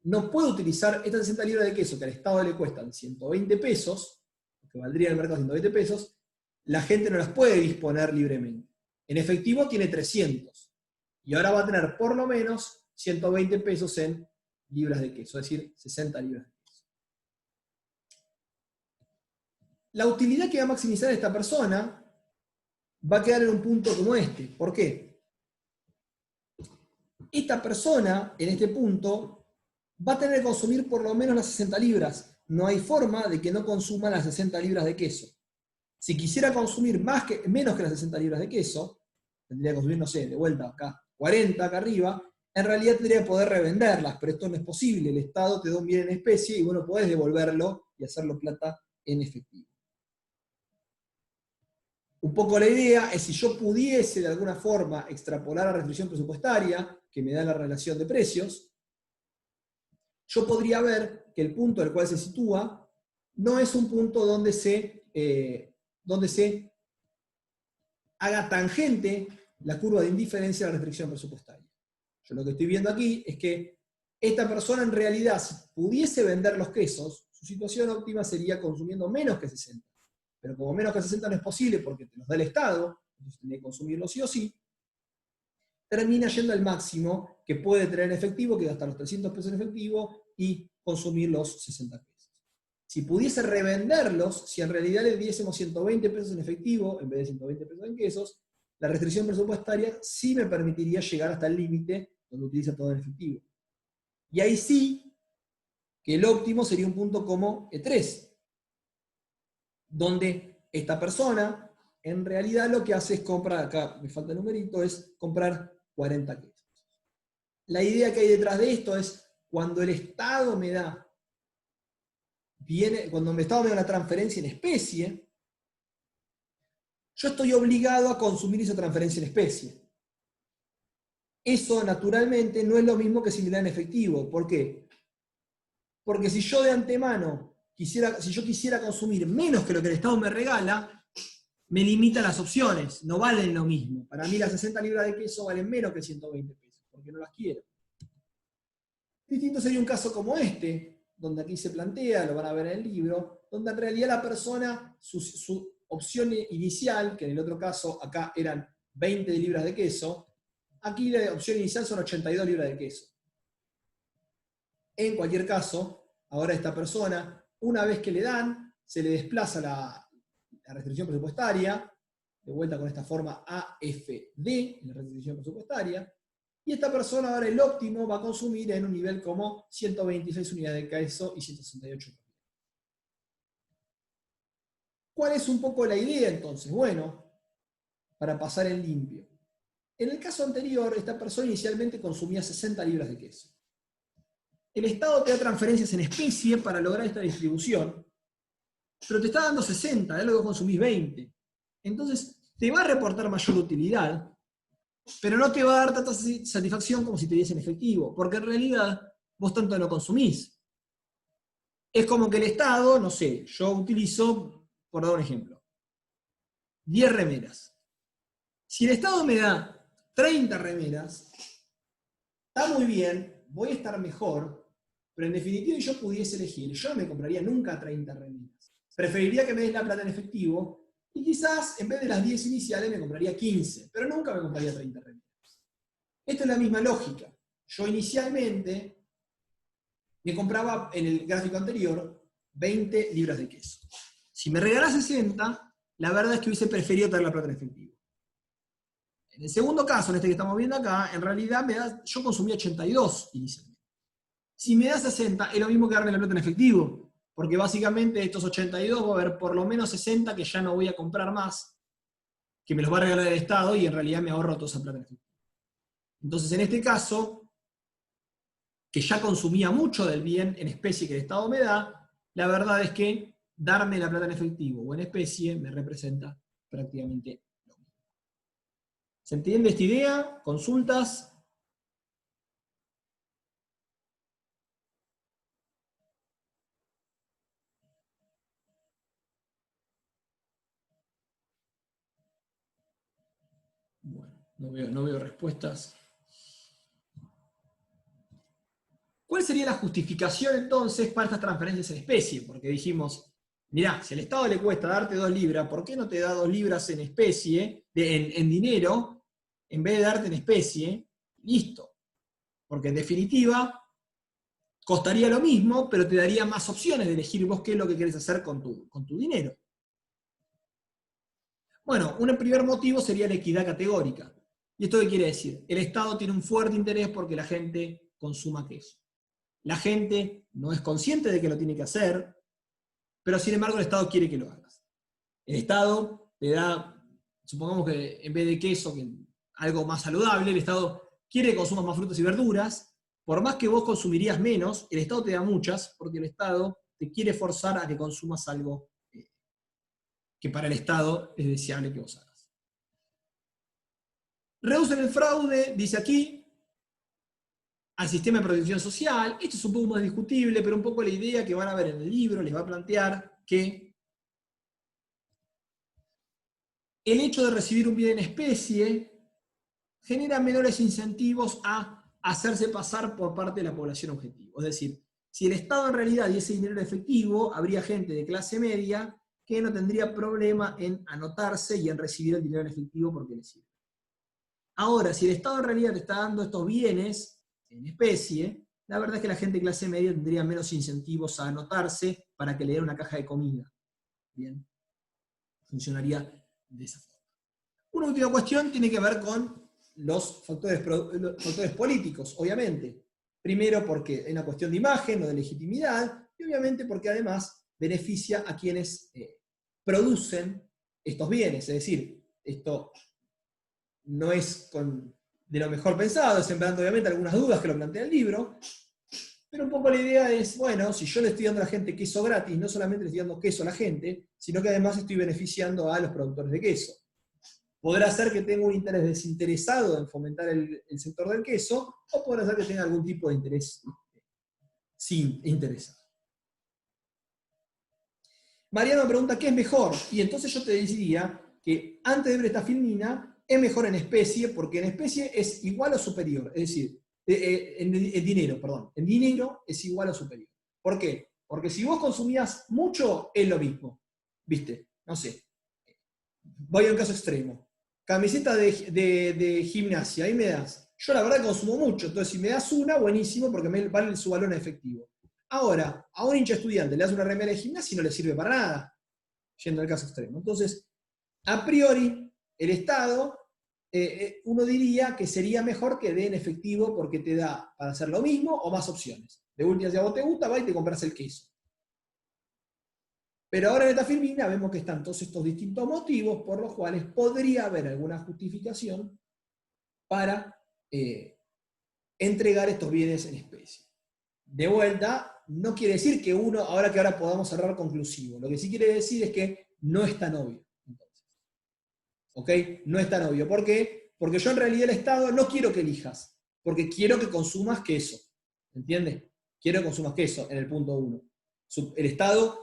Speaker 1: no puedo utilizar estas 60 libras de queso que al Estado le cuestan 120 pesos, que valdría en el mercado 120 pesos, la gente no las puede disponer libremente. En efectivo tiene 300, y ahora va a tener por lo menos 120 pesos en libras de queso, es decir, 60 libras de queso. La utilidad que va a maximizar esta persona va a quedar en un punto como este. ¿Por qué? Esta persona, en este punto, va a tener que consumir por lo menos las 60 libras. No hay forma de que no consuma las 60 libras de queso. Si quisiera consumir menos que las 60 libras de queso, tendría que consumir, no sé, de vuelta acá, 40 acá arriba, en realidad tendría que poder revenderlas, pero esto no es posible. El Estado te da un bien en especie y vos no podés devolverlo y hacerlo plata en efectivo. Un poco la idea es si yo pudiese de alguna forma extrapolar la restricción presupuestaria que me da la relación de precios, yo podría ver que el punto al cual se sitúa no es un punto donde se haga tangente la curva de indiferencia a la restricción presupuestaria. Yo lo que estoy viendo aquí es que esta persona en realidad, si pudiese vender los quesos, su situación óptima sería consumiendo menos que 60. Pero como menos que 60 no es posible porque te los da el Estado, entonces tiene que consumirlos sí o sí, termina yendo al máximo que puede tener en efectivo, que gastar los 300 pesos en efectivo y consumir los 60 pesos. Si pudiese revenderlos, si en realidad le diésemos 120 pesos en efectivo en vez de 120 pesos en quesos, la restricción presupuestaria sí me permitiría llegar hasta el límite donde utiliza todo en efectivo. Y ahí sí que el óptimo sería un punto como E3, donde esta persona en realidad lo que hace es comprar, acá me falta el numerito, es comprar 40 quesos. La idea que hay detrás de esto es cuando el Estado me da, cuando el Estado me da una transferencia en especie, yo estoy obligado a consumir esa transferencia en especie. Eso naturalmente no es lo mismo que si me da en efectivo. ¿Por qué? Porque si yo de antemano si yo quisiera consumir menos que lo que el Estado me regala, me limita las opciones, no valen lo mismo. Para mí las 60 libras de queso valen menos que 120 pesos, porque no las quiero. Distinto sería un caso como este, donde aquí se plantea, lo van a ver en el libro, donde en realidad la persona, su opción inicial, que en el otro caso acá eran 20 libras de queso, aquí la opción inicial son 82 libras de queso. En cualquier caso, ahora esta persona, una vez que le dan, se le desplaza la restricción presupuestaria, de vuelta con esta forma AFD, en la restricción presupuestaria, y esta persona ahora el óptimo va a consumir en un nivel como 126 unidades de queso y 168. ¿Cuál es un poco la idea entonces? Bueno, para pasar en limpio. En el caso anterior, esta persona inicialmente consumía 60 libras de queso. El Estado te da transferencias en especie para lograr esta distribución, pero te está dando 60, de lo que consumís 20. Entonces, te va a reportar mayor utilidad, pero no te va a dar tanta satisfacción como si te diese en efectivo, porque en realidad vos tanto no consumís. Es como que el Estado, no sé, yo utilizo, por dar un ejemplo, 10 remeras. Si el Estado me da 30 remeras, está muy bien, voy a estar mejor, pero en definitiva yo pudiese elegir, yo no me compraría nunca 30 remeras. Preferiría que me des la plata en efectivo, y quizás en vez de las 10 iniciales me compraría 15, pero nunca me compraría 30 remeras. Esta es la misma lógica. Yo inicialmente me compraba, en el gráfico anterior, 20 libras de queso. Si me regalás 60, la verdad es que hubiese preferido tener la plata en efectivo. En el segundo caso, en este que estamos viendo acá, en realidad yo consumí 82 inicialmente. Si me das 60, es lo mismo que darme la plata en efectivo, porque básicamente de estos 82 va a haber por lo menos 60 que ya no voy a comprar más, que me los va a regalar el Estado y en realidad me ahorro toda esa plata en efectivo. Entonces, en este caso, que ya consumía mucho del bien en especie que el Estado me da, la verdad es que darme la plata en efectivo o en especie me representa prácticamente lo mismo. ¿Se entiende esta idea? ¿Consultas? Bueno, no veo respuestas. ¿Cuál sería la justificación entonces para estas transferencias en especie? Porque dijimos, mirá, si al Estado le cuesta darte 2 libras, ¿por qué no te da 2 libras en especie, en dinero, en vez de darte en especie? Listo. Porque en definitiva, costaría lo mismo, pero te daría más opciones de elegir vos qué es lo que querés hacer con tu dinero. Bueno, un primer motivo sería la equidad categórica. ¿Y esto qué quiere decir? El Estado tiene un fuerte interés porque la gente consuma queso. La gente no es consciente de que lo tiene que hacer, pero sin embargo el Estado quiere que lo hagas. El Estado te da, supongamos que en vez de queso, que algo más saludable, el Estado quiere que consumas más frutas y verduras. Por más que vos consumirías menos, el Estado te da muchas, porque el Estado te quiere forzar a que consumas algo que para el Estado es deseable que vos hagas. Reducen el fraude, dice aquí, al sistema de protección social. Esto es un poco más discutible, pero un poco la idea que van a ver en el libro les va a plantear que el hecho de recibir un bien en especie genera menores incentivos a hacerse pasar por parte de la población objetivo. Es decir, si el Estado en realidad diese dinero en efectivo, habría gente de clase media que no tendría problema en anotarse y en recibir el dinero en efectivo porque le sirve. Ahora, si el Estado en realidad te está dando estos bienes en especie, la verdad es que la gente de clase media tendría menos incentivos a anotarse para que le den una caja de comida. Bien, funcionaría de esa forma. Una última cuestión tiene que ver con los factores políticos, obviamente. Primero porque hay una cuestión de imagen o de legitimidad, y obviamente porque además beneficia a quienes producen estos bienes. Es decir, esto no es de lo mejor pensado, sembrando obviamente algunas dudas que lo plantea el libro, pero un poco la idea es, bueno, si yo le estoy dando a la gente queso gratis, no solamente le estoy dando queso a la gente, sino que además estoy beneficiando a los productores de queso. Podrá ser que tenga un interés desinteresado en fomentar el sector del queso, o podrá ser que tenga algún tipo de interés sin interesado. Mariano me pregunta, ¿qué es mejor? Y entonces yo te diría que antes de ver esta filmina, es mejor en especie, porque en especie es igual o superior, es decir, en dinero es igual o superior. ¿Por qué? Porque si vos consumías mucho, es lo mismo. ¿Viste? No sé. Voy a un caso extremo. Camiseta de gimnasia, ahí me das. Yo la verdad consumo mucho, entonces si me das una, buenísimo, porque me vale su valor en efectivo. Ahora, a un hincha estudiante le das una remera de gimnasia y no le sirve para nada, yendo al caso extremo. Entonces, a priori, el Estado, uno diría que sería mejor que dé en efectivo porque te da para hacer lo mismo o más opciones. De última, si a vos te gusta, va y te compras el queso. Pero ahora en esta filmina vemos que están todos estos distintos motivos por los cuales podría haber alguna justificación para entregar estos bienes en especie. De vuelta, no quiere decir que ahora podamos cerrar conclusivo. Lo que sí quiere decir es que no es tan obvio. Entonces. ¿Ok? No es tan obvio. ¿Por qué? Porque yo en realidad el Estado no quiero que elijas, porque quiero que consumas queso. ¿Entiendes? Quiero que consumas queso en el punto 1. El Estado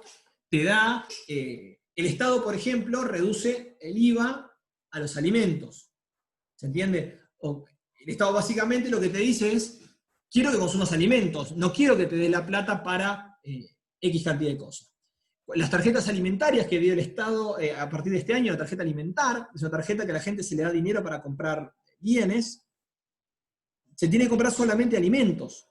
Speaker 1: te da, el Estado, por ejemplo, reduce el IVA a los alimentos. ¿Se entiende? El Estado básicamente lo que te dice es, quiero que consumas alimentos, no quiero que te dé la plata para X cantidad de cosas. Las tarjetas alimentarias que dio el Estado a partir de este año, la tarjeta alimentar, es una tarjeta que a la gente se le da dinero para comprar bienes, se tiene que comprar solamente alimentos.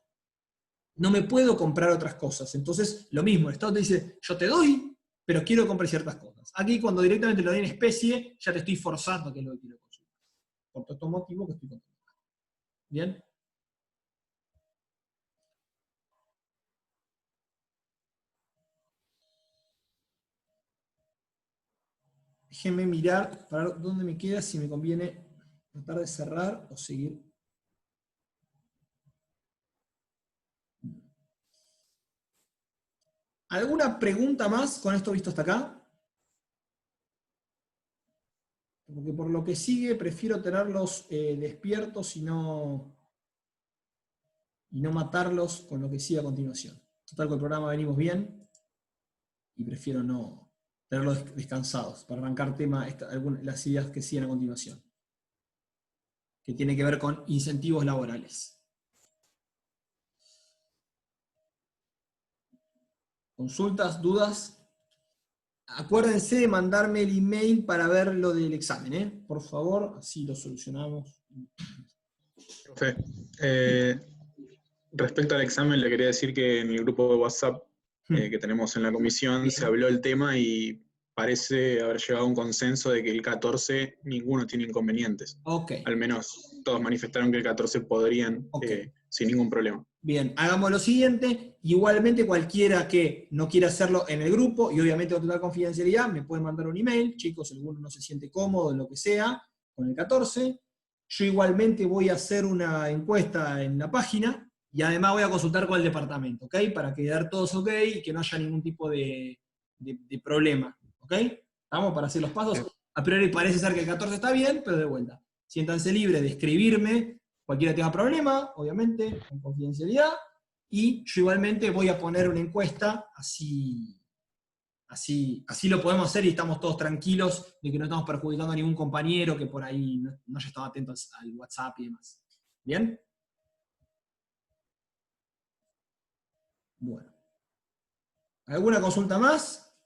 Speaker 1: No me puedo comprar otras cosas. Entonces, lo mismo, el Estado te dice, yo te doy, pero quiero comprar ciertas cosas. Aquí, cuando directamente lo doy en especie, ya te estoy forzando a que lo quiero consumir. Por todo estos motivos que estoy contando. ¿Bien? Déjenme mirar para ver dónde me queda, si me conviene tratar de cerrar o seguir. ¿Alguna pregunta más con esto visto hasta acá? Porque por lo que sigue prefiero tenerlos despiertos y no matarlos con lo que sigue a continuación. Total, con el programa venimos bien y prefiero no tenerlos descansados para arrancar las ideas que siguen a continuación, que tiene que ver con incentivos laborales. ¿Consultas, dudas? Acuérdense de mandarme el email para ver lo del examen, por favor, así lo solucionamos.
Speaker 9: Profe, respecto al examen, le quería decir que en el grupo de WhatsApp que tenemos en la comisión se habló el tema y parece haber llegado a un consenso de que el 14 ninguno tiene inconvenientes.
Speaker 1: Okay.
Speaker 9: Al menos todos manifestaron que el 14 podrían sin ningún problema.
Speaker 1: Bien, hagamos lo siguiente. Igualmente cualquiera que no quiera hacerlo en el grupo, y obviamente con total confidencialidad, me pueden mandar un email. Chicos, si alguno no se siente cómodo en lo que sea, con el 14. Yo igualmente voy a hacer una encuesta en la página, y además voy a consultar con el departamento, ¿ok? Para quedar todos ok y que no haya ningún tipo de problema, ¿ok? ¿Estamos para hacer los pasos? A priori parece ser que el 14 está bien, pero de vuelta. Siéntanse libres de escribirme cualquiera tenga problema, obviamente, con confidencialidad, y yo igualmente voy a poner una encuesta, así lo podemos hacer y estamos todos tranquilos de que no estamos perjudicando a ningún compañero que por ahí no haya estado atento al WhatsApp y demás. ¿Bien? Bueno. ¿Alguna consulta más?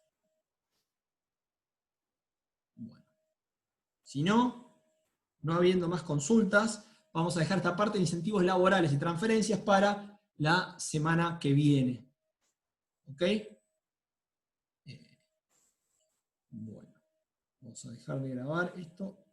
Speaker 1: Bueno. Si no habiendo más consultas, vamos a dejar esta parte de incentivos laborales y transferencias para la semana que viene. ¿Ok? Bueno, vamos a dejar de grabar esto.